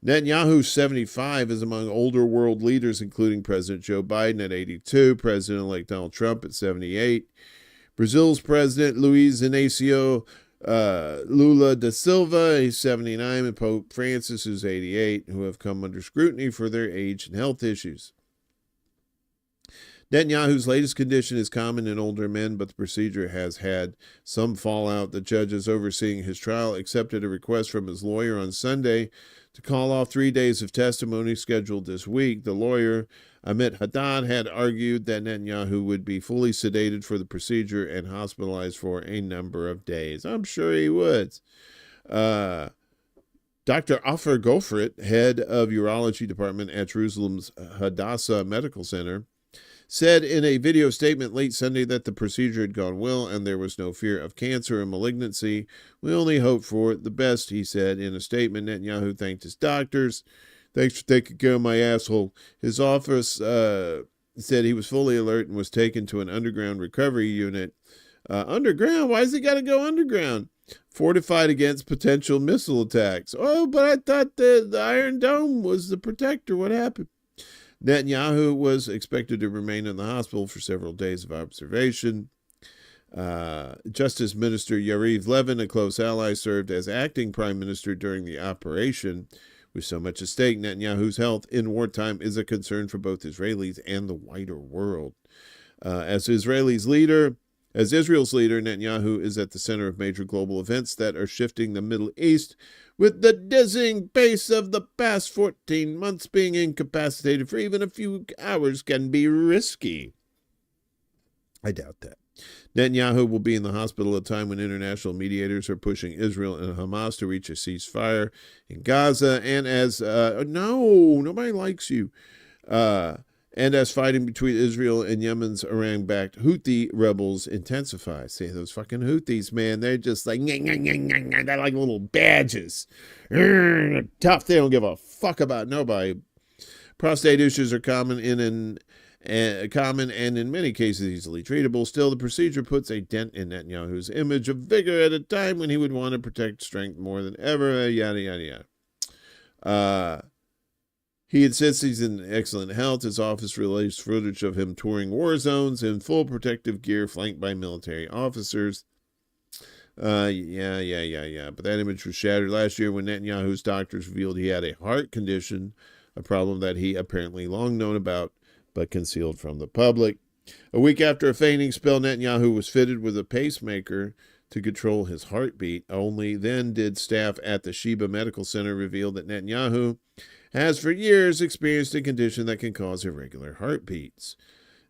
Netanyahu, 75, is among older world leaders, including President Joe Biden at 82, President-elect Donald Trump at 78, Brazil's President Luiz Inácio Lula da Silva, he's 79, and Pope Francis, who's 88, who have come under scrutiny for their age and health issues. Netanyahu's latest condition is common in older men, but the procedure has had some fallout. The judges overseeing his trial accepted a request from his lawyer on Sunday to call off 3 days of testimony scheduled this week. The lawyer, Amit Haddad, had argued that Netanyahu would be fully sedated for the procedure and hospitalized for a number of days. I'm sure he would. Dr. Ofer Gofrit, head of urology department at Jerusalem's Hadassah Medical Center, said in a video statement late Sunday that the procedure had gone well and there was no fear of cancer or malignancy. We only hope for the best, he said in a statement. Netanyahu thanked his doctors. Thanks for taking care of my asshole. His office said he was fully alert and was taken to an underground recovery unit. Underground? Why has he got to go underground? Fortified against potential missile attacks. Oh, but I thought the Iron Dome was the protector. What happened? Netanyahu was expected to remain in the hospital for several days of observation. Justice Minister Yariv Levin, a close ally, served as acting prime minister during the operation. With so much at stake, Netanyahu's health in wartime is a concern for both Israelis and the wider world. As Israel's leader, Netanyahu is at the center of major global events that are shifting the Middle East, with the dizzying pace of the past 14 months. Being incapacitated for even a few hours can be risky. I doubt that. Netanyahu will be in the hospital at a time when international mediators are pushing Israel and Hamas to reach a ceasefire in Gaza, and as nobody likes you. And as fighting between Israel and Yemen's Iran-backed Houthi rebels intensify. See, those fucking Houthis, man, they're just like, they're like little badges. Tough, they don't give a fuck about nobody. Prostate issues are common and in many cases easily treatable. Still, the procedure puts a dent in Netanyahu's image of vigor at a time when he would want to protect strength more than ever, yada, yada, yada. He insists he's in excellent health. His office released footage of him touring war zones in full protective gear, flanked by military officers. But that image was shattered last year when Netanyahu's doctors revealed he had a heart condition, a problem that he apparently long known about, but concealed from the public. A week after a fainting spell, Netanyahu was fitted with a pacemaker to control his heartbeat. Only then did staff at the Sheba Medical Center reveal that Netanyahu has for years experienced a condition that can cause irregular heartbeats.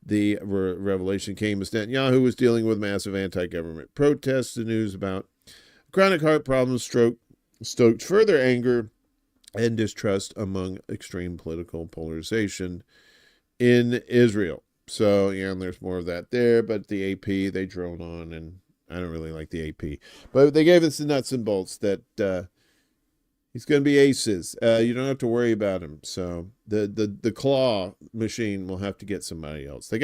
The revelation came as Netanyahu was dealing with massive anti-government protests. The news about chronic heart problems stoked further anger and distrust among extreme political polarization in Israel. So, and there's more of that there, but the AP, they drone on, and I don't really like the AP. But they gave us the nuts and bolts that he's going to be aces. You don't have to worry about him. So the claw machine will have to get somebody else. They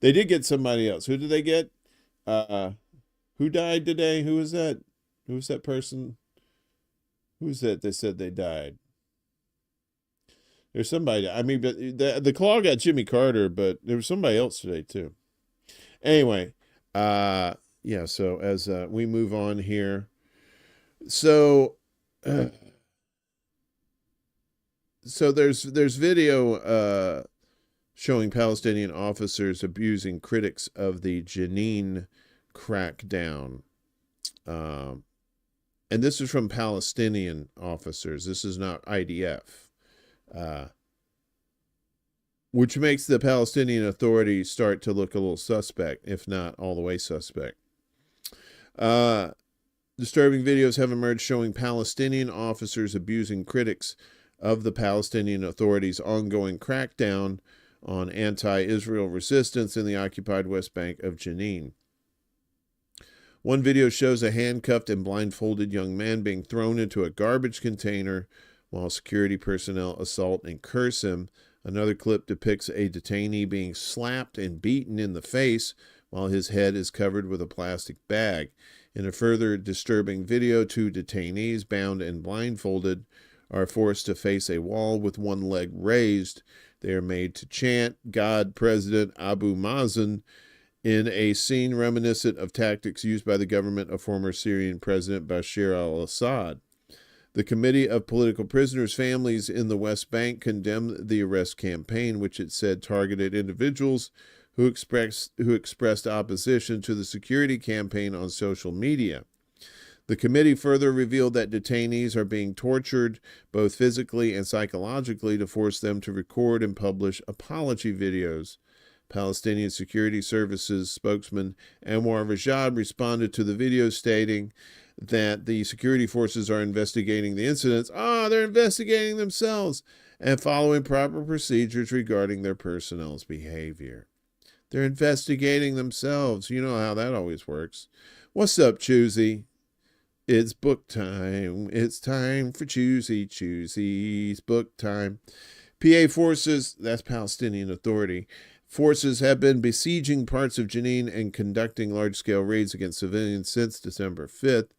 did get somebody else. Who did they get? Who died today? Who was that? Who was that person? Who's that? They said they died. There's somebody. I mean, but the claw got Jimmy Carter, but there was somebody else today too. Anyway, yeah. So as we move on here, so so there's video showing Palestinian officers abusing critics of the Jenin crackdown. And this is from Palestinian officers. This is not IDF. Which makes the Palestinian Authority start to look a little suspect, if not all the way suspect. Disturbing videos have emerged showing Palestinian officers abusing critics of the Palestinian Authority's ongoing crackdown on anti-Israel resistance in the occupied West Bank of Jenin. One video shows a handcuffed and blindfolded young man being thrown into a garbage container while security personnel assault and curse him. Another clip depicts a detainee being slapped and beaten in the face while his head is covered with a plastic bag. In a further disturbing video, 2 detainees, bound and blindfolded, are forced to face a wall with one leg raised. They are made to chant God, President Abu Mazen, in a scene reminiscent of tactics used by the government of former Syrian President Bashar al-Assad. The Committee of Political Prisoners' Families in the West Bank condemned the arrest campaign, which it said targeted individuals who expressed opposition to the security campaign on social media. The committee further revealed that detainees are being tortured both physically and psychologically to force them to record and publish apology videos. Palestinian Security Services spokesman Anwar Rajad responded to the video stating that the security forces are investigating the incidents. They're investigating themselves and following proper procedures regarding their personnel's behavior. They're investigating themselves. You know how that always works. What's up, Choosy? It's book time. It's time for Choosy's book time. PA forces, that's Palestinian Authority, forces have been besieging parts of Jenin and conducting large-scale raids against civilians since December 5th.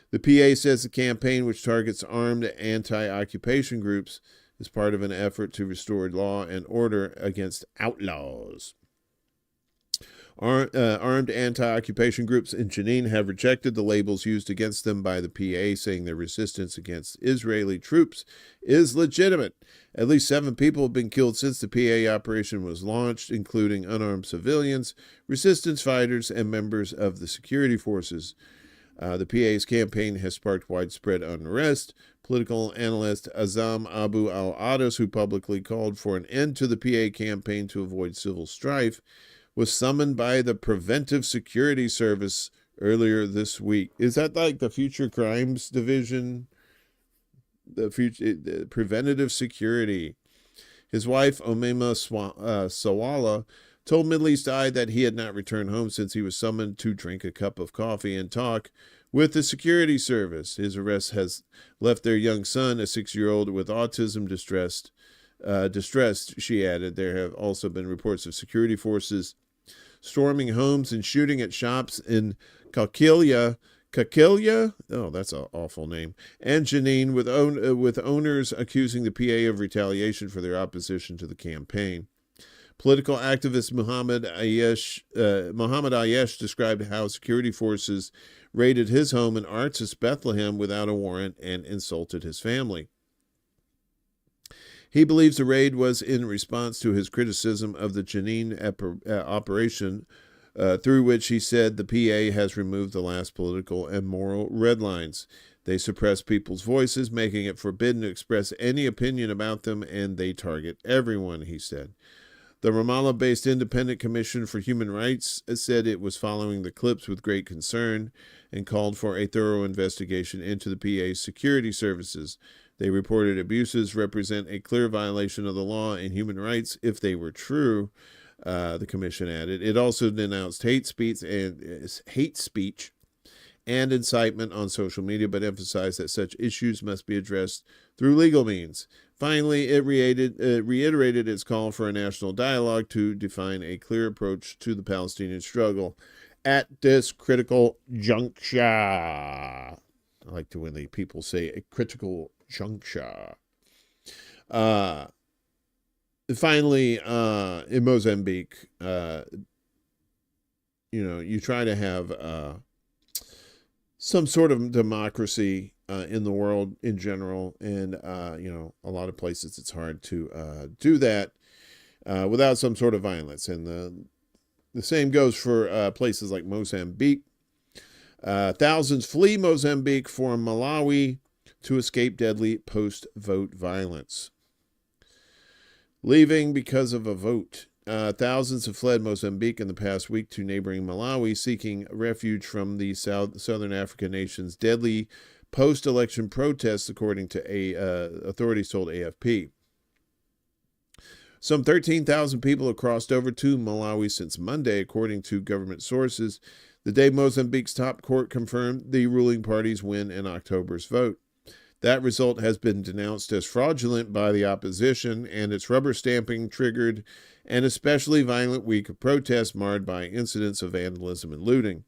The PA says the campaign, which targets armed anti-occupation groups, is part of an effort to restore law and order against outlaws. Armed anti-occupation groups in Jenin have rejected the labels used against them by the PA, saying their resistance against Israeli troops is legitimate. At least 7 people have been killed since the PA operation was launched, including unarmed civilians, resistance fighters, and members of the security forces. The PA's campaign has sparked widespread unrest. Political analyst Azam Abu al-Adas, who publicly called for an end to the PA campaign to avoid civil strife, was summoned by the Preventive Security Service earlier this week. Is that like the Future Crimes Division? The Preventative Security. His wife, Omema Sawala, told Middle East Eye that he had not returned home since he was summoned to drink a cup of coffee and talk with the security service. His arrest has left their young son, a 6-year-old with autism, distressed, she added. There have also been reports of security forces storming homes and shooting at shops in Kakilya, oh, that's an awful name, and Jenin, with owners accusing the PA of retaliation for their opposition to the campaign. Political activist Muhammad Ayesh described how security forces raided his home in Artsas, Bethlehem, without a warrant and insulted his family. He believes the raid was in response to his criticism of the Jenin operation, through which he said the PA has removed the last political and moral red lines. They suppress people's voices, making it forbidden to express any opinion about them, and they target everyone, he said. The Ramallah-based Independent Commission for Human Rights said it was following the clips with great concern and called for a thorough investigation into the PA's security services. They reported abuses represent a clear violation of the law and human rights if they were true, the commission added. It also denounced hate speech and incitement on social media, but emphasized that such issues must be addressed through legal means. Finally, it reiterated its call for a national dialogue to define a clear approach to the Palestinian struggle at this critical juncture. I like to when the people say a critical juncture. finally, in Mozambique, you try to have some sort of democracy in the world in general. And, a lot of places it's hard to do that without some sort of violence. And the same goes for places like Mozambique. Thousands flee Mozambique for Malawi to escape deadly post-vote violence. Leaving because of a vote. Thousands have fled Mozambique in the past week to neighboring Malawi, seeking refuge from the southern African nation's deadly post-election protests, according to authorities told AFP. Some 13,000 people have crossed over to Malawi since Monday, according to government sources, the day Mozambique's top court confirmed the ruling party's win in October's vote. That result has been denounced as fraudulent by the opposition, and its rubber stamping triggered an especially violent week of protests marred by incidents of vandalism and looting.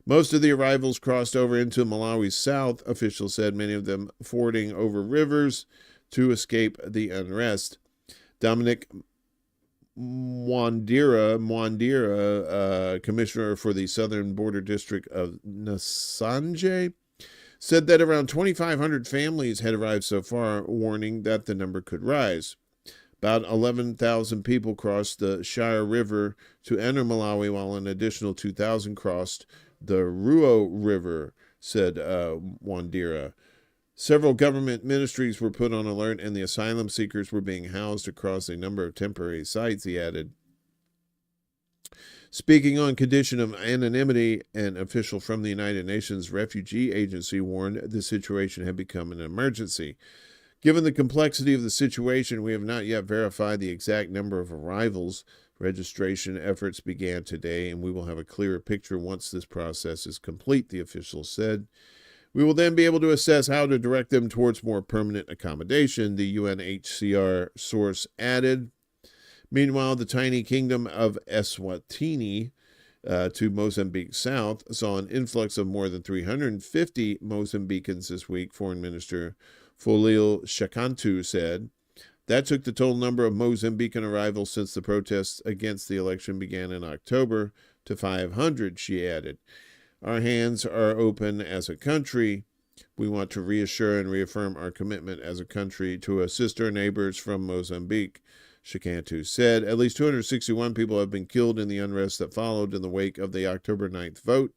Most of the arrivals crossed over into Malawi's south, officials said, many of them fording over rivers to escape the unrest. Dominic Mwandira, commissioner for the Southern Border District of Nsanje, said that around 2,500 families had arrived so far, warning that the number could rise. About 11,000 people crossed the Shire River to enter Malawi, while an additional 2,000 crossed the Ruo River, said Wandira. Several government ministries were put on alert, and the asylum seekers were being housed across a number of temporary sites, he added. Speaking on condition of anonymity, an official from the United Nations Refugee Agency warned the situation had become an emergency. Given the complexity of the situation, we have not yet verified the exact number of arrivals. Registration efforts began today, and we will have a clearer picture once this process is complete, the official said. We will then be able to assess how to direct them towards more permanent accommodation, the UNHCR source added. Meanwhile, the tiny kingdom of Eswatini to Mozambique south saw an influx of more than 350 Mozambicans this week, Foreign Minister Folil Shakantu said. That took the total number of Mozambican arrivals since the protests against the election began in October to 500, she added. Our hands are open as a country. We want to reassure and reaffirm our commitment as a country to assist our neighbors from Mozambique, Shakantu said. At least 261 people have been killed in the unrest that followed in the wake of the October 9th vote,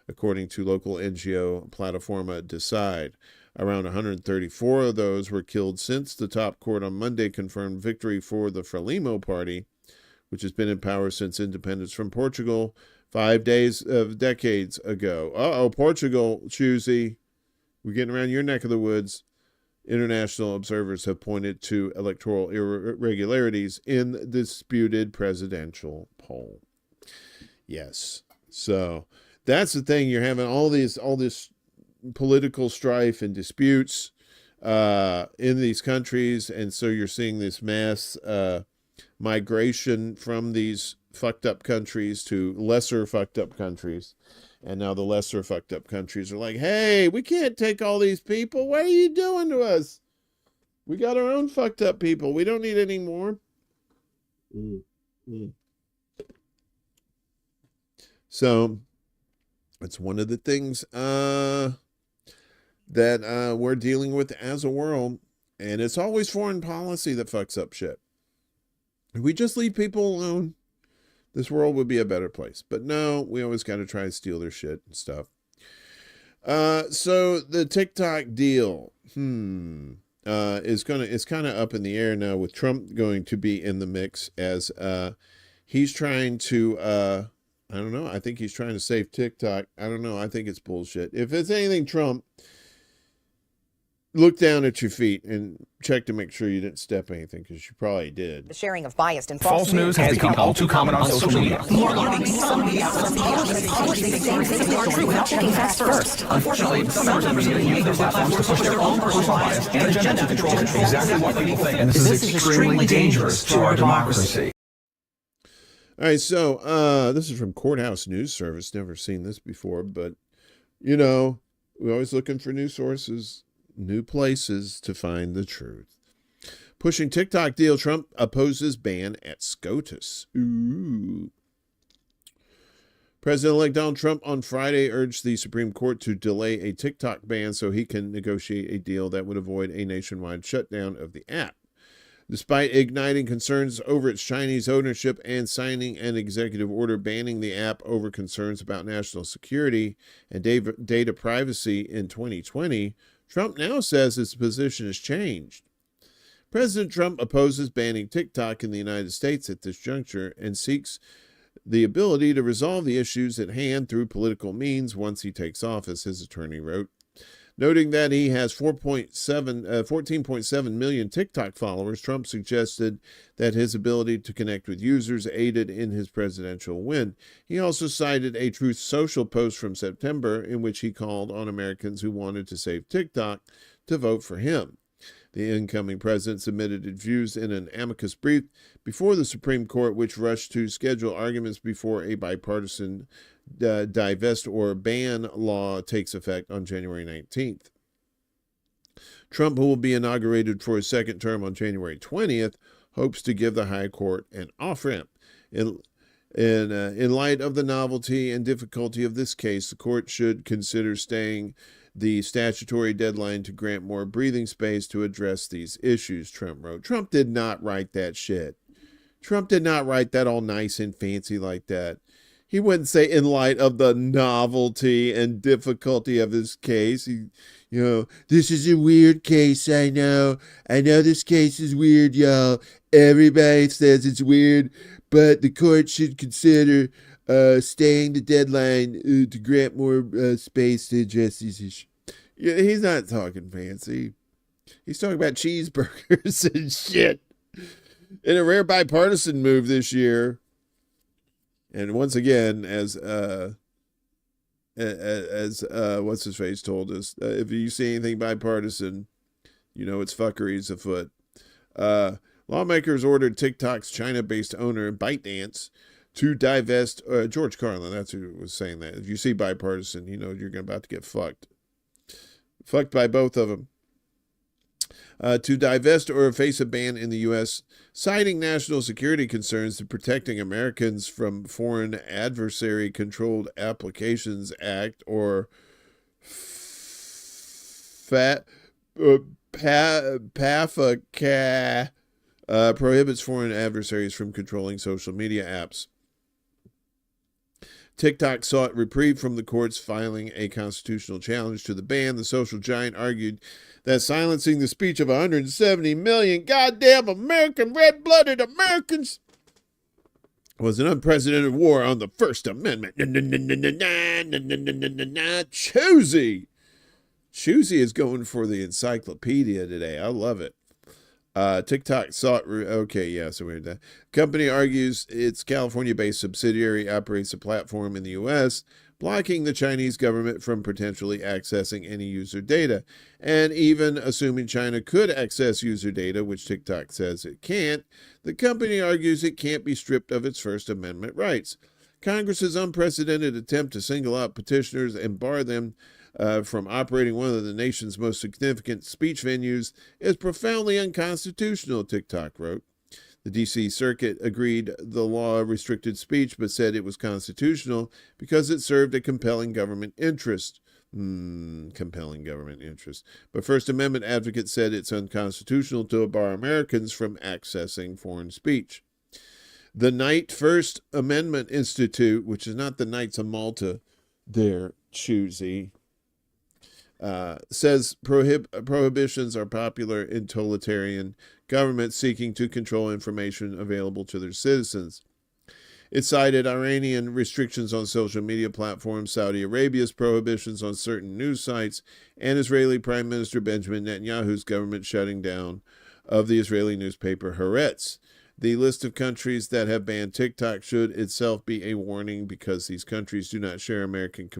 according to local NGO Plataforma Decide. Around 134 of those were killed since the top court on Monday confirmed victory for the Frelimo party, which has been in power since independence from Portugal 5 decades ago. Portugal, choosy. We're getting around your neck of the woods. International observers have pointed to electoral irregularities in the disputed presidential poll. Yes. So that's the thing. You're having all this political strife and disputes in these countries, and so you're seeing this mass migration from these fucked up countries to lesser fucked up countries. And now the lesser fucked up countries are like, hey, we can't take all these people. What are you doing to us? We got our own fucked up people. We don't need any more. So it's one of the things that we're dealing with as a world. And it's always foreign policy that fucks up shit. If we just leave people alone, this world would be a better place. But no, we always got to try and steal their shit and stuff. So the TikTok deal, it's kind of up in the air now with Trump going to be in the mix as he's trying to, I don't know. I think he's trying to save TikTok. I don't know. I think it's bullshit. If it's anything Trump, look down at your feet and check to make sure you didn't step anything, because you probably did. The sharing of biased and False news has become all too common on social media. More alarming, some media outlets publish these things they think are true without checking facts first. Unfortunately, some members of the media use their platforms to push their own personal bias and agenda to control exactly what people think. And this is extremely dangerous to our democracy. All right, so this is from Courthouse News Service. Never seen this before, but, you know, we're always looking for new sources, new places to find the truth. Pushing TikTok deal, Trump opposes ban at SCOTUS. Ooh. President-elect Donald Trump on Friday urged the Supreme Court to delay a TikTok ban so he can negotiate a deal that would avoid a nationwide shutdown of the app. Despite igniting concerns over its Chinese ownership and signing an executive order banning the app over concerns about national security and data privacy in 2020, Trump now says his position has changed. President Trump opposes banning TikTok in the United States at this juncture and seeks the ability to resolve the issues at hand through political means once he takes office, his attorney wrote. Noting that he has 14.7 million TikTok followers, Trump suggested that his ability to connect with users aided in his presidential win. He also cited a Truth Social post from September in which he called on Americans who wanted to save TikTok to vote for him. The incoming president submitted his views in an amicus brief before the Supreme Court, which rushed to schedule arguments before a bipartisan divest or ban law takes effect on January 19th. Trump, who will be inaugurated for his second term on January 20th, hopes to give the High Court an off-ramp. In light of the novelty and difficulty of this case, the court should consider staying the statutory deadline to grant more breathing space to address these issues, Trump wrote. Trump did not write that shit. Trump did not write that all nice and fancy like that. He wouldn't say in light of the novelty and difficulty of this case. This is a weird case, I know. I know this case is weird, y'all. Everybody says it's weird, but the court should consider staying the deadline to grant more space to address these issues. Yeah, he's not talking fancy. He's talking about cheeseburgers and shit. In a rare bipartisan move this year, and once again, as what's his face told us, if you see anything bipartisan, you know it's fuckery's afoot. Lawmakers ordered TikTok's China-based owner ByteDance to divest. George Carlin, that's who was saying that. If you see bipartisan, you know you're about to get fucked. Fucked by both of them. To divest or face a ban in the U.S., citing national security concerns to Protecting Americans from Foreign Adversary-Controlled Applications Act, or PAFACA, prohibits foreign adversaries from controlling social media apps. TikTok sought reprieve from the courts, filing a constitutional challenge to the ban. The social giant argued that silencing the speech of 170 million goddamn American red-blooded Americans was an unprecedented war on the First Amendment. Choosy is going for the encyclopedia today. I love it. TikTok sought, so we're done. Company argues its California-based subsidiary operates a platform in the U.S., blocking the Chinese government from potentially accessing any user data. And even assuming China could access user data, which TikTok says it can't, the company argues it can't be stripped of its First Amendment rights. Congress's unprecedented attempt to single out petitioners and bar them from operating one of the nation's most significant speech venues is profoundly unconstitutional, TikTok wrote. The D.C. Circuit agreed the law restricted speech, but said it was constitutional because it served a compelling government interest. Compelling government interest. But First Amendment advocates said it's unconstitutional to bar Americans from accessing foreign speech. The Knight First Amendment Institute, which is not the Knights of Malta, they're choosy, says prohibitions are popular in totalitarian governments seeking to control information available to their citizens. It cited Iranian restrictions on social media platforms, Saudi Arabia's prohibitions on certain news sites, and Israeli Prime Minister Benjamin Netanyahu's government shutting down of the Israeli newspaper Haaretz. The list of countries that have banned TikTok should itself be a warning because these countries do not share American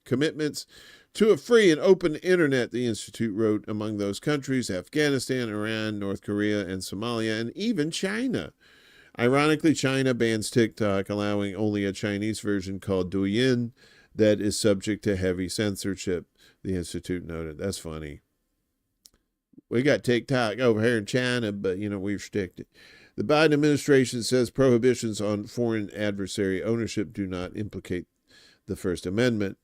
commitments to a free and open internet, the Institute wrote. Among those countries, Afghanistan, Iran, North Korea, and Somalia, and even China. Ironically, China bans TikTok, allowing only a Chinese version called Douyin that is subject to heavy censorship, the Institute noted. That's funny. We got TikTok over here in China, but, we restrict it. The Biden administration says prohibitions on foreign adversary ownership do not implicate the First Amendment.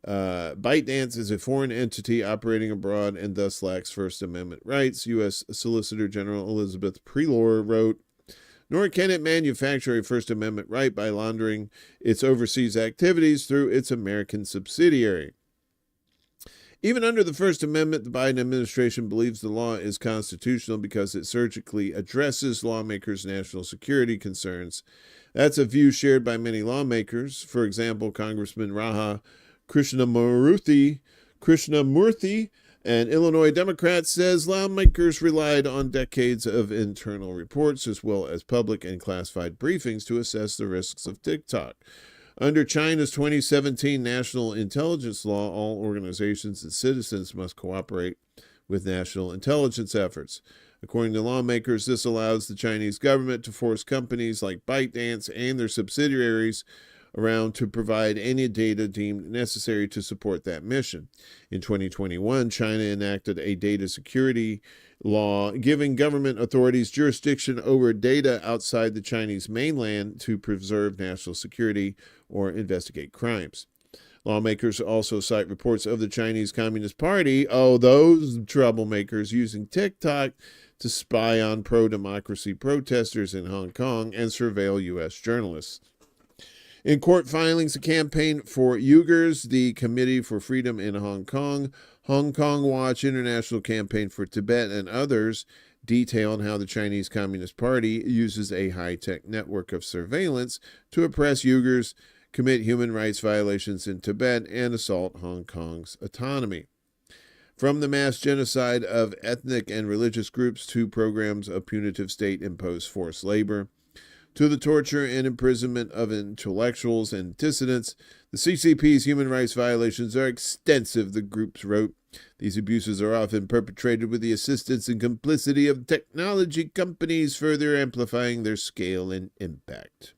ByteDance is a foreign entity operating abroad and thus lacks First Amendment rights. U.S. Solicitor General Elizabeth Prelor wrote, nor can it manufacture a First Amendment right by laundering its overseas activities through its American subsidiary. Even under the First Amendment, the Biden administration believes the law is constitutional because it surgically addresses lawmakers' national security concerns. That's a view shared by many lawmakers. For example, Congressman Raha Krishnamurthy, an Illinois Democrat, says lawmakers relied on decades of internal reports as well as public and classified briefings to assess the risks of TikTok. Under China's 2017 National Intelligence Law, all organizations and citizens must cooperate with national intelligence efforts. According to lawmakers, this allows the Chinese government to force companies like ByteDance and their subsidiaries around to provide any data deemed necessary to support that mission. In 2021, China enacted a data security law giving government authorities jurisdiction over data outside the Chinese mainland to preserve national security or investigate crimes. Lawmakers also cite reports of the Chinese Communist Party, those troublemakers, using TikTok to spy on pro-democracy protesters in Hong Kong and surveil U.S. journalists. In court filings, a campaign for Uyghurs, the Committee for Freedom in Hong Kong, Hong Kong Watch, International Campaign for Tibet, and others detailed how the Chinese Communist Party uses a high-tech network of surveillance to oppress Uyghurs, commit human rights violations in Tibet, and assault Hong Kong's autonomy. From the mass genocide of ethnic and religious groups to programs of punitive state-imposed forced labor, to the torture and imprisonment of intellectuals and dissidents, the CCP's human rights violations are extensive, the groups wrote. These abuses are often perpetrated with the assistance and complicity of technology companies, further amplifying their scale and impact.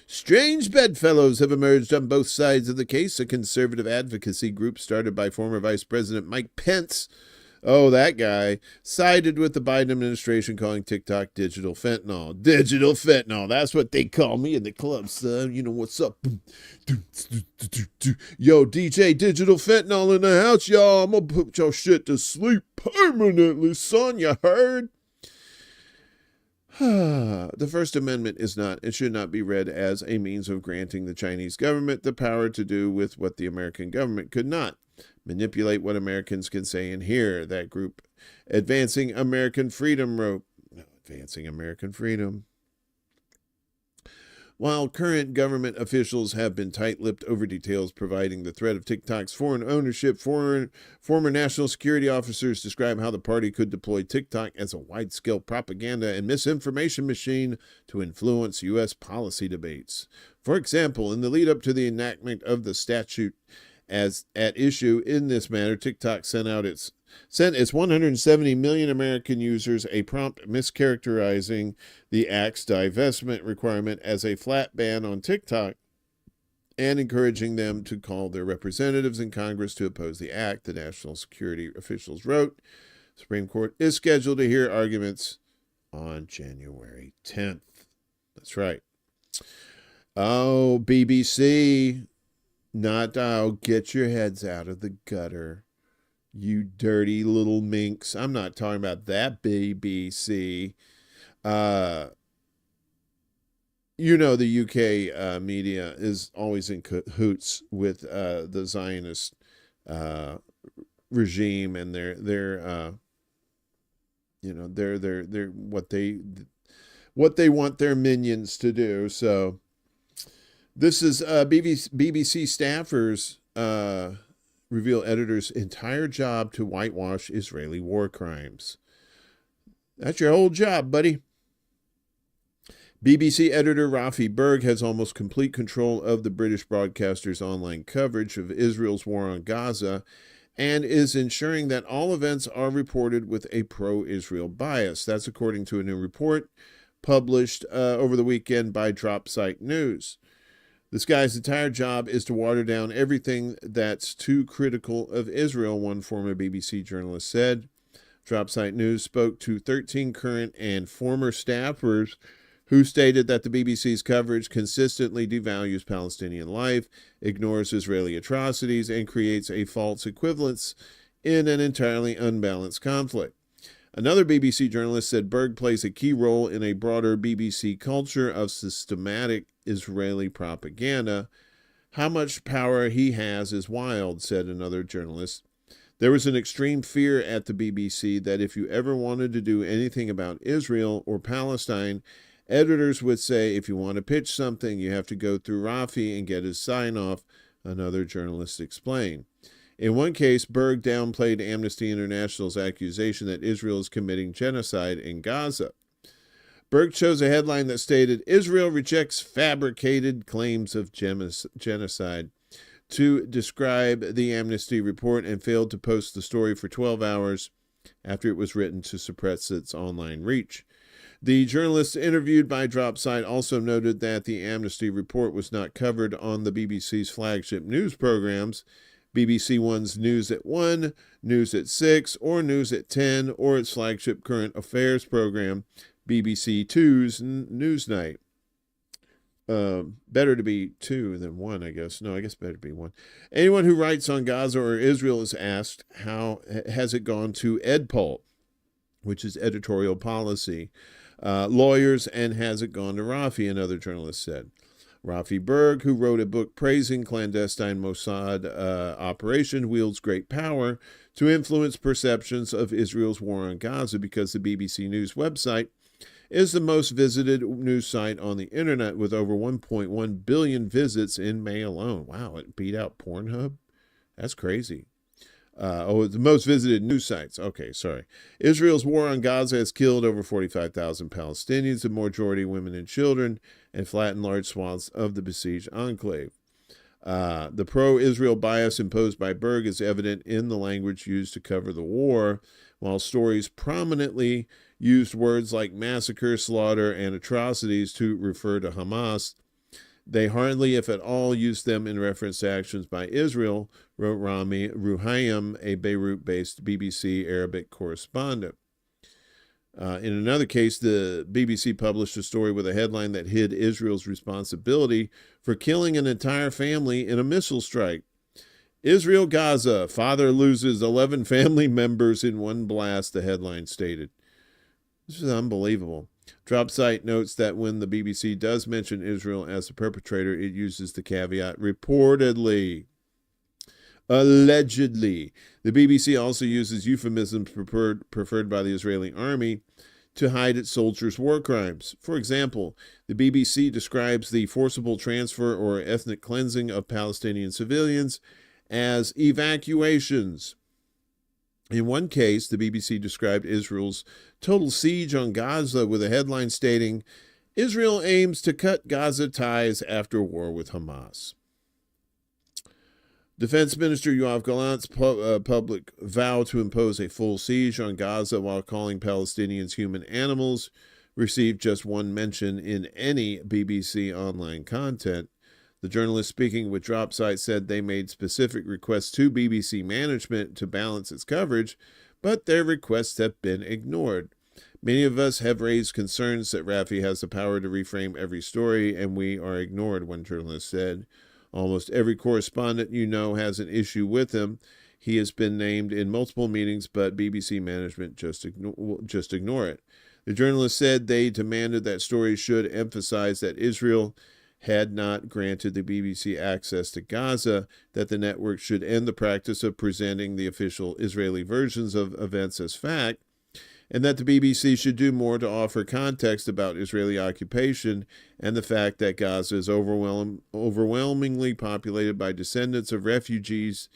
Strange bedfellows have emerged on both sides of the case. A conservative advocacy group started by former Vice President Mike Pence, that guy, sided with the Biden administration, calling TikTok digital fentanyl. Digital fentanyl, that's what they call me in the club, son. You know what's up. Yo, DJ Digital Fentanyl in the house, y'all. I'm gonna put your shit to sleep permanently, son, you heard? The First Amendment is not and should not be read as a means of granting the Chinese government the power to do with what the American government could not. Manipulate what Americans can say and hear. That group, Advancing American Freedom, wrote. Advancing American Freedom. While current government officials have been tight-lipped over details providing the threat of TikTok's foreign ownership, former national security officers describe how the party could deploy TikTok as a wide-scale propaganda and misinformation machine to influence U.S. policy debates. For example, in the lead-up to the enactment of the statute as at issue in this matter, TikTok sent its 170 million American users a prompt mischaracterizing the act's divestment requirement as a flat ban on TikTok and encouraging them to call their representatives in Congress to oppose the act, the national security officials wrote. The Supreme Court is scheduled to hear arguments on January 10th. That's right. BBC, get your heads out of the gutter. You dirty little minks. I'm not talking about that BBC. The UK media is always in cahoots with the Zionist regime and their what they want their minions to do. So this is BBC staffers reveal editor's entire job to whitewash Israeli war crimes. That's your whole job, buddy. BBC editor Rafi Berg has almost complete control of the British broadcaster's online coverage of Israel's war on Gaza and is ensuring that all events are reported with a pro-Israel bias. That's according to a new report published over the weekend by Dropsite News. This guy's entire job is to water down everything that's too critical of Israel, one former BBC journalist said. Dropsite News spoke to 13 current and former staffers who stated that the BBC's coverage consistently devalues Palestinian life, ignores Israeli atrocities, and creates a false equivalence in an entirely unbalanced conflict. Another BBC journalist said Berg plays a key role in a broader BBC culture of systematic Israeli propaganda. How much power he has is wild, said another journalist. There was an extreme fear at the BBC that if you ever wanted to do anything about Israel or Palestine, editors would say, if you want to pitch something, you have to go through Rafi and get his sign-off, another journalist explained. In one case, Berg downplayed Amnesty International's accusation that Israel is committing genocide in Gaza. Berg chose a headline that stated, Israel rejects fabricated claims of genocide, to describe the Amnesty report and failed to post the story for 12 hours after it was written to suppress its online reach. The journalists interviewed by Dropsite also noted that the Amnesty report was not covered on the BBC's flagship news programs, BBC One's News at 1, News at 6, or News at 10, or its flagship current affairs program, BBC Two's Newsnight. Better to be 2 than 1, I guess. No, I guess better to be 1. Anyone who writes on Gaza or Israel is asked, how has it gone to EdPol, which is editorial policy, lawyers, and has it gone to Rafi, another journalist said. Rafi Berg, who wrote a book praising clandestine Mossad operation, wields great power to influence perceptions of Israel's war on Gaza because the BBC News website is the most visited news site on the internet with over 1.1 billion visits in May alone. Wow, it beat out Pornhub? That's crazy. The most visited news sites. Okay, sorry. Israel's war on Gaza has killed over 45,000 Palestinians, the majority women and children, and flattened large swaths of the besieged enclave. The pro-Israel bias imposed by Berg is evident in the language used to cover the war, while stories prominently used words like massacre, slaughter, and atrocities to refer to Hamas. They hardly, if at all, used them in reference to actions by Israel, wrote Rami Ruhaim, a Beirut-based BBC Arabic correspondent. In another case, the BBC published a story with a headline that hid Israel's responsibility for killing an entire family in a missile strike. Israel Gaza, father loses 11 family members in one blast, the headline stated. This is unbelievable. Dropsite notes that when the BBC does mention Israel as the perpetrator, it uses the caveat, reportedly. Allegedly. The BBC also uses euphemisms preferred by the Israeli army to hide its soldiers' war crimes. For example, the BBC describes the forcible transfer or ethnic cleansing of Palestinian civilians as evacuations. In one case, the BBC described Israel's total siege on Gaza with a headline stating, Israel aims to cut Gaza ties after war with Hamas. Defense Minister Yoav Gallant's public vow to impose a full siege on Gaza while calling Palestinians human animals received just one mention in any BBC online content. The journalist speaking with Dropsite said they made specific requests to BBC management to balance its coverage, but their requests have been ignored. Many of us have raised concerns that Rafi has the power to reframe every story, and we are ignored, one journalist said. Almost every correspondent you know has an issue with him. He has been named in multiple meetings, but BBC management just ignore it. The journalist said they demanded that stories should emphasize that Israel had not granted the BBC access to Gaza, that the network should end the practice of presenting the official Israeli versions of events as fact, and that the BBC should do more to offer context about Israeli occupation and the fact that Gaza is overwhelmingly populated by descendants of refugees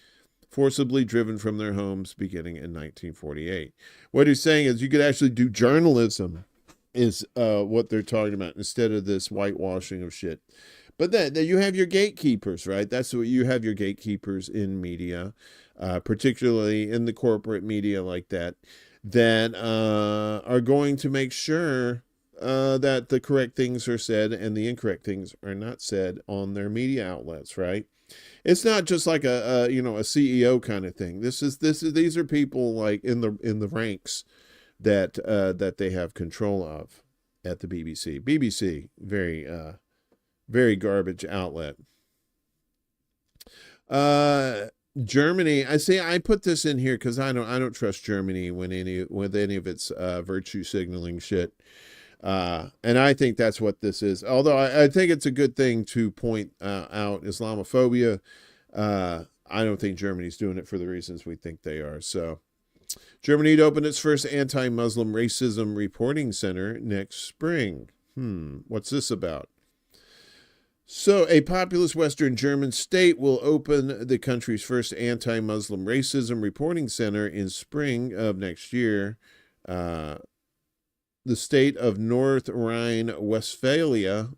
forcibly driven from their homes beginning in 1948. What he's saying is you could actually do journalism is what they're talking about instead of this whitewashing of shit. But then you have your gatekeepers, right? That's what you have, your gatekeepers in media, particularly in the corporate media like that, that are going to make sure that the correct things are said and the incorrect things are not said on their media outlets, right? It's not just like a CEO kind of thing. These are people like in the ranks that they have control of at the BBC. BBC, very garbage outlet. Germany, I put this in here because I don't trust Germany with any of its virtue signaling shit. And I think that's what this is. Although I think it's a good thing to point out Islamophobia. I don't think Germany's doing it for the reasons we think they are. So, Germany to open its first anti-Muslim racism reporting center next spring. What's this about? So, a populous Western German state will open the country's first anti-Muslim racism reporting center in spring of next year. The state of North Rhine-Westphalia,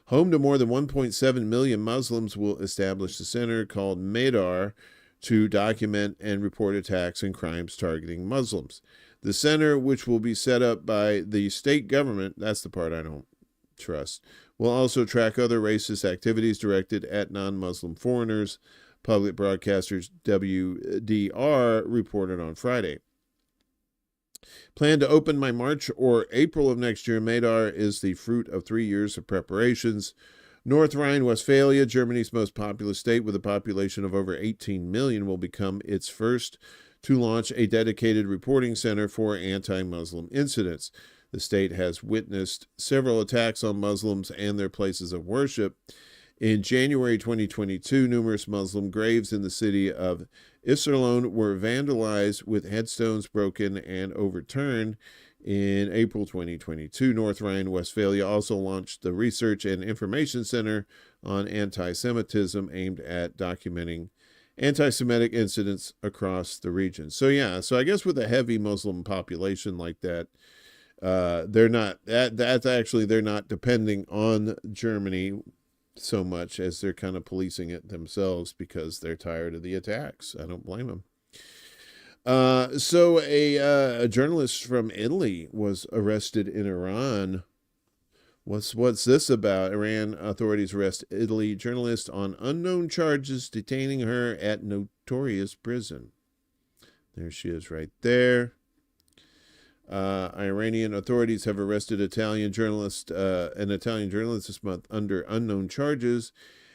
home to more than 1.7 million Muslims, will establish a center called Medar to document and report attacks and crimes targeting Muslims. The center, which will be set up by the state government, that's the part I don't trust, will also track other racist activities directed at non-Muslim foreigners, public broadcasters WDR reported on Friday. Planned to open by March or April of next year, Medar is the fruit of 3 years of preparations. North Rhine-Westphalia, Germany's most populous state with a population of over 18 million, will become its first to launch a dedicated reporting center for anti-Muslim incidents. The state has witnessed several attacks on Muslims and their places of worship. In January 2022, numerous Muslim graves in the city of Iserlohn were vandalized with headstones broken and overturned. In April 2022, North Rhine-Westphalia also launched the Research and Information Center on Anti-Semitism, aimed at documenting anti-Semitic incidents across the region. So I guess with a heavy Muslim population like that, they're not depending on Germany so much as they're kind of policing it themselves because they're tired of the attacks. I don't blame them. So a journalist from Italy was arrested in Iran. What's this about? Iran authorities arrest Italy journalist on unknown charges, detaining her at notorious prison. There she is right there. Iranian authorities have arrested an Italian journalist this month under unknown charges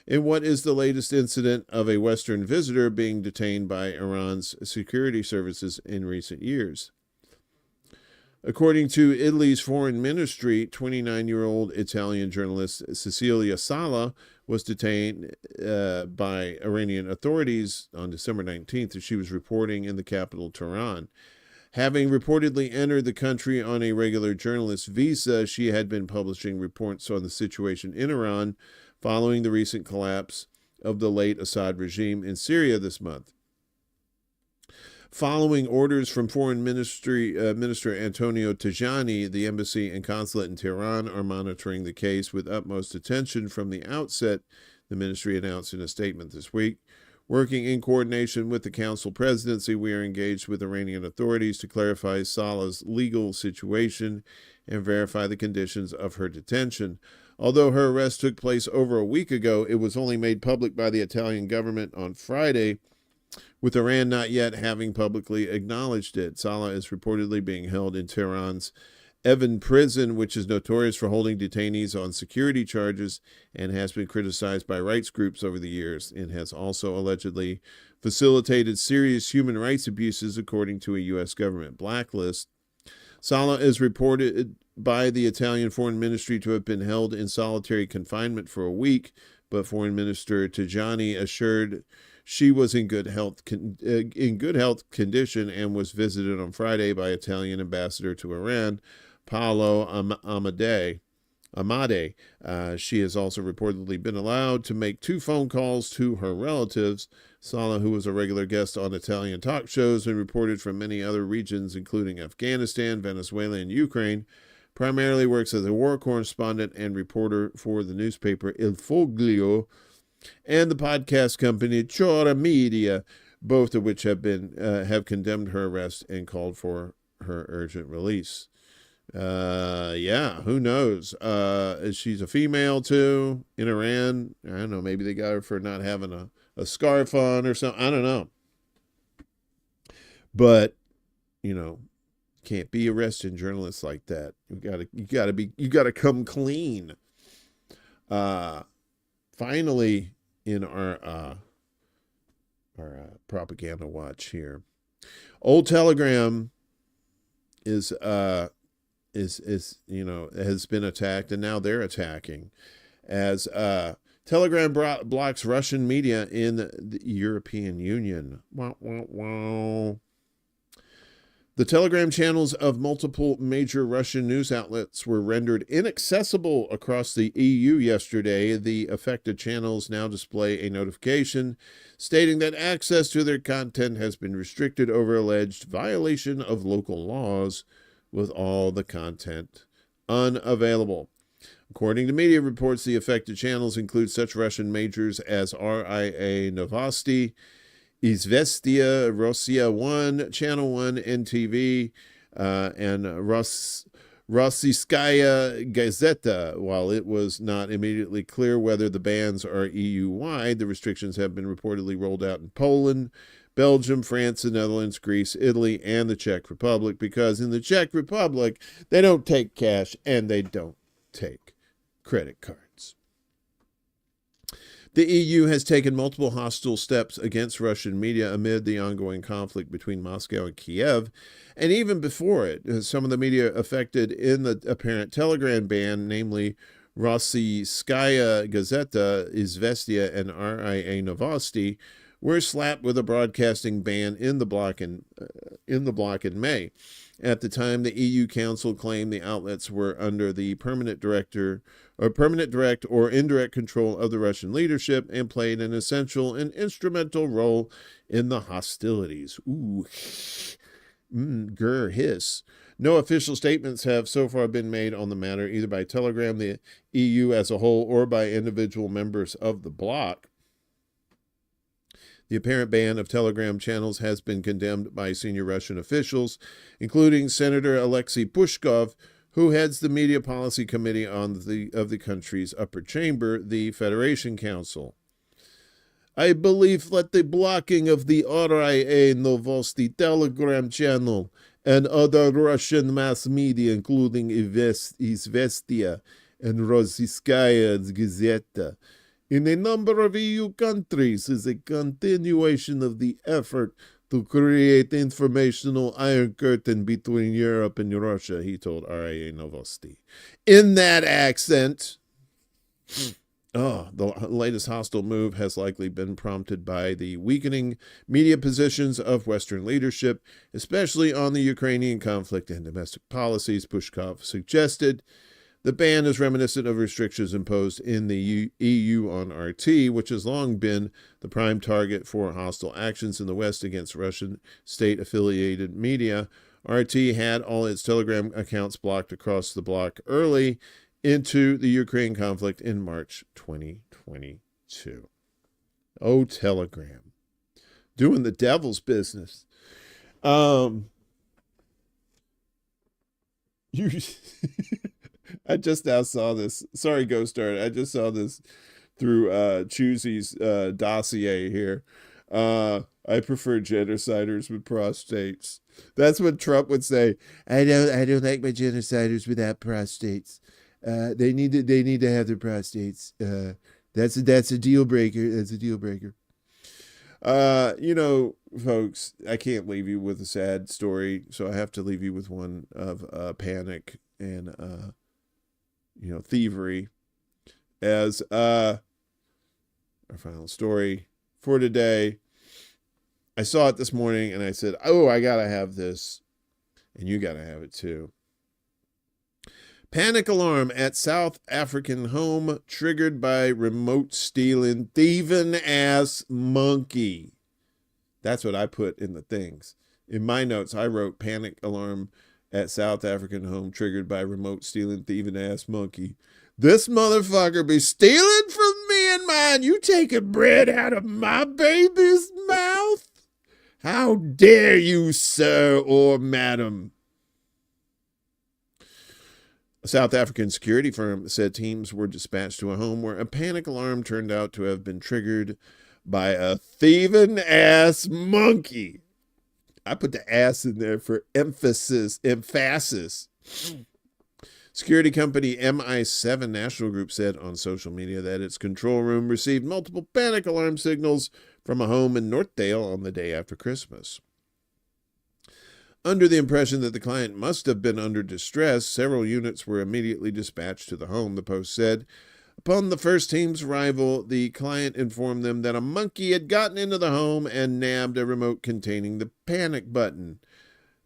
in what is the latest incident of a Western visitor being detained by Iran's security services in recent years. According to Italy's foreign ministry, 29-year-old Italian journalist Cecilia Sala was detained by Iranian authorities on December 19th as she was reporting in the capital, Tehran. Having reportedly entered the country on a regular journalist visa, she had been publishing reports on the situation in Iran following the recent collapse of the late Assad regime in Syria this month. Following orders from Foreign Minister Antonio Tajani, the embassy and consulate in Tehran are monitoring the case with utmost attention from the outset, the ministry announced in a statement this week. Working in coordination with the council presidency, we are engaged with Iranian authorities to clarify Salah's legal situation and verify the conditions of her detention. Although her arrest took place over a week ago, it was only made public by the Italian government on Friday, with Iran not yet having publicly acknowledged it. Salah is reportedly being held in Tehran's Evin prison, which is notorious for holding detainees on security charges and has been criticized by rights groups over the years, and has also allegedly facilitated serious human rights abuses, according to a U.S. government blacklist. Salah is reported by the Italian Foreign Ministry to have been held in solitary confinement for a week, but Foreign Minister Tajani assured she was in good health condition and was visited on Friday by Italian ambassador to Iran, Paolo Amade. She has also reportedly been allowed to make 2 phone calls to her relatives. Salah, who was a regular guest on Italian talk shows and reported from many other regions, including Afghanistan, Venezuela, and Ukraine, primarily works as a war correspondent and reporter for the newspaper Il Foglio and the podcast company Chora Media, both of which have condemned her arrest and called for her urgent release. Yeah, who knows? She's a female too in Iran. I don't know. Maybe they got her for not having a scarf on or something. I don't know. But, can't be arresting journalists like that. You gotta come clean. Finally, in our propaganda watch here, old Telegram has been attacked, and now they're attacking as Telegram blocks Russian media in the European Union. Wow, wow, wow. The Telegram channels of multiple major Russian news outlets were rendered inaccessible across the EU yesterday. The affected channels now display a notification stating that access to their content has been restricted over alleged violation of local laws, with all the content unavailable. According to media reports, the affected channels include such Russian majors as RIA Novosti, Izvestia, Rossiya 1, Channel 1, NTV, and Rossiyskaya Gazeta. While it was not immediately clear whether the bans are EU-wide, the restrictions have been reportedly rolled out in Poland, Belgium, France, the Netherlands, Greece, Italy, and the Czech Republic, because in the Czech Republic, they don't take cash and they don't take credit cards. The EU has taken multiple hostile steps against Russian media amid the ongoing conflict between Moscow and Kiev, and even before it. Some of the media affected in the apparent Telegram ban, namely Rossiyskaya Gazeta, Izvestia, and RIA Novosti, were slapped with a broadcasting ban in the bloc in May. At the time, the EU Council claimed the outlets were under the permanent direct or indirect control of the Russian leadership and played an essential and instrumental role in the hostilities. Ooh, hiss. No official statements have so far been made on the matter, either by Telegram, the EU as a whole, or by individual members of the bloc. The apparent ban of Telegram channels has been condemned by senior Russian officials, including Senator Alexei Pushkov, who heads the Media Policy Committee of the country's upper chamber, the Federation Council. I believe that the blocking of the RIA Novosti Telegram channel and other Russian mass media, including Izvestia and Rossiyskaya Gazeta, in a number of EU countries is a continuation of the effort to create informational iron curtain between Europe and Russia, he told RIA Novosti. In that accent, the latest hostile move has likely been prompted by the weakening media positions of Western leadership, especially on the Ukrainian conflict and domestic policies, Pushkov suggested. The ban is reminiscent of restrictions imposed in the EU on RT, which has long been the prime target for hostile actions in the West against Russian state-affiliated media. RT had all its Telegram accounts blocked across the bloc early into the Ukraine conflict in March 2022. Oh, Telegram. Doing the devil's business. I just now saw this. Sorry, Ghost Art. I just saw this through Choosy's dossier here. I prefer genociders with prostates. That's what Trump would say. I don't like my genociders without prostates. They need to have their prostates. That's a deal breaker. That's a deal breaker. Folks, I can't leave you with a sad story, so I have to leave you with one of panic and thievery as our final story for today. I saw it this morning and I said, oh, I gotta have this, and you gotta have it too. Panic alarm at South African home triggered by remote stealing thieving ass monkey. That's what I put in the things. In my notes, I wrote panic alarm at South African home triggered by remote stealing thieving ass monkey. This motherfucker be stealing from me and mine. You taking bread out of my baby's mouth? How dare you, sir or madam? A South African security firm said teams were dispatched to a home where a panic alarm turned out to have been triggered by a thieving ass monkey. I put the ass in there for emphasis. Security company MI7 National Group said on social media that its control room received multiple panic alarm signals from a home in Northdale on the day after Christmas. Under the impression that the client must have been under distress, several units were immediately dispatched to the home, the Post said. Upon the first team's arrival, the client informed them that a monkey had gotten into the home and nabbed a remote containing the panic button.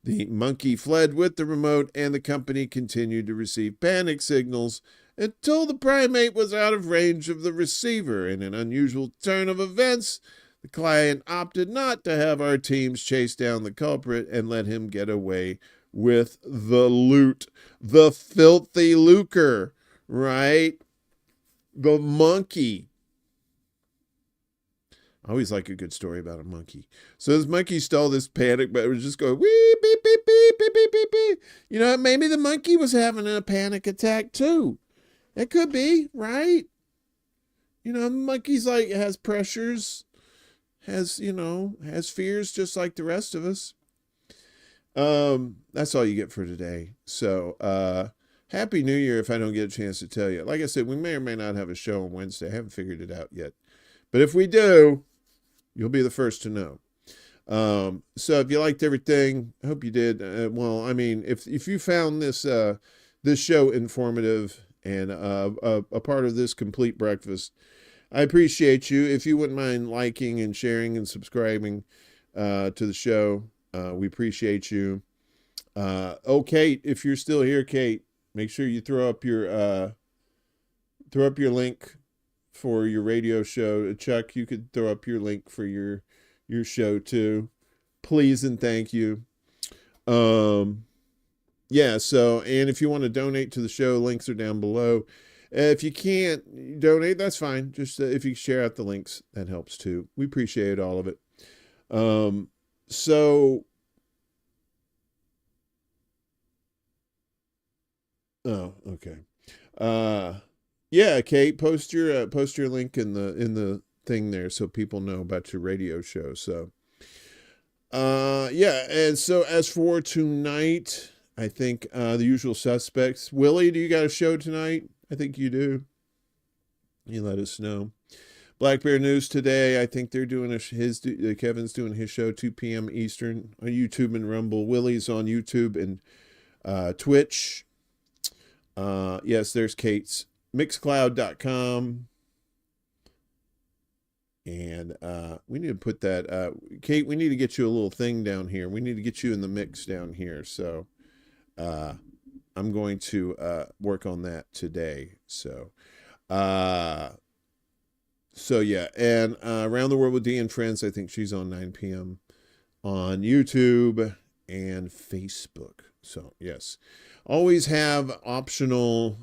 The monkey fled with the remote, and the company continued to receive panic signals until the primate was out of range of the receiver. In an unusual turn of events, the client opted not to have our teams chase down the culprit and let him get away with the loot. The filthy lucre, right? The monkey. I always like a good story about a monkey. So this monkey stole this panic, but it was just going, wee, beep, beep, beep, beep, beep, beep, beep. You know, maybe the monkey was having a panic attack too. It could be, right? You know, monkey's like, has pressures, has fears just like the rest of us. That's all you get for today. So, Happy New Year if I don't get a chance to tell you. Like I said, we may or may not have a show on Wednesday. I haven't figured it out yet. But if we do, you'll be the first to know. So if you liked everything, I hope you did. Well, I mean, if you found this show informative and a part of this complete breakfast, I appreciate you. If you wouldn't mind liking and sharing and subscribing to the show, we appreciate you. Oh, Kate, if you're still here, Kate, make sure you throw up your link for your radio show. Chuck, you could throw up your link for your show too. Please and thank you. Yeah, so, and if you want to donate to the show, links are down below. If you can't donate, that's fine. Just if you share out the links, that helps too. We appreciate all of it. So, oh, okay. Yeah, Kate, post your link in the thing there so people know about your radio show. So, yeah, and so as for tonight, I think the usual suspects. Willie, do you got a show tonight? I think you do. You let us know. Black Bear News today. I think they're doing Kevin's doing his show 2 p.m. Eastern on YouTube and Rumble. Willie's on YouTube and Twitch. Yes, there's Kate's Mixcloud.com. And we need to put that, Kate, we need to get you a little thing down here. We need to get you in the mix down here. So I'm going to work on that today. So yeah. And Around the World with Dee and Friends, I think she's on 9 p.m. on YouTube and Facebook. So, yes. Always have optional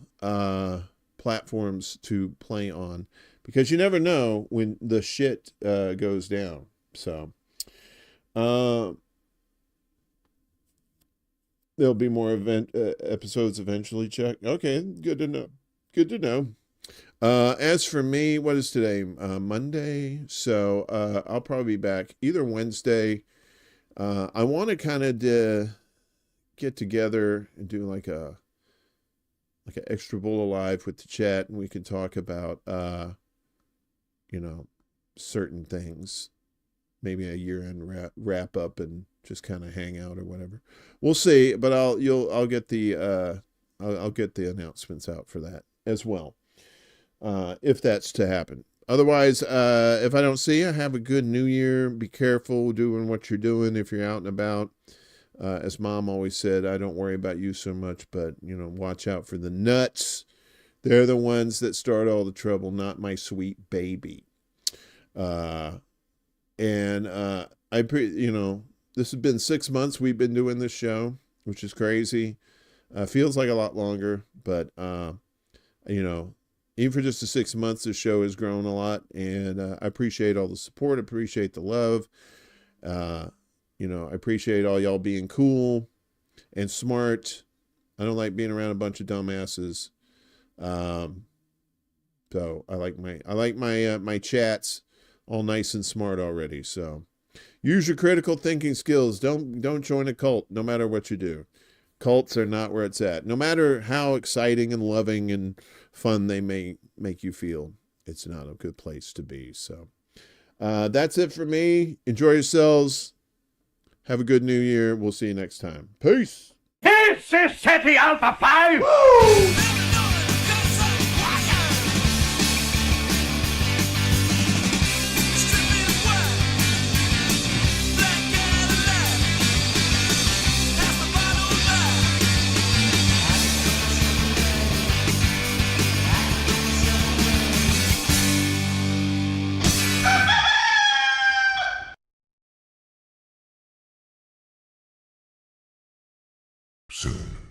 platforms to play on because you never know when the shit goes down. So, there'll be more episodes eventually, Chuck. Okay, good to know. Good to know. As for me, what is today? Monday. So I'll probably be back either Wednesday. I want to kind of get together and do like an ExtraBulla live with the chat, and we can talk about certain things. Maybe a year-end wrap up and just kind of hang out or whatever. We'll see, but I'll get the announcements out for that as well. If that's to happen. Otherwise, if I don't see you, have a good New Year. Be careful doing what you're doing if you're out and about. As Mom always said, I don't worry about you so much, but, watch out for the nuts. They're the ones that start all the trouble, not my sweet baby. This has been 6 months we've been doing this show, which is crazy. Feels like a lot longer, but, even for just the 6 months, the show has grown a lot, and I appreciate all the support. I appreciate the love. I appreciate all y'all being cool and smart. I don't like being around a bunch of dumbasses. So I like my chats all nice and smart already. So use your critical thinking skills. Don't join a cult, no matter what you do. Cults are not where it's at. No matter how exciting and loving and fun they may make you feel, it's not a good place to be. So that's it for me. Enjoy yourselves. Have a good new year. We'll see you next time. Peace. This is SETI Alpha 5! Woo! Soon.